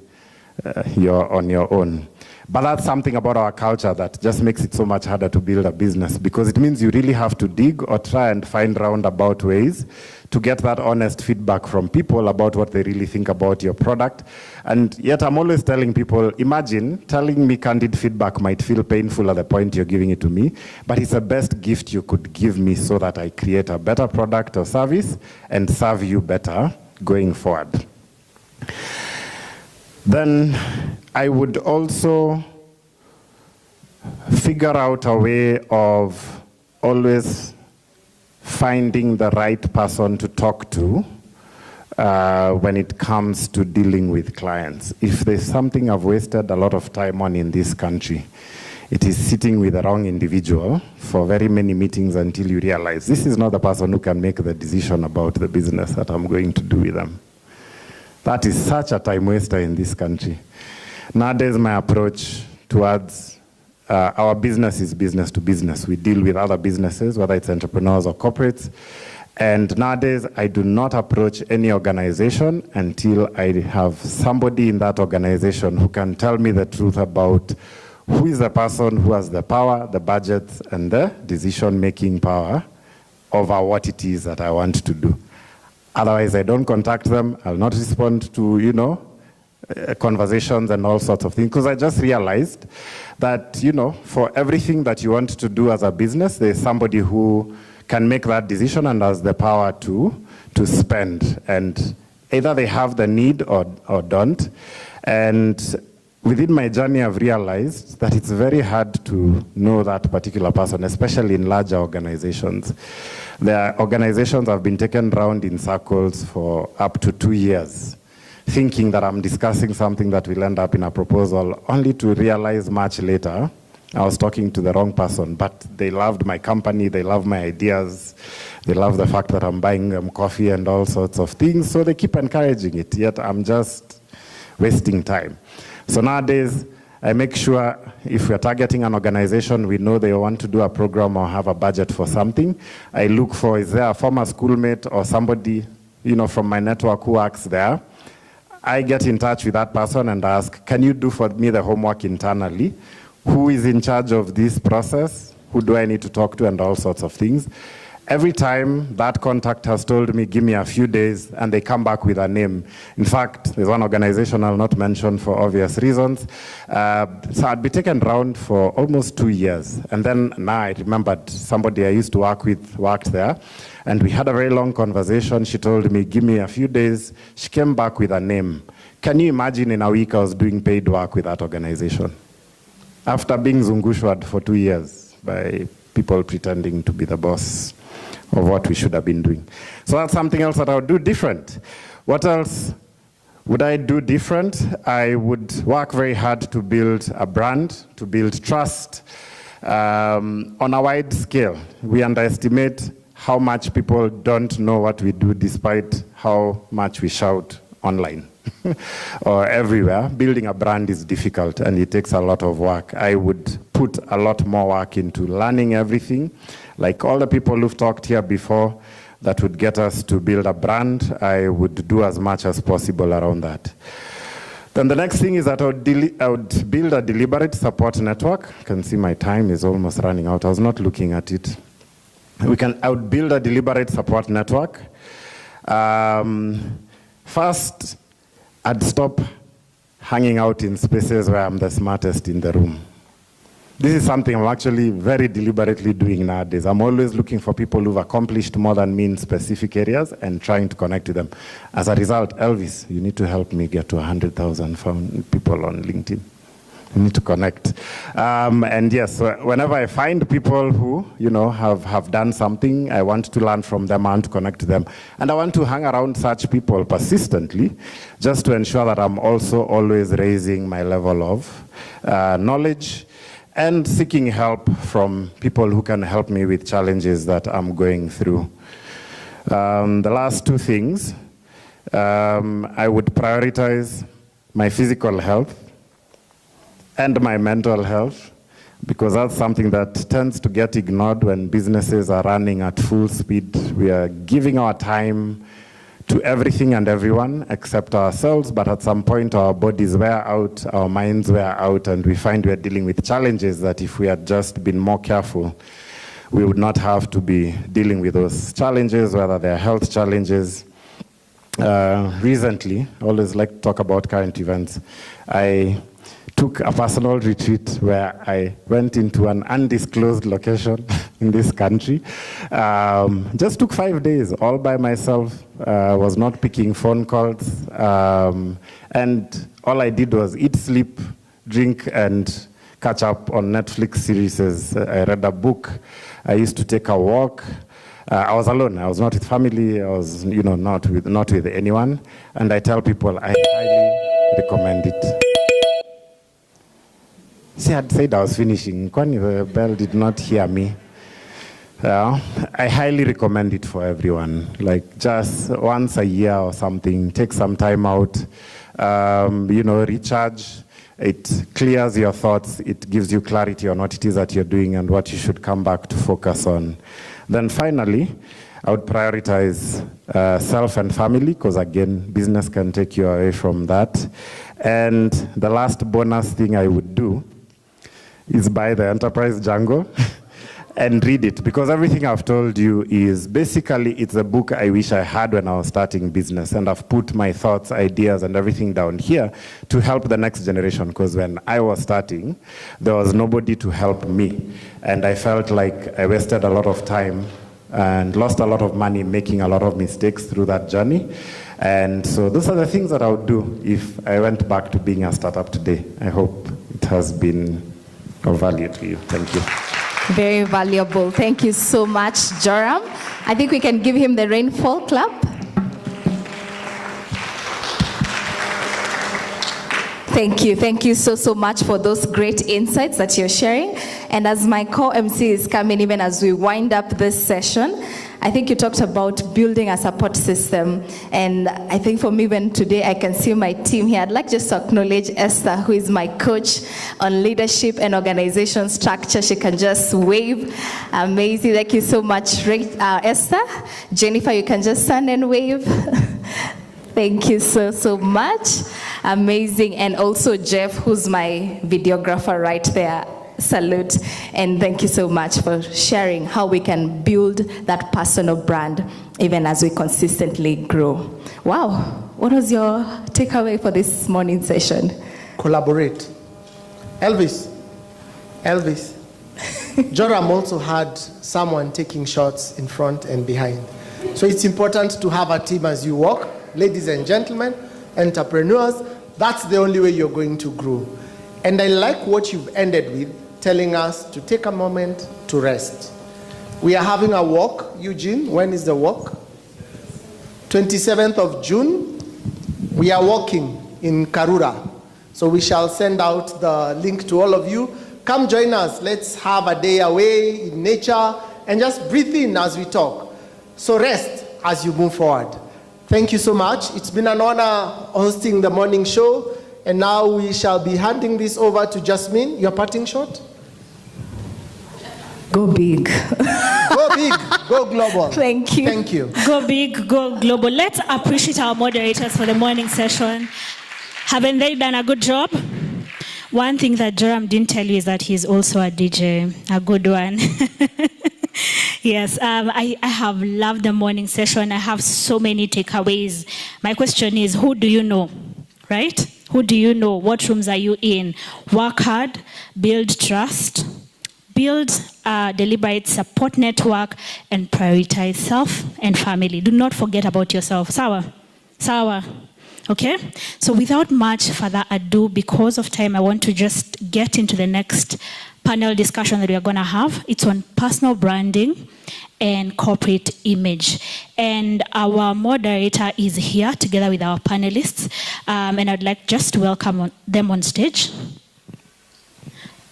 you're on your own. But that's something about our culture that just makes it so much harder to build a business because it means you really have to dig or try and find roundabout ways to get that honest feedback from people about what they really think about your product. And yet I'm always telling people, imagine telling me candid feedback might feel painful at the point you're giving it to me, but it's the best gift you could give me so that I create a better product or service and serve you better going forward. Then I would also figure out a way of always finding the right person to talk to when it comes to dealing with clients. If there's something I've wasted a lot of time on in this country, it is sitting with the wrong individual for very many meetings until you realize this is not the person who can make the decision about the business that I'm going to do with them. That is such a time waster in this country. Nowadays, my approach towards our business is business to business. We deal with other businesses, whether it's entrepreneurs or corporates. And nowadays, I do not approach any organization until I have somebody in that organization who can tell me the truth about who is the person who has the power, the budget, and the decision-making power over what it is that I want to do. Otherwise, I don't contact them. I'll not respond to, conversations and all sorts of things. Because I just realized that, for everything that you want to do as a business, there's somebody who can make that decision and has the power to spend. And either they have the need or don't. And within my journey, I've realized that it's very hard to know that particular person, especially in larger organizations. There are organizations I've been taken around in circles for up to 2 years, thinking that I'm discussing something that will end up in a proposal, only to realize much later I was talking to the wrong person. But they loved my company, they love my ideas, they love the fact that I'm buying them coffee and all sorts of things, so they keep encouraging it, yet I'm just wasting time. So nowadays, I make sure if we're targeting an organization, we know they want to do a program or have a budget for something. I look for, is there a former schoolmate or somebody from my network who works there, I get in touch with that person and ask, can you do for me the homework internally? Who is in charge of this process? Who do I need to talk to, and all sorts of things. Every time that contact has told me, give me a few days, and they come back with a name. In fact, there's one organization I'll not mention for obvious reasons. So I'd be taken around for almost 2 years. And then now I remembered somebody I used to work with worked there. And we had a very long conversation. She told me, give me a few days. She came back with a name. Can you imagine in a week I was doing paid work with that organization? After being zungushwad for 2 years by people pretending to be the boss of what we should have been doing. So that's something else that I would do different. What else would I do different? I would work very hard to build a brand, to build trust on a wide scale. We underestimate how much people don't know what we do despite how much we shout online or everywhere. Building a brand is difficult and it takes a lot of work. I would put a lot more work into learning everything. Like all the people who've talked here before that would get us to build a brand, I would do as much as possible around that. Then the next thing is that I would build a deliberate support network. You can see my time is almost running out. I was not looking at it. I would build a deliberate support network. First, I'd stop hanging out in spaces where I'm the smartest in the room. This is something I'm actually very deliberately doing nowadays. I'm always looking for people who've accomplished more than me in specific areas and trying to connect to them. As a result, Elvis, you need to help me get to 100,000 people on LinkedIn. You need to connect. And yes, whenever I find people who, have done something, I want to learn from them, I want to connect to them. And I want to hang around such people persistently, just to ensure that I'm also always raising my level of knowledge and seeking help from people who can help me with challenges that I'm going through. The last two things, I would prioritize my physical health and my mental health, because that's something that tends to get ignored when businesses are running at full speed. We are giving our time to everything and everyone except ourselves, but at some point our bodies wear out, our minds wear out, and we find we're dealing with challenges that if we had just been more careful, we would not have to be dealing with those challenges, whether they're health challenges. Recently, I always like to talk about current events. I took a personal retreat where I went into an undisclosed location in this country. Just took 5 days all by myself, was not picking phone calls, and all I did was eat, sleep, drink, and catch up on Netflix series. I read a book, I used to take a walk. I was alone, I was not with family, I was not with anyone, and I tell people I highly recommend it. See, I'd said I was finishing. Kwani the bell did not hear me. I highly recommend it for everyone. Like just once a year or something, take some time out, recharge. It clears your thoughts. It gives you clarity on what it is that you're doing and what you should come back to focus on. Then finally, I would prioritize self and family, because again, business can take you away from that. And the last bonus thing I would do is buy the Enterprise Jungle and read it, because everything I've told you is basically, it's a book I wish I had when I was starting business, and I've put my thoughts, ideas, and everything down here to help the next generation, because when I was starting, there was nobody to help me, and I felt like I wasted a lot of time and lost a lot of money making a lot of mistakes through that journey. And so those are the things that I would do if I went back to being a startup today. I hope it has been of value to you. Thank you. Very valuable. Thank you so much, Joram. I think we can give him the rainfall clap. Thank you. Thank you so much for those great insights that you're sharing. And as my co-MC is coming, even as we wind up this session, I think you talked about building a support system. And I think for me, when today I can see my team here, I'd like just to acknowledge Esther, who is my coach on leadership and organization structure. She can just wave. Amazing. Thank you so much, Esther. Jennifer, you can just stand and wave. Thank you so much. Amazing. And also Jeff, who's my videographer right there. Salute. And thank you so much for sharing how we can build that personal brand even as we consistently grow. Wow. What was your takeaway for this morning session? Collaborate. Elvis. Joram also had someone taking shots in front and behind. So it's important to have a team as you walk. Ladies and gentlemen, entrepreneurs, that's the only way you're going to grow. And I like what you've ended with, telling us to take a moment to rest. We are having a walk. Eugene, when is the walk? 27th of June. We are walking in Karura. So we shall send out the link to all of you. Come join us. Let's have a day away in nature and just breathe in as we talk. So rest as you move forward. Thank you so much. It's been an honor hosting the morning show. And now we shall be handing this over to Jasmine. Your parting shot? Go big. Go big, go global. Thank you. Thank you. Go big, go global. Let's appreciate our moderators for the morning session. Haven't they done a good job? One thing that Joram didn't tell you is that he's also a DJ, a good one. Yes, I have loved the morning session. I have so many takeaways. My question is, who do you know, right? Who do you know? What rooms are you in? Work hard, build trust, build a deliberate support network, and prioritize self and family. Do not forget about yourself. Sawa? Okay? So without much further ado, because of time, I want to just get into the next panel discussion that we are going to have. It's on personal branding and corporate image. And our moderator is here together with our panelists. And I'd like just to welcome them on stage.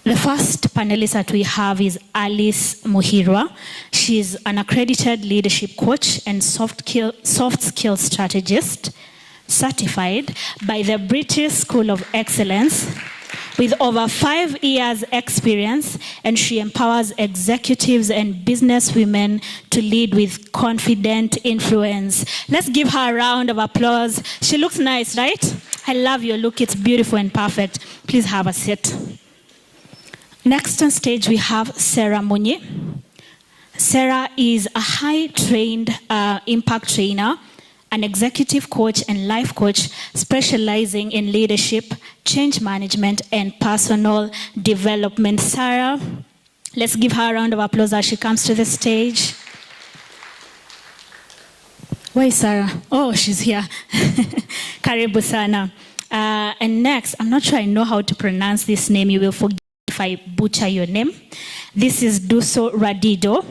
The first panelist that we have is Alice Muhirwa. She's an accredited leadership coach and soft skill strategist, certified by the British School of Excellence, with over 5 years experience, and she empowers executives and business women to lead with confident influence. Let's give her a round of applause. She looks nice, right? I love your look. It's beautiful and perfect. Please have a seat. Next on stage, we have Sarah Munye. Sarah is a high-trained impact trainer, an executive coach and life coach specializing in leadership, change management, and personal development. Sarah, let's give her a round of applause as she comes to the stage. Where is Sarah? Oh, she's here. Karibu sana. And next, I'm not sure I know how to pronounce this name. You will forgive if I butcher your name. This is Duso Radido.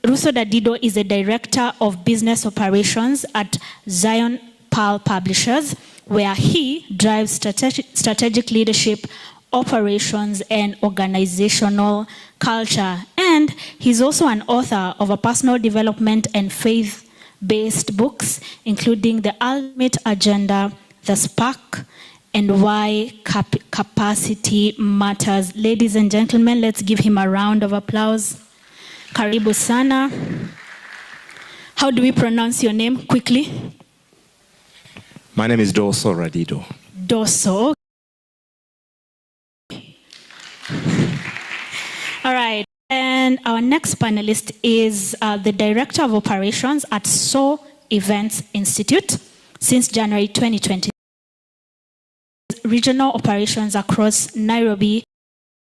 Russo Radido is a director of business operations at Zion Pearl Publishers, where he drives strategic leadership, operations, and organizational culture. And he's also an author of a personal development and faith-based books, including The Ultimate Agenda, The Spark, and Why Capacity Matters. Ladies and gentlemen, let's give him a round of applause. Karibu sana. How do we pronounce your name quickly? My name is Doso Radido. Doso. All right. And our next panelist is the Director of Operations at SO Events Institute since January 2020. Regional operations across Nairobi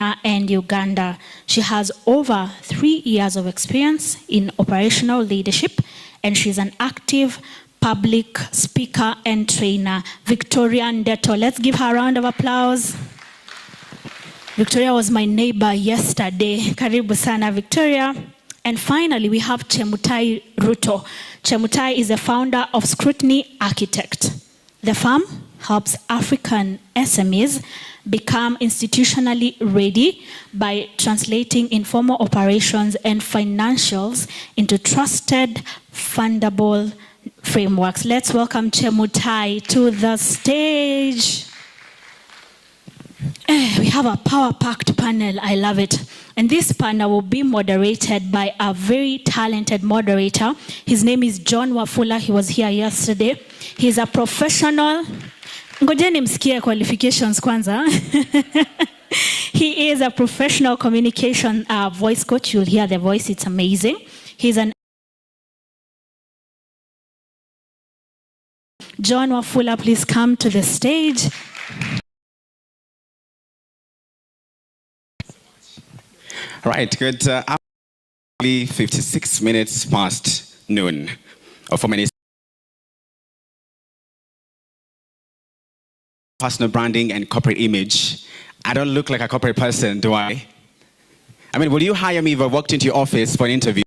and Uganda. She has over 3 years of experience in operational leadership, and she's an active public speaker and trainer. Victoria Ndeto. Let's give her a round of applause. Victoria was my neighbor yesterday. Karibu sana, Victoria. And finally, we have Chemutai Ruto. Chemutai is the founder of Scrutiny Architect. The firm helps African SMEs become institutionally ready by translating informal operations and financials into trusted, fundable frameworks. Let's welcome Chemutai to the stage. We have a power-packed panel. I love it. And this panel will be moderated by a very talented moderator. His name is John Wafula. He was here yesterday. He's a professional. Ngojeni msikie qualifications kwanza. He is a professional communication voice coach. You'll hear the voice. It's amazing. He's an John Wafula, please come to the stage. Right, good. 56 minutes past noon, or 4 minutes. Personal branding and corporate image. I don't look like a corporate person, do I? I mean, will you hire me if I walked into your office for an interview?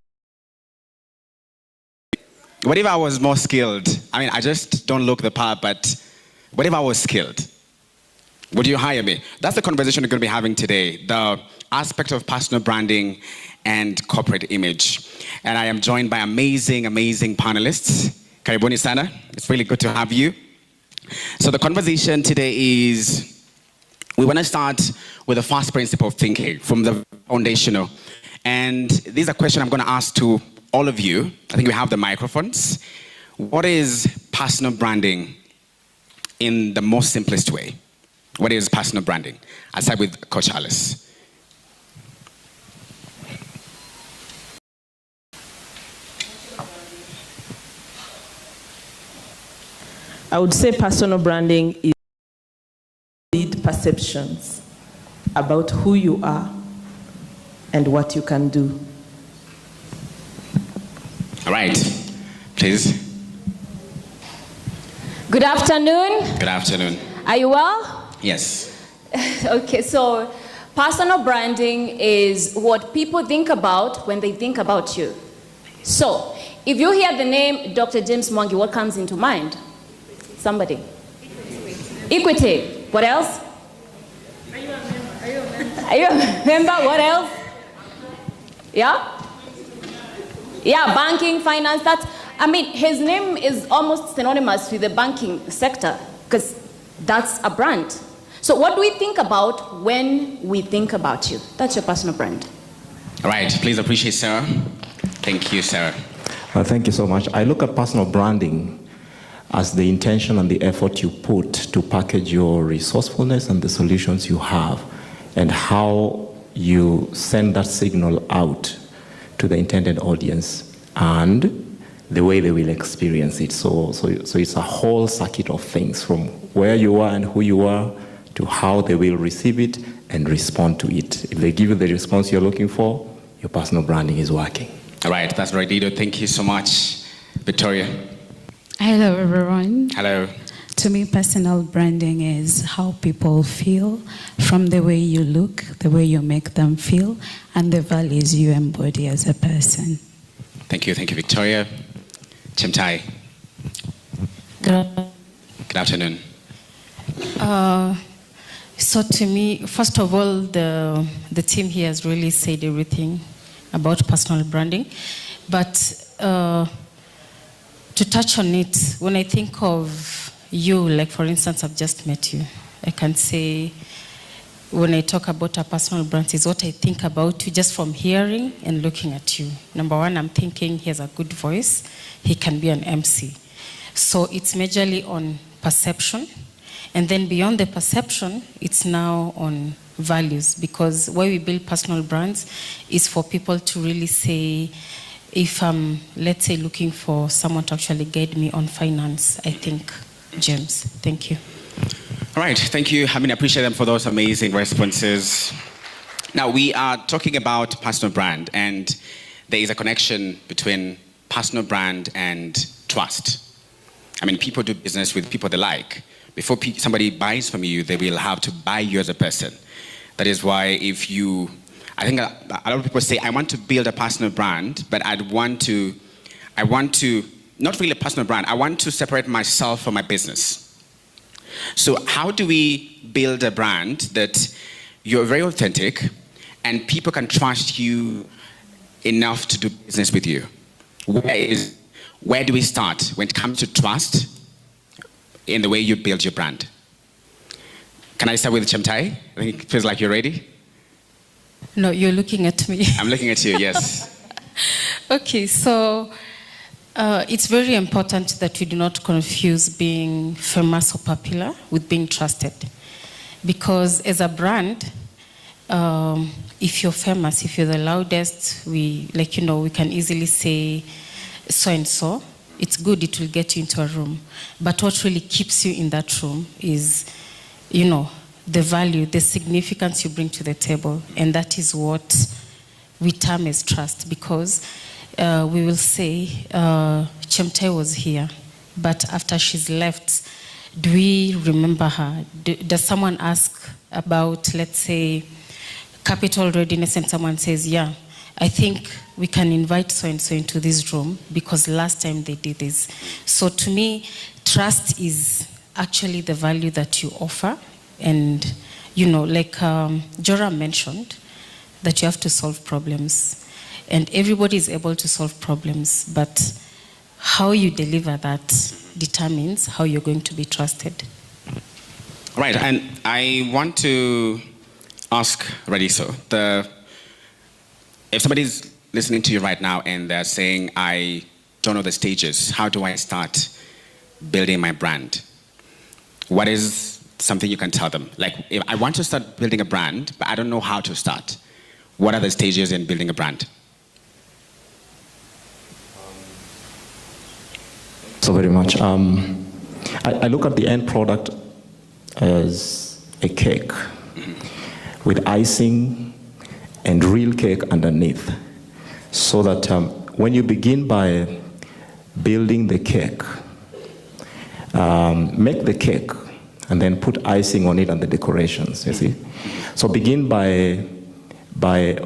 What if I was more skilled? I mean, I just don't look the part, but what if I was skilled? Would you hire me? That's the conversation we're going to be having today, the aspect of personal branding and corporate image. And I am joined by amazing, amazing panelists. Karibuni sana. It's really good to have you. So the conversation today is, we want to start with the first principle of thinking from the foundational. And these are questions I'm going to ask to all of you. I think we have the microphones. What is personal branding in the most simplest way? What is personal branding? I'll start with Coach Alice. I would say personal branding is lead perceptions about who you are and what you can do. All right, please. Good afternoon. Good afternoon. Are you well? Yes. Okay, so personal branding is what people think about when they think about you. So, if you hear the name Dr. James Mwangi, what comes into mind? Somebody. Equity. What else? Are you a member? What else? Yeah? Yeah, banking, finance, his name is almost synonymous with the banking sector because that's a brand. So what do we think about when we think about you? That's your personal brand. All right, please appreciate Sarah. Thank you, Sarah. Thank you so much. I look at personal branding as the intention and the effort you put to package your resourcefulness and the solutions you have, and how you send that signal out to the intended audience and the way they will experience it. So it's a whole circuit of things, from where you are and who you are to how they will receive it and respond to it. If they give you the response you're looking for, your personal branding is working. All right, that's right, Dido. Thank you so much. Victoria. Hello, everyone. Hello. To me, personal branding is how people feel from the way you look, the way you make them feel, and the values you embody as a person. Thank you, Victoria. Chemtai. Good afternoon. So to me, first of all, the team here has really said everything about personal branding. But to touch on it, when I think of you, like for instance, I've just met you, I can say when I talk about a personal brand, is what I think about you just from hearing and looking at you. Number one, I'm thinking he has a good voice. He can be an MC. So it's majorly on perception. And then beyond the perception, it's now on values, because why we build personal brands is for people to really say, if I'm, let's say, looking for someone to actually guide me on finance, I think James. Thank you. All right, thank you. I appreciate them for those amazing responses. Now, we are talking about personal brand, and there is a connection between personal brand and trust. People do business with people they like. Before somebody buys from you, they will have to buy you as a person. That is why I think a lot of people say, I want to build a personal brand, but I want to, not really a personal brand, I want to separate myself from my business. So how do we build a brand that you're very authentic and people can trust you enough to do business with you? Where do we start when it comes to trust in the way you build your brand? Can I start with Chemtai? I think it feels like you're ready. No, you're looking at me. I'm looking at you, yes. Okay, so it's very important that we do not confuse being famous or popular with being trusted. Because as a brand, if you're famous, if you're the loudest, we can easily say so-and-so. It's good, it will get you into a room. But what really keeps you in that room is, the value, the significance you bring to the table. And that is what we term as trust, because we will say, Chemtai was here, but after she's left, do we remember her? Does someone ask about, let's say, capital readiness, and someone says, yeah, I think we can invite so-and-so into this room because last time they did this. So to me, trust is actually the value that you offer. And, like Joram mentioned, that you have to solve problems. And everybody is able to solve problems, but how you deliver that determines how you're going to be trusted. Right, and I want to ask Radiso, if somebody's listening to you right now and they're saying, I don't know the stages, how do I start building my brand? What is something you can tell them? Like, if I want to start building a brand, but I don't know how to start. What are the stages in building a brand? So very much. I look at the end product as a cake with icing and real cake underneath. So that when you begin by building the cake, make the cake and then put icing on it and the decorations, you see. So begin by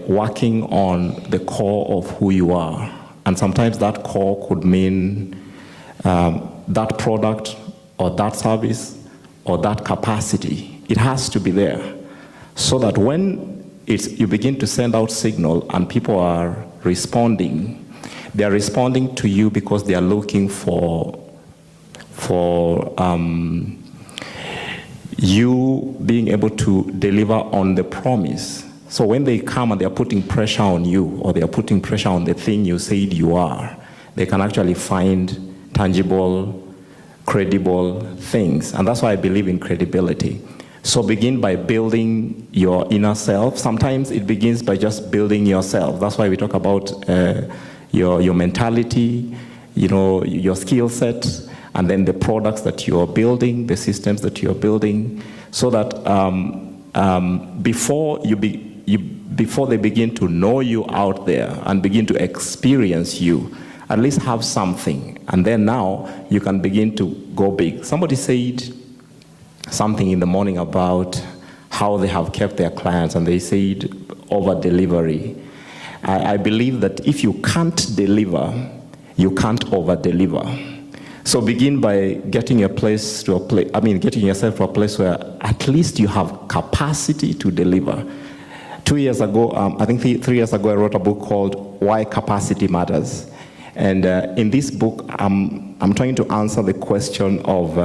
working on the core of who you are. And sometimes that core could mean that product or that service or that capacity. It has to be there so that when you begin to send out signal and people are responding, they are responding to you because they are looking for you being able to deliver on the promise. So when they come and they are putting pressure on you or they are putting pressure on the thing you said you are, they can actually find tangible, credible things. And that's why I believe in credibility. So begin by building your inner self. Sometimes it begins by just building yourself. That's why we talk about your mentality, your skill set, and then the products that you are building, the systems that you are building, so that before they begin to know you out there and begin to experience you, at least have something. And then now you can begin to go big. Somebody said something in the morning about how they have kept their clients, and they said over delivery. I believe that if you can't deliver, you can't over deliver. So begin by getting yourself to a place where at least you have capacity to deliver. 2 years ago, I think 3 years ago, I wrote a book called Why Capacity Matters. And in this book, I'm trying to answer the question of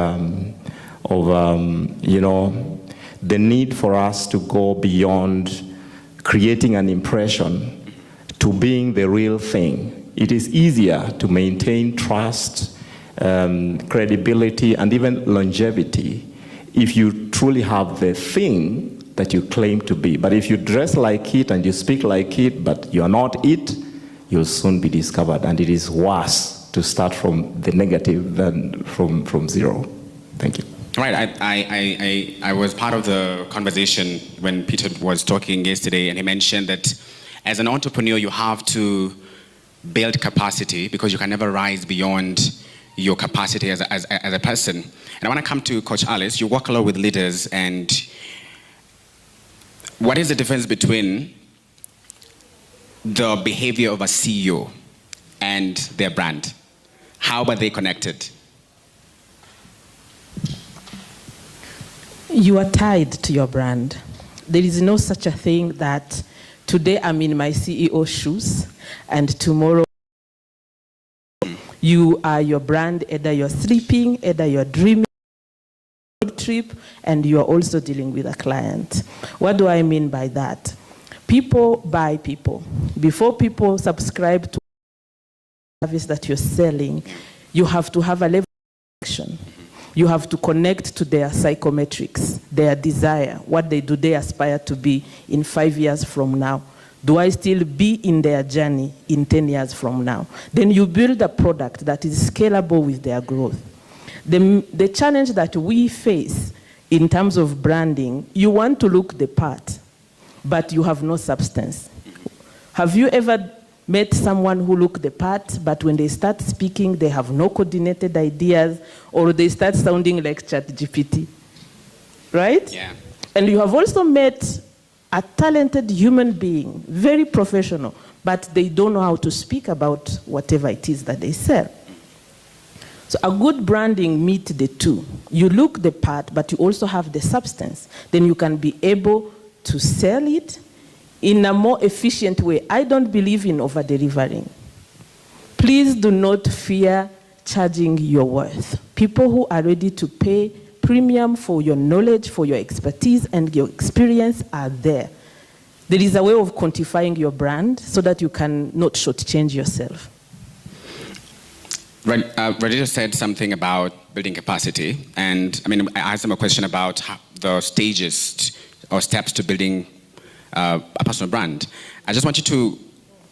the need for us to go beyond creating an impression to being the real thing. It is easier to maintain trust, credibility, and even longevity if you truly have the thing that you claim to be. But if you dress like it and you speak like it, but you are not it, you'll soon be discovered. And it is worse to start from the negative than from zero. Thank you. Right, I was part of the conversation when Peter was talking yesterday, and he mentioned that as an entrepreneur, you have to build capacity because you can never rise beyond your capacity as a person. And I want to come to Coach Alice. You work a lot with leaders, and what is the difference between the behavior of a CEO and their brand? How are they connected? You are tied to your brand. There is no such a thing that today I'm in my CEO shoes and tomorrow you are your brand, either you're sleeping, either you're dreaming, trip, and you're also dealing with a client. What do I mean by that? People buy people. Before people subscribe to the service that you're selling, you have to have a level of action. You have to connect to their psychometrics, their desire, what they do they aspire to be in 5 years from now. Do I still be in their journey in 10 years from now? Then you build a product that is scalable with their growth. The challenge that we face in terms of branding, you want to look the part, but you have no substance. Have you ever met someone who look the part, but when they start speaking, they have no coordinated ideas, or they start sounding like ChatGPT, right? Yeah. And you have also met a talented human being, very professional, but they don't know how to speak about whatever it is that they sell. So a good branding meets the two. You look the part, but you also have the substance. Then you can be able to sell it in a more efficient way. I don't believe in over-delivering. Please do not fear charging your worth. People who are ready to pay premium for your knowledge, for your expertise, and your experience are there. There is a way of quantifying your brand so that you can not shortchange yourself. Radhika said something about building capacity, and I mean, I asked him a question about the stages or steps to building a personal brand. I just want you to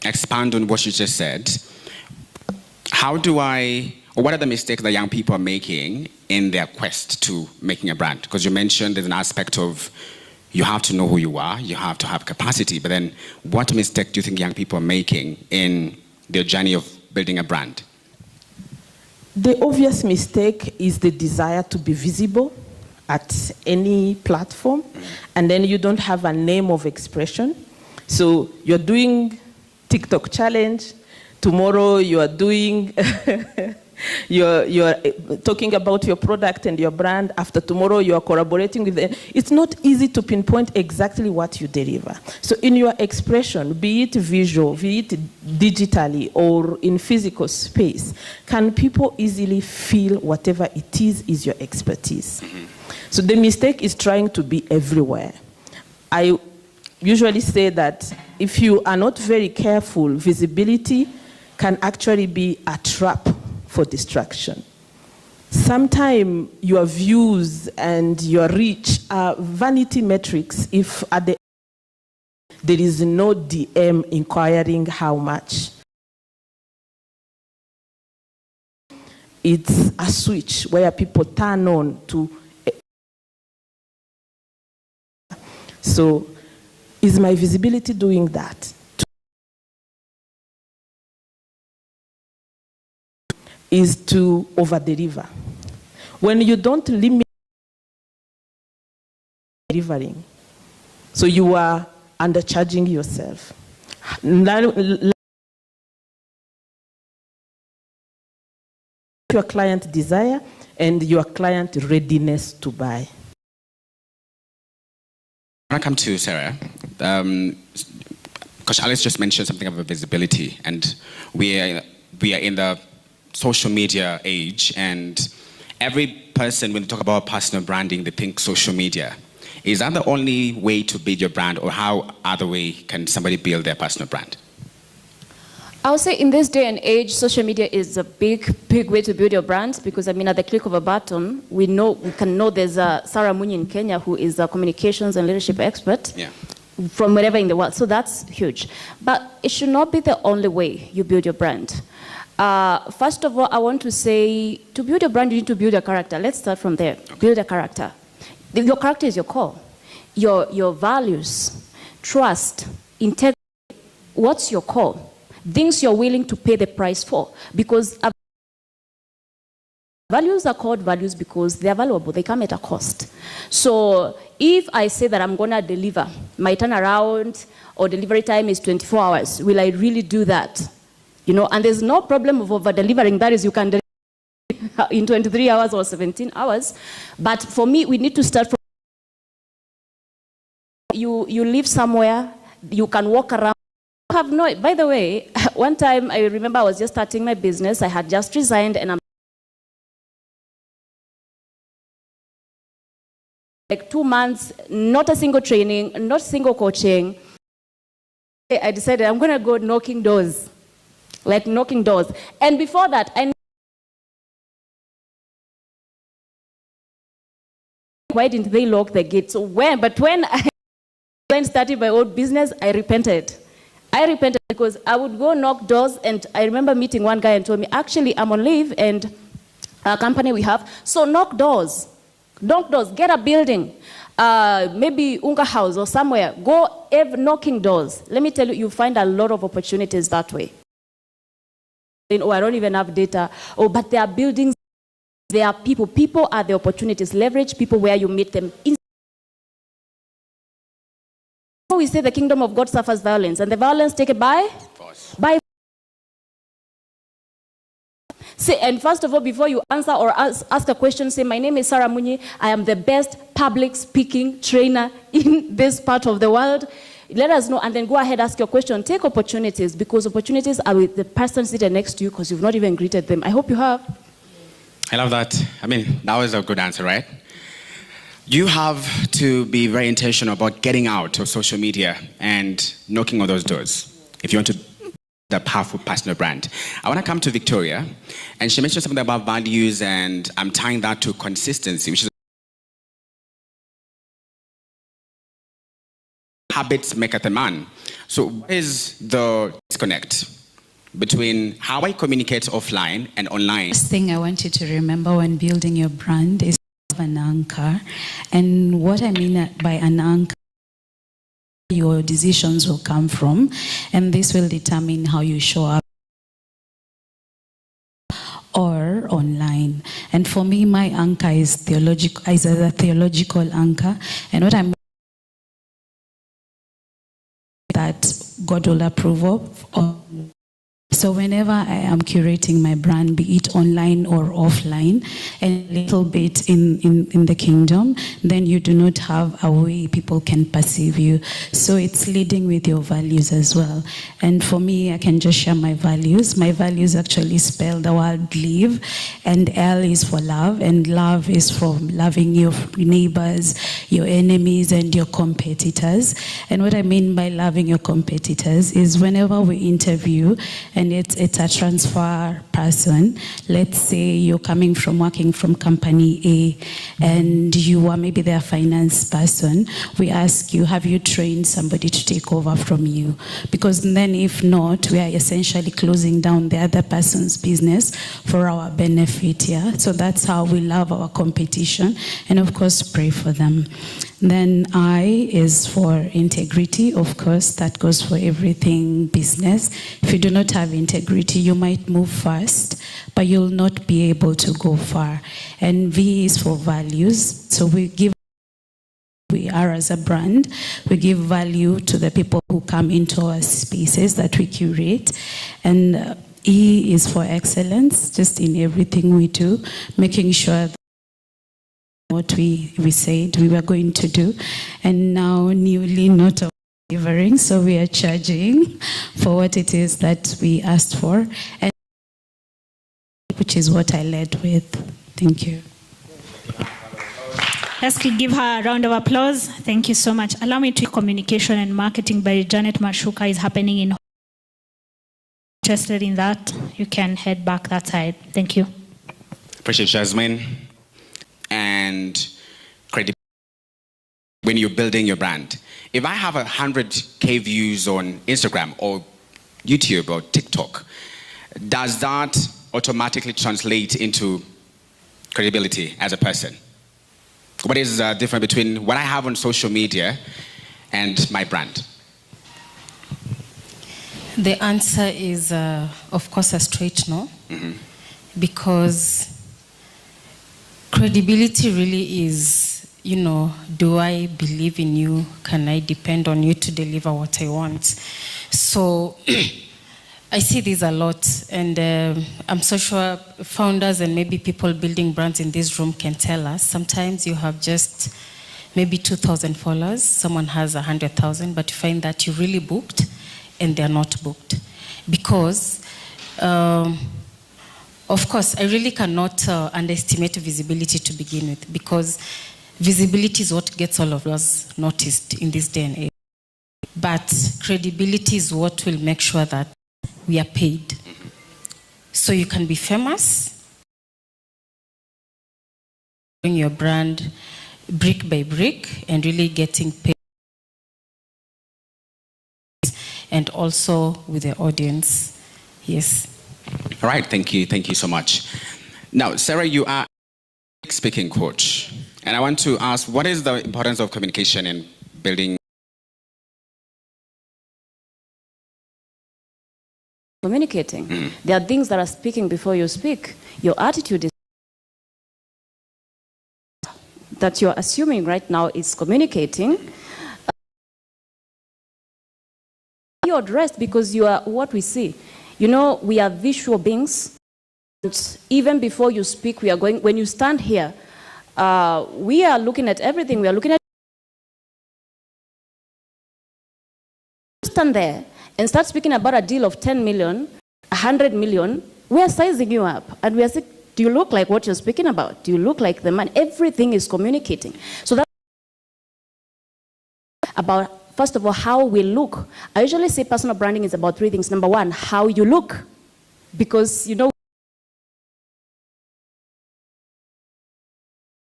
expand on what you just said. What are the mistakes that young people are making in their quest to making a brand? Because you mentioned there's an aspect of you have to know who you are, you have to have capacity, but then what mistake do you think young people are making in their journey of building a brand? The obvious mistake is the desire to be visible at any platform, and then you don't have a name of expression. So you're doing TikTok challenge, tomorrow you are doing, you're talking about your product and your brand, after tomorrow you are collaborating with them. It's not easy to pinpoint exactly what you deliver. So in your expression, be it visual, be it digitally or in physical space, can people easily feel whatever it is your expertise? So the mistake is trying to be everywhere. I usually say that if you are not very careful, visibility can actually be a trap for distraction. Sometimes your views and your reach are vanity metrics if at the there is no DM inquiring how much. It's a switch where people turn on to. So is my visibility doing that? Is to over-deliver. When you don't limit delivering, so you are undercharging yourself. Your client desire and your client readiness to buy. When I come to Sarah, Coach Alice just mentioned something about visibility, and we are in the social media age, and every person, when they talk about personal branding, they think social media. Is that the only way to build your brand, or how other way can somebody build their personal brand? I would say in this day and age, social media is a big way to build your brand, because I mean, at the click of a button, we can know there's a Sarah Munyi in Kenya who is a communications and leadership expert from wherever in the world. So that's huge. But it should not be the only way you build your brand. First of all, I want to say, to build a brand, you need to build a character. Let's start from there. Okay. Build a character. Your character is your core. Your values, trust, integrity. What's your core? Things you're willing to pay the price for. Because values are called values because they're valuable. They come at a cost. So if I say that I'm going to deliver, my turnaround or delivery time is 24 hours, will I really do that? You know, and there's no problem of over-delivering. That is, you can deliver in 23 hours or 17 hours. But for me, we need to start from you live somewhere, you can walk around. Have no, by the way, one time I remember I was just starting my business. I had just resigned and I'm like 2 months, not a single training, not a single coaching. I decided I'm going to go knocking doors, like knocking doors. And before that, why didn't they lock the gate? So when I started my own business, I repented. I repented because I would go knock doors, and I remember meeting one guy and told me, actually, I'm on leave and a company we have, so knock doors. Knock doors, get a building, maybe Unga House or somewhere. Go knocking doors. Let me tell you, you find a lot of opportunities that way. Oh, I don't even have data. Oh, but there are buildings, there are people. People are the opportunities. Leverage people where you meet them. We say the kingdom of God suffers violence, and the violence taken by force. Say, and first of all, before you answer or ask a question, say, my name is Sarah Munyi. I am the best public speaking trainer in this part of the world. Let us know, and then go ahead, ask your question. Take opportunities, because opportunities are with the person sitting next to you, because you've not even greeted them. I hope you have. I love that. I mean, that was a good answer, right? You have to be very intentional about getting out of social media and knocking on those doors if you want to build a powerful personal brand. I want to come to Victoria, and she mentioned something about values, and I'm tying that to consistency, which is habits maketh a man. So what is the disconnect between how I communicate offline and online? First thing I want you to remember when building your brand is an anchor. And what I mean by an anchor, your decisions will come from, and this will determine how you show up or online. And for me, my anchor is theological, is a theological anchor. And what I mean that God will approve of. So whenever I am curating my brand, be it online or offline, and a little bit in the kingdom, then you do not have a way people can perceive you. So it's leading with your values as well. And for me, I can just share my values. My values actually spell the word live, and L is for love, and love is for loving your neighbors, your enemies, and your competitors. And what I mean by loving your competitors is whenever we interview, and it's a transfer person. Let's say you're coming from working from company A and you are maybe their finance person. We ask you, have you trained somebody to take over from you? Because then if not, we are essentially closing down the other person's business for our benefit, yeah? So that's how we love our competition, and of course pray for them. Then I is for integrity, of course, that goes for everything business. If you do not have integrity, you might move fast, but you'll not be able to go far. And V is for values. So we are as a brand, we give value to the people who come into our spaces that we curate. And E is for excellence, just in everything we do, making sure that what we said we were going to do, and now newly not delivering, so we are charging for what it is that we asked for, and which is what I led with. Thank you. Let's give her a round of applause. Thank you so much. Allow me to communication and marketing by Janet Mashuka is happening in. Interested in that, you can head back that side. Thank you. Appreciate Jasmine. And credibility when you're building your brand. If I have 100K views on Instagram or YouTube or TikTok, does that automatically translate into credibility as a person? What is the difference between what I have on social media and my brand? The answer is, of course, a straight no, because credibility really is, you know, do I believe in you? Can I depend on you to deliver what I want? So I see this a lot, and I'm so sure founders and maybe people building brands in this room can tell us. Sometimes you have just maybe 2,000 followers, someone has 100,000, but you find that you really booked and they're not booked. Because, of course, I really cannot underestimate visibility to begin with, because visibility is what gets all of us noticed in this day and age. But credibility is what will make sure that we are paid. So you can be famous, bring your brand brick by brick, and really getting paid, and also with the audience. Yes. All right, thank you so much. Now, Sarah, you are a speaking coach, and I want to ask, what is the importance of communication in building? Communicating. There are things that are speaking before you speak. Your attitude is that you're assuming right now is communicating. You're dressed because you are what we see. You know, we are visual beings. And even before you speak, we are going, when you stand here, we are looking at everything. We are looking at, stand there and start speaking about a deal of 10 million, 100 million, we are sizing you up. And we are saying, do you look like what you're speaking about? Do you look like the man? Everything is communicating. So that's about, first of all, how we look. I usually say personal branding is about three things. Number one, how you look. Because, you know,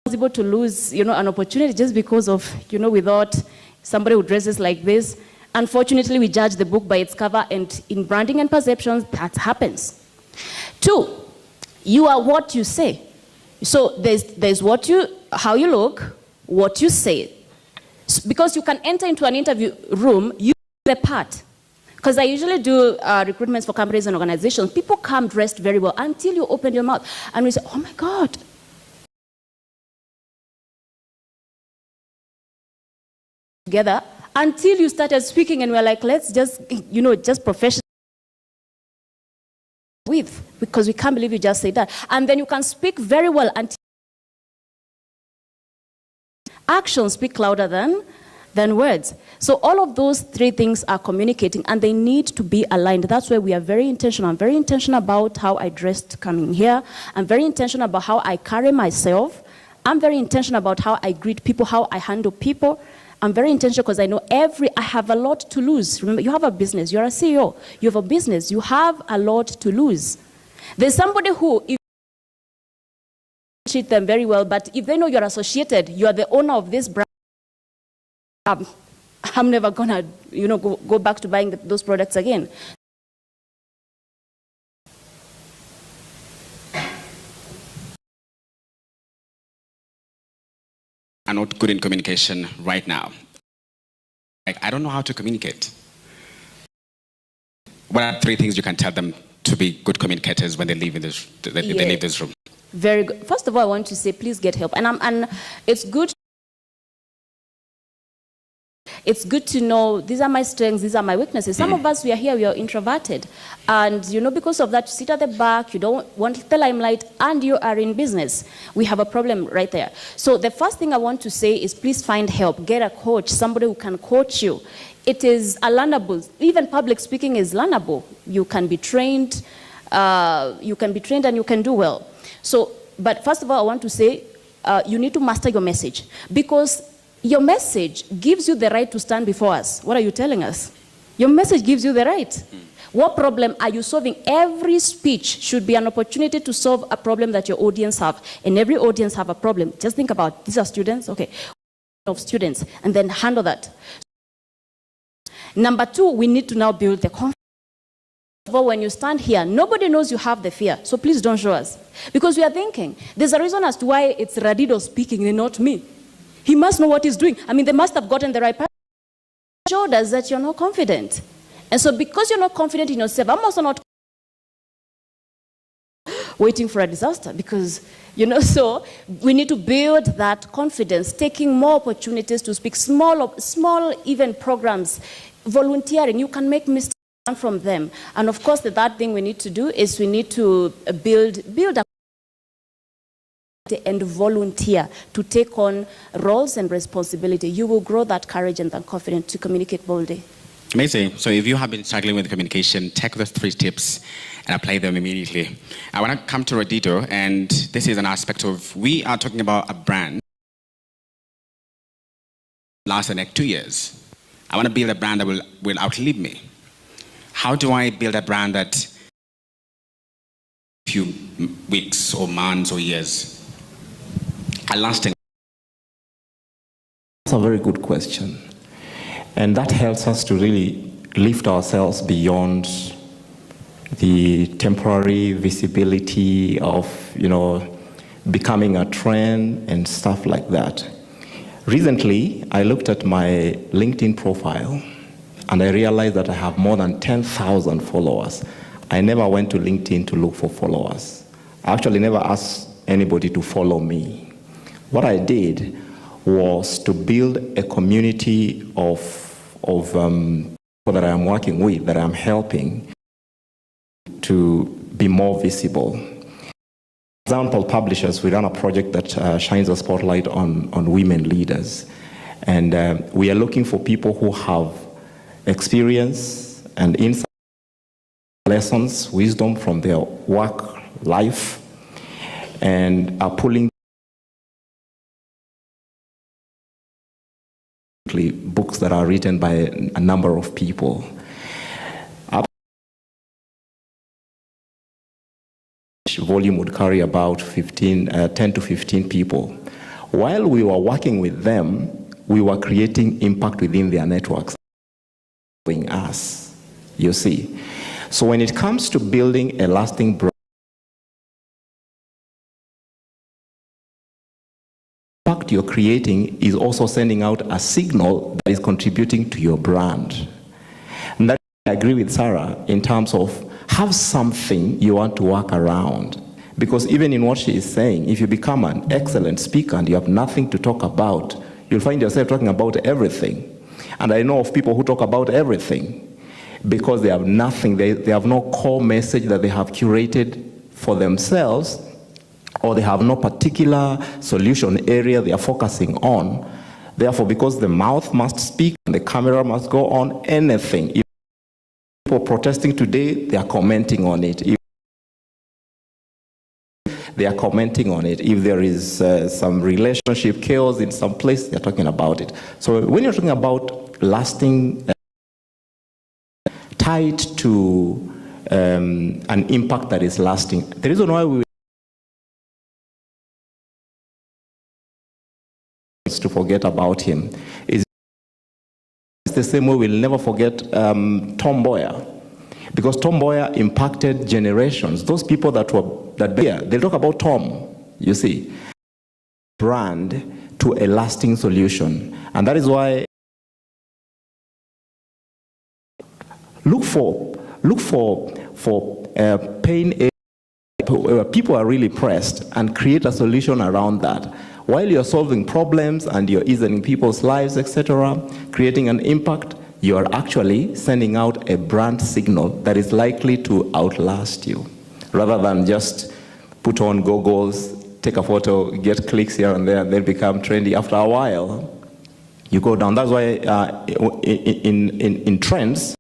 possible to lose, you know, an opportunity just because of, you know, we thought somebody who dresses like this. Unfortunately, we judge the book by its cover, and in branding and perceptions, that happens. Two, you are what you say. So there's what you, how you look, what you say. Because you can enter into an interview room, you the part. Because I usually do recruitments for companies and organizations. People come dressed very well until you open your mouth. And we say, oh my God. Together until you started speaking, and we're like, let's just, you know, just professional with, because we can't believe you just said that. And then you can speak very well until actions speak louder than words. So all of those three things are communicating, and they need to be aligned. That's why we are very intentional. I'm very intentional about how I dressed coming here. I'm very intentional about how I carry myself. I'm very intentional about how I greet people, how I handle people. I'm very intentional because I know I have a lot to lose. Remember, you have a business, you're a CEO, you have a business, you have a lot to lose. There's somebody who, if you treat them very well, but if they know you're associated, you are the owner of this brand, I'm never gonna, you know, go back to buying those products again. Are not good in communication right now. Like, I don't know how to communicate. What are three things you can tell them to be good communicators when they leave this, they leave this room? Very good. First of all, I want to say, please get help. And it's good. It's good to know these are my strengths, these are my weaknesses. Some of us, we are here, we are introverted. And, you know, because of that, you sit at the back, you don't want the limelight, and you are in business. We have a problem right there. So the first thing I want to say is please find help. Get a coach, somebody who can coach you. It is a learnable. Even public speaking is learnable. You can be trained, and you can do well. So, but first of all, I want to say you need to master your message, because your message gives you the right to stand before us. What are you telling us? Your message gives you the right. What problem are you solving? Every speech should be an opportunity to solve a problem that your audience have. And every audience have a problem. Just think about, these are students, okay, of students, and then handle that. Number two, we need to now build the confidence. When you stand here, nobody knows you have the fear, so please don't show us. Because we are thinking, there's a reason as to why it's Radido speaking and not me. He must know what he's doing. I mean, they must have gotten the right person. Showed us that you're not confident. And so because you're not confident in yourself, I'm also not waiting for a disaster, because, you know, so we need to build that confidence, taking more opportunities to speak, small event programs, volunteering. You can make mistakes from them. And of course, the third thing we need to do is we need to build a and volunteer to take on roles and responsibility, you will grow that courage and that confidence to communicate boldly. Amazing. So if you have been struggling with communication, take those 3 tips and apply them immediately. I want to come to Radito, and this is an aspect of, we are talking about a brand last the next 2 years. I want to build a brand that will outlive me. How do I build a brand that few weeks or months or years are lasting? That's a very good question. And that helps us to really lift ourselves beyond the temporary visibility of, becoming a trend and stuff like that. Recently, I looked at my LinkedIn profile and I realized that I have more than 10,000 followers. I never went to LinkedIn to look for followers. I actually never asked anybody to follow me. What I did was to build a community of people that I am working with, that I am helping to be more visible. For example, publishers, we run a project that shines a spotlight on women leaders. And we are looking for people who have experience and insight, lessons, wisdom from their work life, and are pulling books that are written by a number of people. Volume would carry about 10 to 15 people. While we were working with them, we were creating impact within their networks. Us, you see. So when it comes to building a lasting brand, the impact you're creating is also sending out a signal that is contributing to your brand. And that I agree with Sarah in terms of have something you want to work around. Because even in what she is saying, if you become an excellent speaker and you have nothing to talk about, you'll find yourself talking about everything. And I know of people who talk about everything because they have nothing, they have no core message that they have curated for themselves, or they have no particular solution area they are focusing on. Therefore, because the mouth must speak and the camera must go on, anything. If people protesting today, they are commenting on it. They are commenting on it. If there is some relationship chaos in some place, they're talking about it. So when you're talking about lasting, tied to an impact that is lasting, the reason why we to forget about him is the same way we'll never forget Tom Mboya. Because Tom Mboya impacted generations. Those people that they talk about Tom, you see. Brand to a lasting solution. And that is why look for pain where people are really pressed and create a solution around that. While you're solving problems and you're easing people's lives, etc., creating an impact, you are actually sending out a brand signal that is likely to outlast you, rather than just put on goggles, take a photo, get clicks here and there, and then become trendy. After a while, you go down. That's why in trends,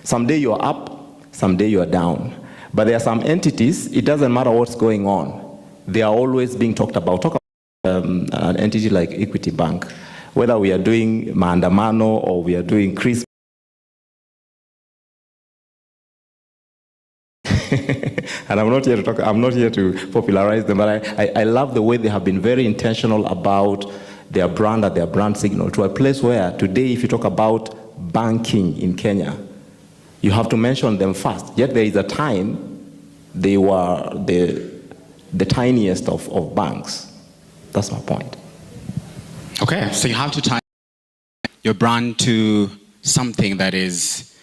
someday you're up, someday you're down. But there are some entities, it doesn't matter what's going on. They are always being talked about. Talk about an entity like Equity Bank. Whether we are doing maandamano or we are doing Christmas. And I'm not here to talk, I'm not here to popularize them, but I love the way they have been very intentional about their brand and their brand signal to a place where today, if you talk about banking in Kenya, you have to mention them first. Yet there is a time they were the tiniest of banks. That's my point. Okay, so you have to tie your brand to something that is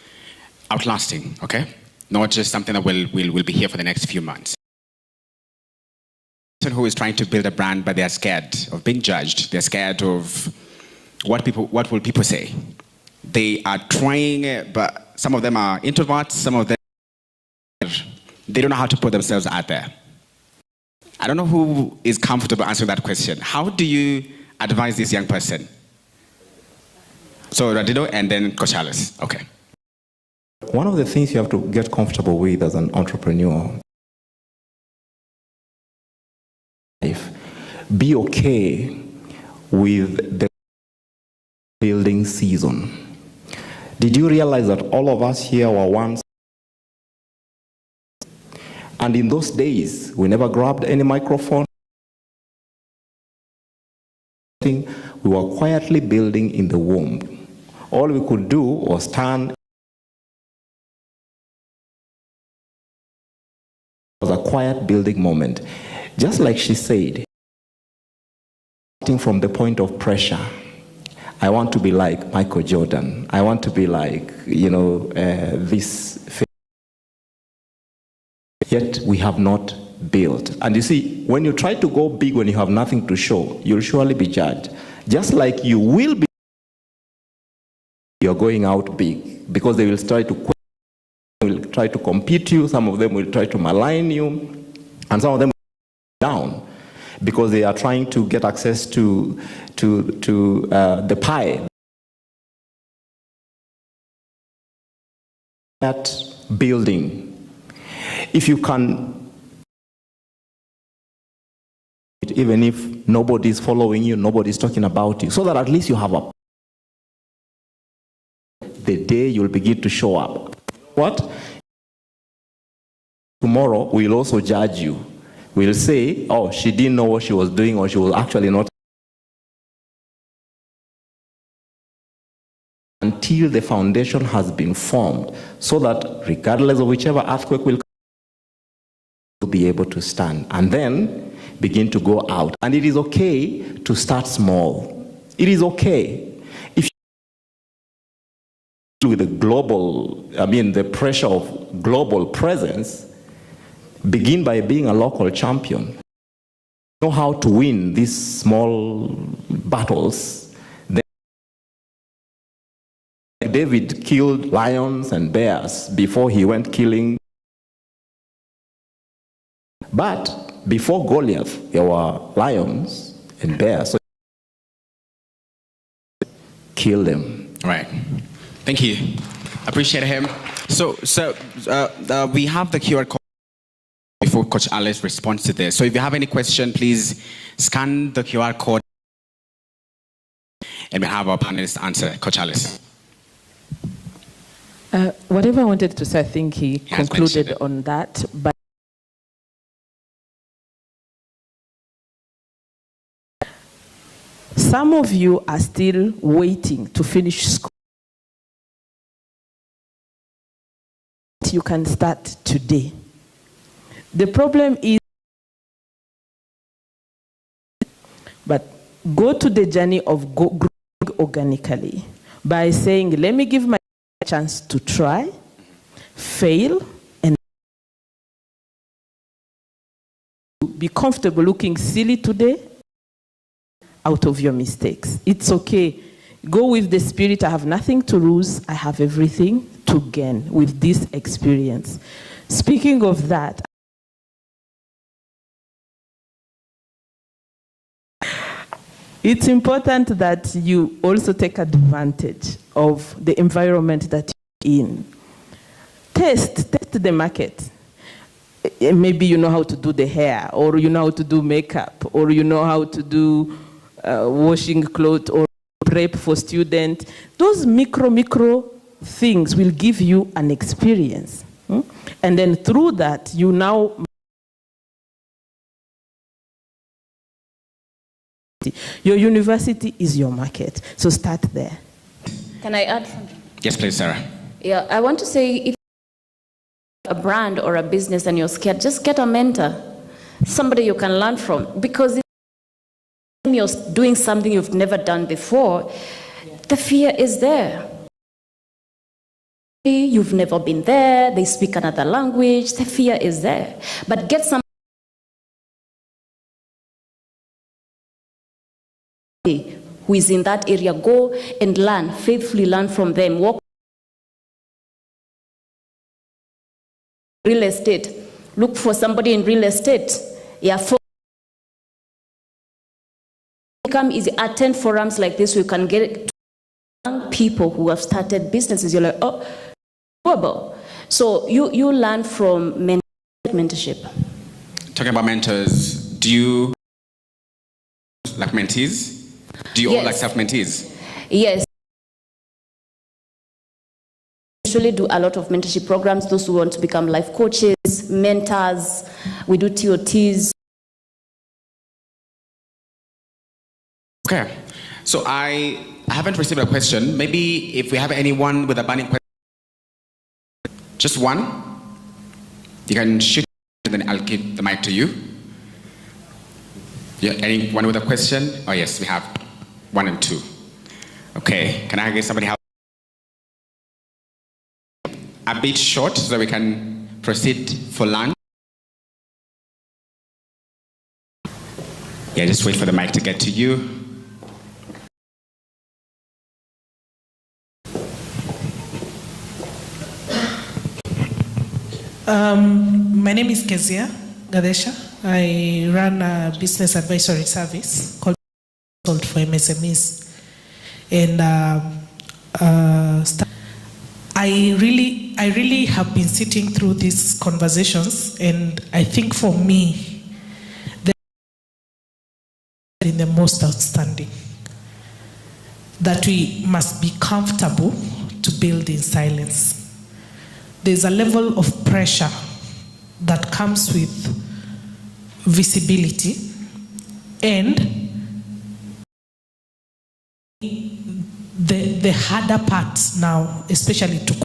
outlasting, okay? Not just something that will be here for the next few months. Person who is trying to build a brand, but they're scared of being judged. They're scared of what will people say. They are trying, but some of them are introverts, some of them, they don't know how to put themselves out there. I don't know who is comfortable answering that question. How do you advise this young person? So Radido and then Coach Alice. Okay. One of the things you have to get comfortable with as an entrepreneur, be okay with the building season. Did you realize that all of us here were once? And in those days, we never grabbed any microphone. We were quietly building in the womb. All we could do was stand. It was a quiet building moment. Just like she said, starting from the point of pressure, I want to be like Michael Jordan. I want to be like, this. Yet we have not built. And you see, when you try to go big when you have nothing to show, you'll surely be judged. Just like you will be, you're going out big, because they will try to compete you, some of them will try to malign you, and some of them will down because they are trying to get access to the pie. That building, if you can, even if nobody's following you, nobody's talking about you, so that at least you have the day you'll begin to show up. What? Tomorrow we'll also judge you. We'll say, oh, she didn't know what she was doing, or she was actually not. Until the foundation has been formed, so that regardless of whichever earthquake will come, you'll be able to stand, and then begin to go out. And it is okay to start small. It is okay. If you with the pressure of global presence, begin by being a local champion. Know how to win these small battles. Then David killed lions and bears before he went killing. But before Goliath, there were lions and bears. So kill them. Right. Thank you. Appreciate him. So we have the QR code before Coach Alice responds to this. So if you have any question, please scan the QR code and we'll have our panelists answer. Coach Alice. Whatever I wanted to say, I think he concluded on that. But some of you are still waiting to finish school. You can start today. The problem is, but go to the journey of growing organically by saying, let me give my chance to try, fail, and be comfortable looking silly today out of your mistakes. It's okay. Go with the spirit, I have nothing to lose, I have everything to gain with this experience. Speaking of that, it's important that you also take advantage of the environment that you're in. Test the market. Maybe you know how to do the hair, or you know how to do makeup, or you know how to do washing clothes, or prep for students. Those micro things will give you an experience. And then through that, you now... Your university is your market, so start there. Can I add something? Yes, please, Sarah. Yeah, I want to say, if a brand or a business and you're scared, just get a mentor, somebody you can learn from, because if you're doing something you've never done before, the fear is there. You've never been there, they speak another language, the fear is there. But get some who is in that area, go and learn, faithfully learn from them. Walk real estate, look for somebody in real estate. Yeah, become easy. Attend forums like this, we can get young people who have started businesses. You're like, oh, doable. So you learn from mentorship. Talking about mentors, do you like mentees? Do you all like self-mentees? Yes. We usually do a lot of mentorship programs. Those who want to become life coaches, mentors, we do TOTs. Okay, so I haven't received a question. Maybe if we have anyone with a burning question, just one, you can shoot and then I'll give the mic to you. Yeah, anyone with a question? Oh yes, we have 1 and 2. Okay, can I get somebody help? A bit short so that we can proceed for lunch. Yeah, just wait for the mic to get to you. My name is Kezia Gadesha. I run a business advisory service called for MSMEs. And I really have been sitting through these conversations, and I think for me, they're the most outstanding. That we must be comfortable to build in silence. There's a level of pressure that comes with visibility, and the harder part now, especially to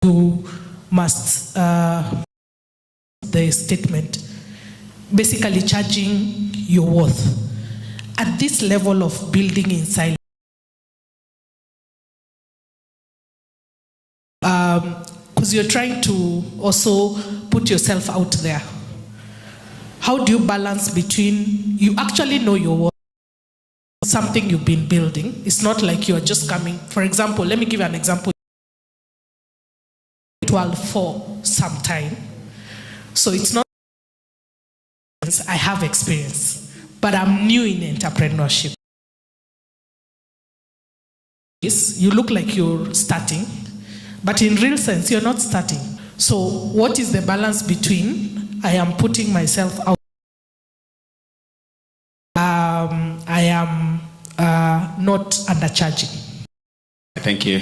who must the statement, basically charging your worth. At this level of building in silence, because you're trying to also put yourself out there. How do you balance between, you actually know your worth, something you've been building. It's not like you're just coming. For example, let me give you an example. For some time. So it's not, I have experience, but I'm new in entrepreneurship. You look like you're starting, but in real sense, you're not starting. So what is the balance between I am putting myself out, I am not undercharging? Thank you.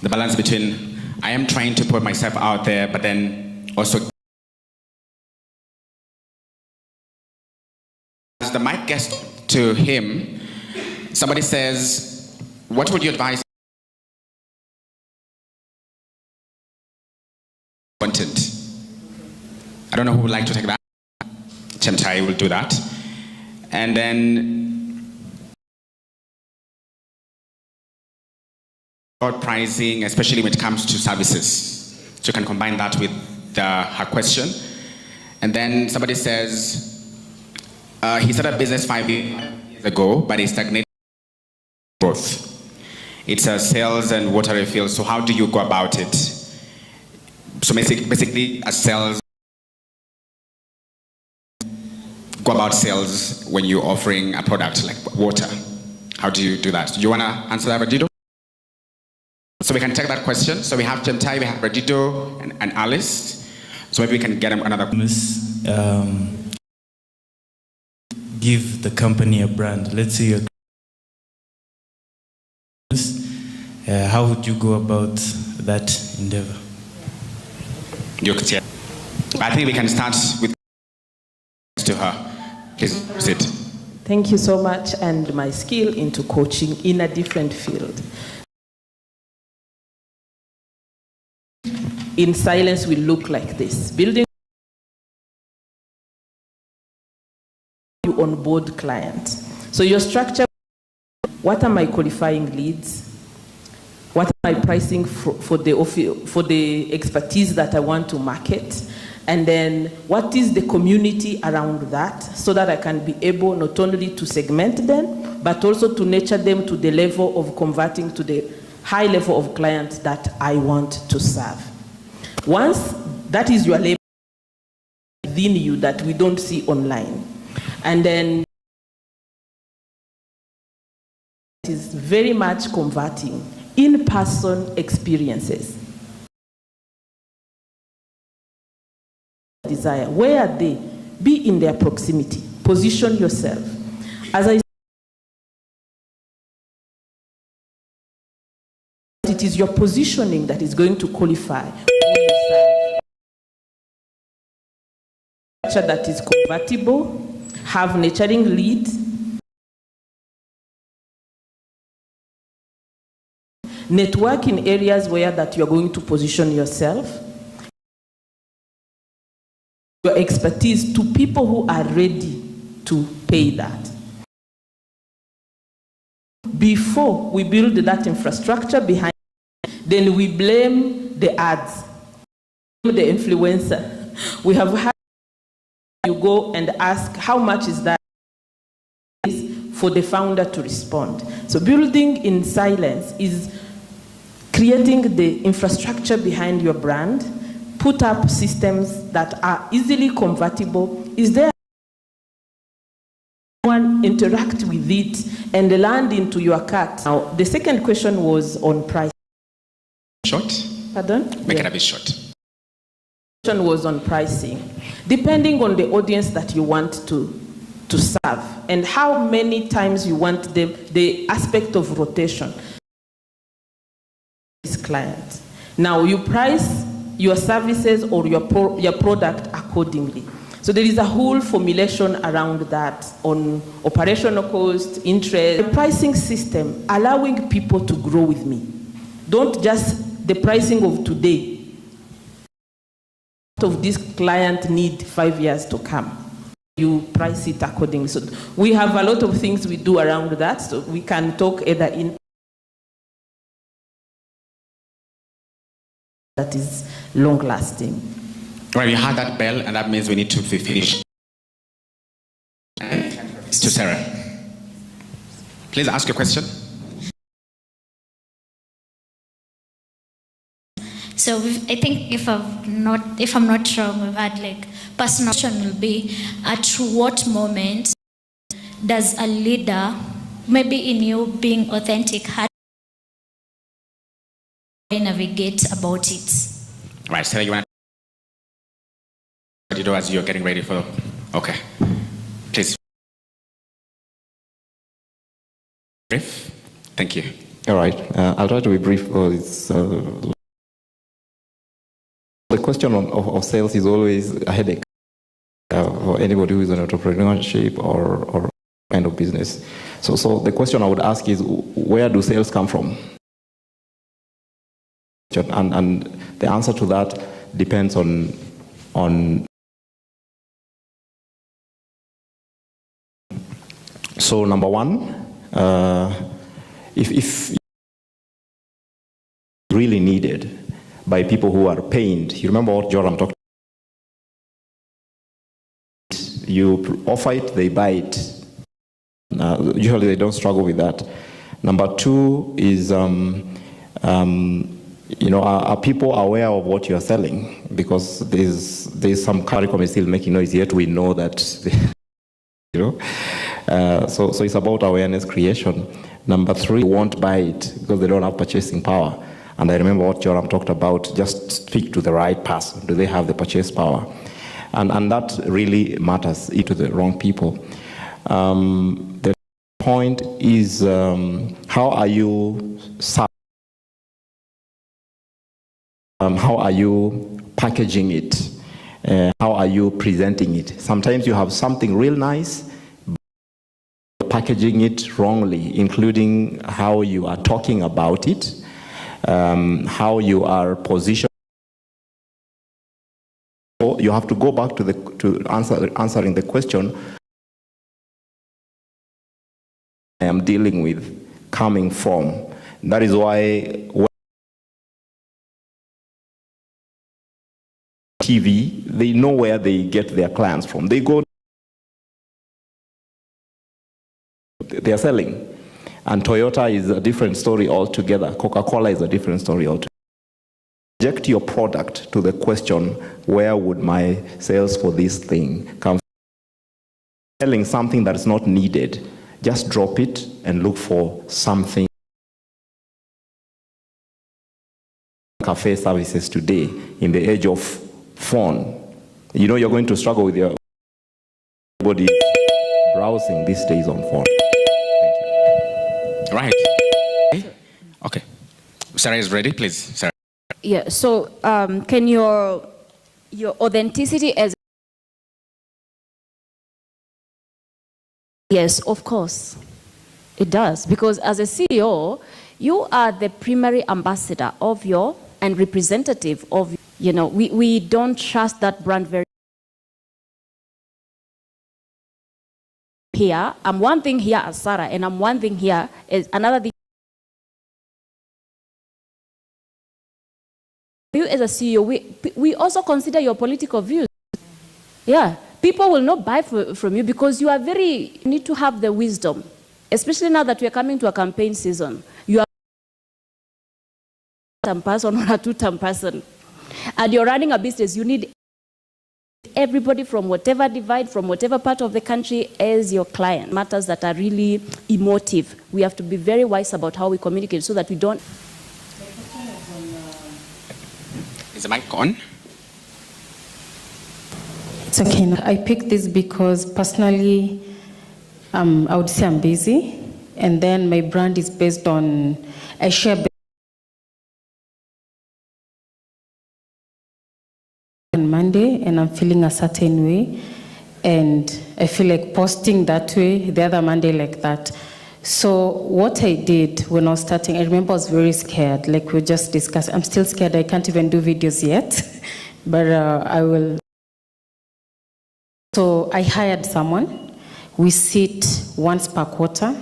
The balance between I am trying to put myself out there, but then also as the mic gets to him, somebody says, what would you advise content? I don't know who would like to take that. Chemtai will do that. And then about pricing, especially when it comes to services. So you can combine that with her question. And then somebody says, he started a business 5 years ago, but he stagnated growth. It's a sales and water refill, so how do you go about it? So basically a sales, go about sales when you're offering a product like water. How do you do that? Do you want to answer that, Radido? So we can take that question. So we have Chemtai, we have Radido and Alice. So maybe we can get another. Give the company a brand. Let's say you're how would you go about that endeavor? I think we can start with to her. Please proceed. Thank you so much. And my skill into coaching in a different field. In silence will look like this. Building you onboard clients. So your structure, what are my qualifying leads? What am I pricing for the expertise that I want to market? And then what is the community around that so that I can be able not only to segment them, but also to nurture them to the level of converting to the high level of clients that I want to serve. Once that is your label within you that we don't see online. And then is very much converting in-person experiences. Desire, where are they? Be in their proximity. Position yourself. As I said, it is your positioning that is going to qualify who you serve. That is convertible, have nurturing lead, network in areas where that you're going to position yourself, your expertise to people who are ready to pay that. Before we build that infrastructure behind, then we blame the ads, the influencer. We have had you go and ask how much is that for the founder to respond. So building in silence is creating the infrastructure behind your brand, put up systems that are easily convertible. Is there one interact with it and land into your cart? Now, the second question was on price. Short? Pardon? Make it a bit short. The question was on pricing. Depending on the audience that you want to serve and how many times you want the aspect of rotation. This client. Now you price your services or your product accordingly. So there is a whole formulation around that on operational cost, interest, the pricing system, allowing people to grow with me. Don't just the pricing of today. Of this client need 5 years to come. You price it accordingly. So we have a lot of things we do around that. So we can talk either in that is long lasting. Right, you had that bell, and that means we need to finish. To Sarah. Please ask your question. So I think if I'm not wrong, we've had like personal question will be at what moment does a leader, maybe in you being authentic, how do you navigate about it? Right, Sarah, you want to do as you're getting ready for? Okay, please. Brief. Thank you. All right, I'll try to be brief. The question of sales is always a headache for anybody who is in entrepreneurship or kind of business. So the question I would ask is, where do sales come from? And the answer to that depends on. So number one, if really needed by people who are pained. You remember what Joram talked about? You offer it, they buy it. Usually they don't struggle with that. Number two is, are people aware of what you're selling? Because there's some CARICOM is still making noise, yet we know that, so it's about awareness creation. Number three, won't buy it because they don't have purchasing power. And I remember what Joram talked about, just speak to the right person. Do they have the purchase power? And that really matters to the wrong people. The point is, how are you packaging it? How are you presenting it? Sometimes you have something real nice, but packaging it wrongly, including how you are talking about it. How you are positioned. So you have to go back to answering the question I am dealing with, coming from. That is why TV, they know where they get their clients from. They go, they are selling. And Toyota is a different story altogether. Coca-Cola is a different story altogether. Subject your product to the question, where would my sales for this thing come from? Selling something that is not needed. just drop it and look for something. Cafe services today, in the age of phone, you know you're going to struggle with your body browsing these days on phone. Thank you. Right. Okay. Sarah is ready, please. Sarah. Yeah, so can your authenticity as... Yes, of course, it does. Because as a CEO, you are the primary ambassador of your, and representative of, you know, we don't trust that brand very... Here, I'm one thing here as Sarah, and I'm one thing here as another thing. You as a CEO, we also consider your political views. Yeah, people will not buy from you because you are you need to have the wisdom, especially now that we are coming to a campaign season. You are a person or a two-term person, and you're running a business. You need everybody from whatever divide, from whatever part of the country as your client. Matters that are really emotive. We have to be very wise about how we communicate so that we don't... Is the mic on? It's okay. I picked this because personally, I would say I'm busy. And then my brand is based on, I share on Monday, and I'm feeling a certain way. And I feel like posting that way, the other Monday like that. So what I did when I was starting, I remember I was very scared, like we just discussed. I'm still scared, I can't even do videos yet, but I will. So I hired someone. We sit once per quarter.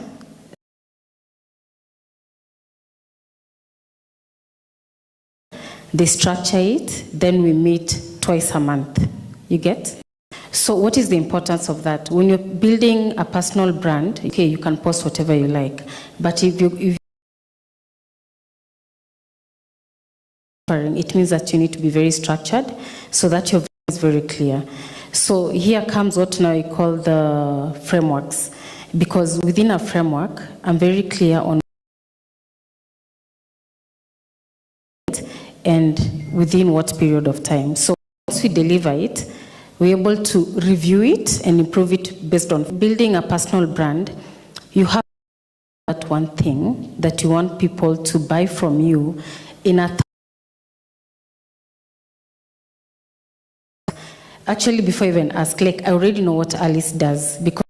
They structure it, then we meet twice a month. You get? So what is the importance of that? When you're building a personal brand, okay, you can post whatever you like. But if it means that you need to be very structured so that your vision is very clear. So here comes what now we call the frameworks. Because within a framework, I'm very clear on it and within what period of time. So once we deliver it, we're able to review it and improve it based on building a personal brand. You have that one thing that you want people to buy from you in a... Actually, before I even ask, like I already know what Alice does because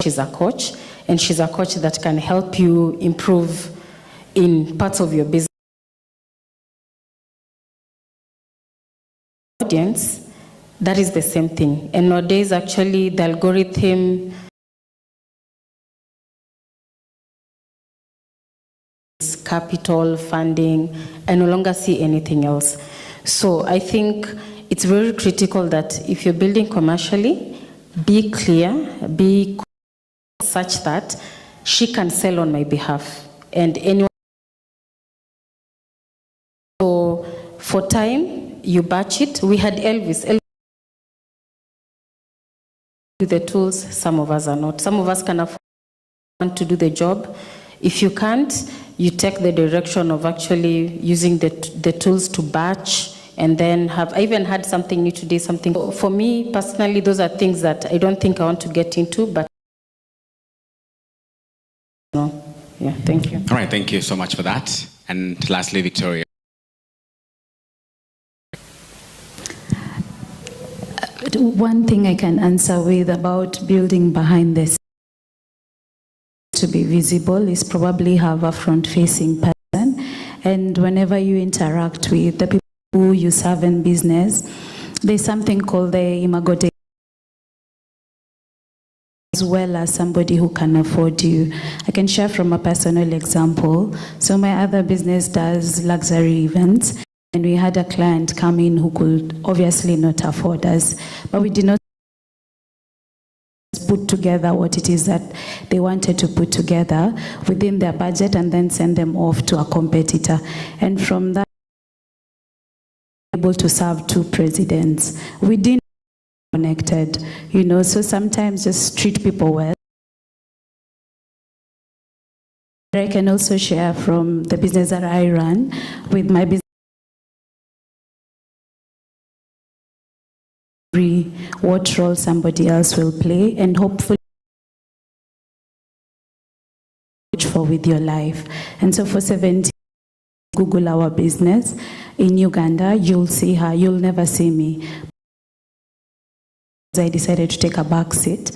she's a coach, and she's a coach that can help you improve in parts of your business. Audience, that is the same thing. And nowadays, actually, the algorithm is capital, funding. I no longer see anything else. So I think it's very critical that if you're building commercially, be clear, be such that she can sell on my behalf. And anyone. So for time, you batch it. We had Elvis with the tools, some of us are not. Some of us can afford to do the job. If you can't, you take the direction of actually using the tools to batch and then have... I even had something new today, something... For me, personally, those are things that I don't think I want to get into, but... No. Yeah, thank you. All right, thank you so much for that. And lastly, Victoria. One thing I can answer with about building behind this to be visible is probably have a front-facing person, and whenever you interact with the people who you serve in business, there's something called the imago Dei, as well as somebody who can afford you. I can share from a personal example. So my other business does luxury events, and we had a client come in who could obviously not afford us, but we did not put together what it is that they wanted to put together within their budget and then send them off to a competitor. And from that, able to serve 2 presidents. We didn't connected, so sometimes just treat people well. I can also share from the business that I run with my business. What role somebody else will play, and hopefully for with your life. And so for 17, Google our business in Uganda, you'll see her, you'll never see me. I decided to take a back seat,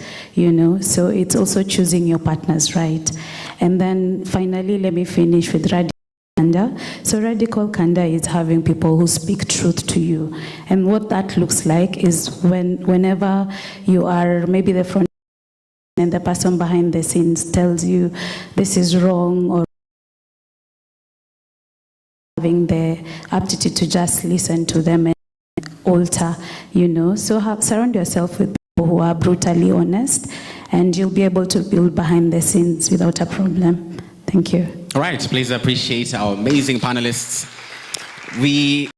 so it's also choosing your partners right. And then finally, let me finish with Radical Kanda. So Radical Kanda is having people who speak truth to you. And what that looks like is whenever you are maybe the front and the person behind the scenes tells you this is wrong, or having the aptitude to just listen to them and alter, so surround yourself with people who are brutally honest, and you'll be able to build behind the scenes without a problem. Thank you. All right, please appreciate our amazing panelists. We,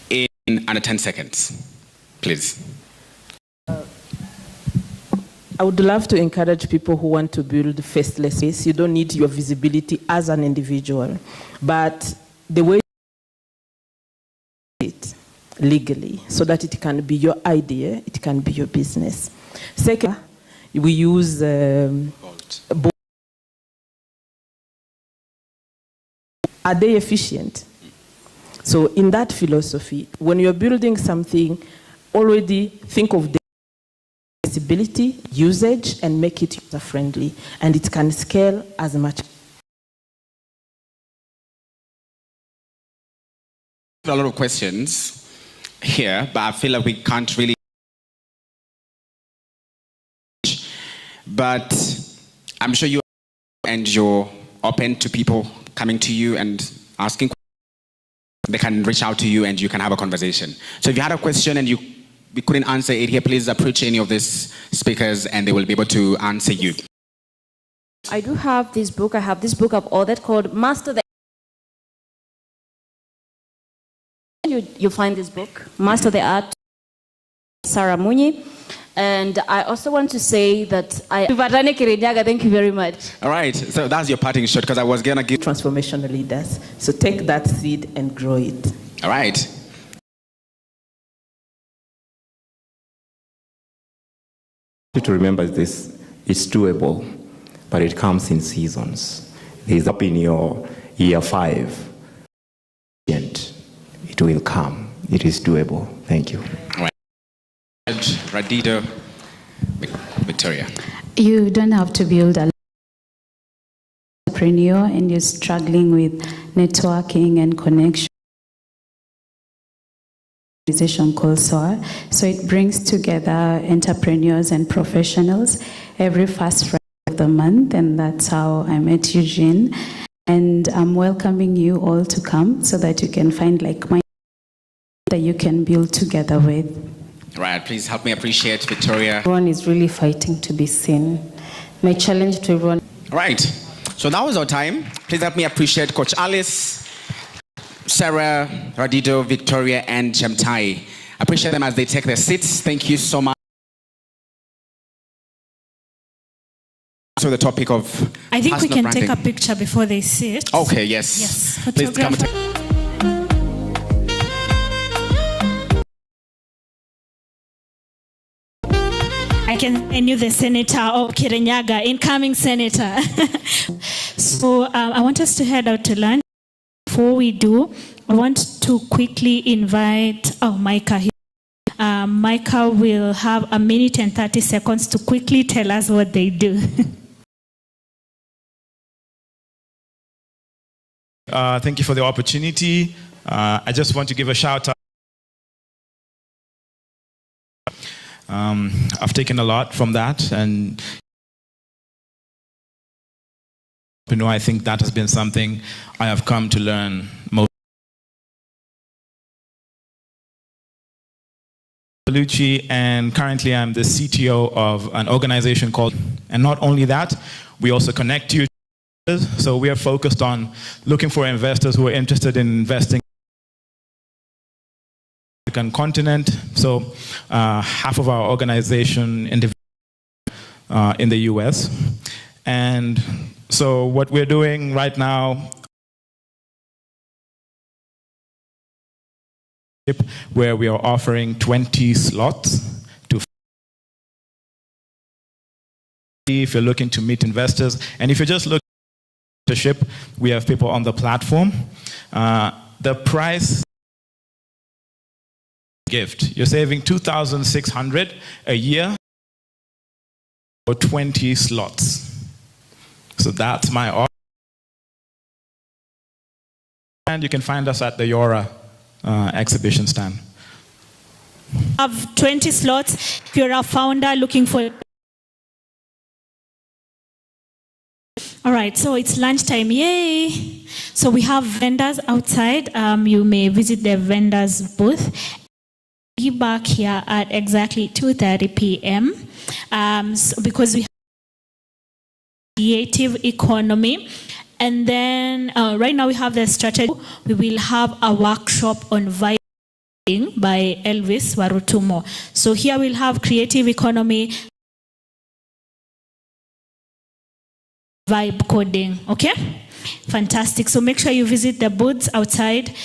in under 10 seconds, please. I would love to encourage people who want to build faceless space. You don't need your visibility as an individual, but the way it legally, so that it can be your idea, it can be your business. Second, we use are they efficient? So in that philosophy, when you're building something, already think of the accessibility, usage, and make it user-friendly, and it can scale as much. A lot of questions here, but I feel like we can't really. But I'm sure you and you're open to people coming to you and asking. They can reach out to you and you can have a conversation. So if you had a question and we couldn't answer it here, please approach any of these speakers and they will be able to answer you. I do have this book. I have this book of all that called Master the. You'll find this book, Master the Art, Sarah Munyi. And I also want to say that thank you very much. All right, so that's your parting shot, because I was going to give transformational leaders. So take that seed and grow it. All right. To remember this, it's doable, but it comes in seasons. It's up in your year 5, and it will come. It is doable. Thank you. All right. Radido, Victoria. You don't have to build a entrepreneur and you're struggling with networking and connection. Organization called SOAR. So it brings together entrepreneurs and professionals every first Friday of the month, and that's how I met Eugene. And I'm welcoming you all to come so that you can find like-minded that you can build together with. Right, please help me appreciate Victoria. Everyone is really fighting to be seen. My challenge to everyone. Right, so that was our time. Please help me appreciate Coach Alice, Sarah, Radido, Victoria, and Chemtai. Appreciate them as they take their seats. Thank you so much. So the topic of I think we can branding. take a picture before they sit. Okay, yes. Yes, Please come. I can send you the senator of Kirinyaga, incoming senator. So I want us to head out to lunch. Before we do, I want to quickly invite Micah here. Micah will have 1 minute and 30 seconds to quickly tell us what they do. Thank you for the opportunity. I just want to give a shout out. I've taken a lot from that, and I think that has been something I have come to learn most. And currently I'm the CTO of an organization called, and not only that, we also connect you. So we are focused on looking for investors who are interested in investing African continent. So half of our organization in the US. And so what we're doing right now, where we are offering 20 slots to, if you're looking to meet investors, and if you're just looking to ship, we have people on the platform. The price gift, you're saving $2,600 a year for 20 slots. So that's my offer. And you can find us at the Yora exhibition stand. Have 20 slots. If you're a founder looking for... All right, so it's lunchtime, yay! So we have vendors outside. You may visit the vendors booth. Be back here at exactly 2:30 p.m. Because we have creative economy. And then right now we have the strategy. We will have a workshop on vibing by Elvis Warutumo. So here we'll have creative economy, vibe coding, okay? Fantastic. So make sure you visit the booths outside.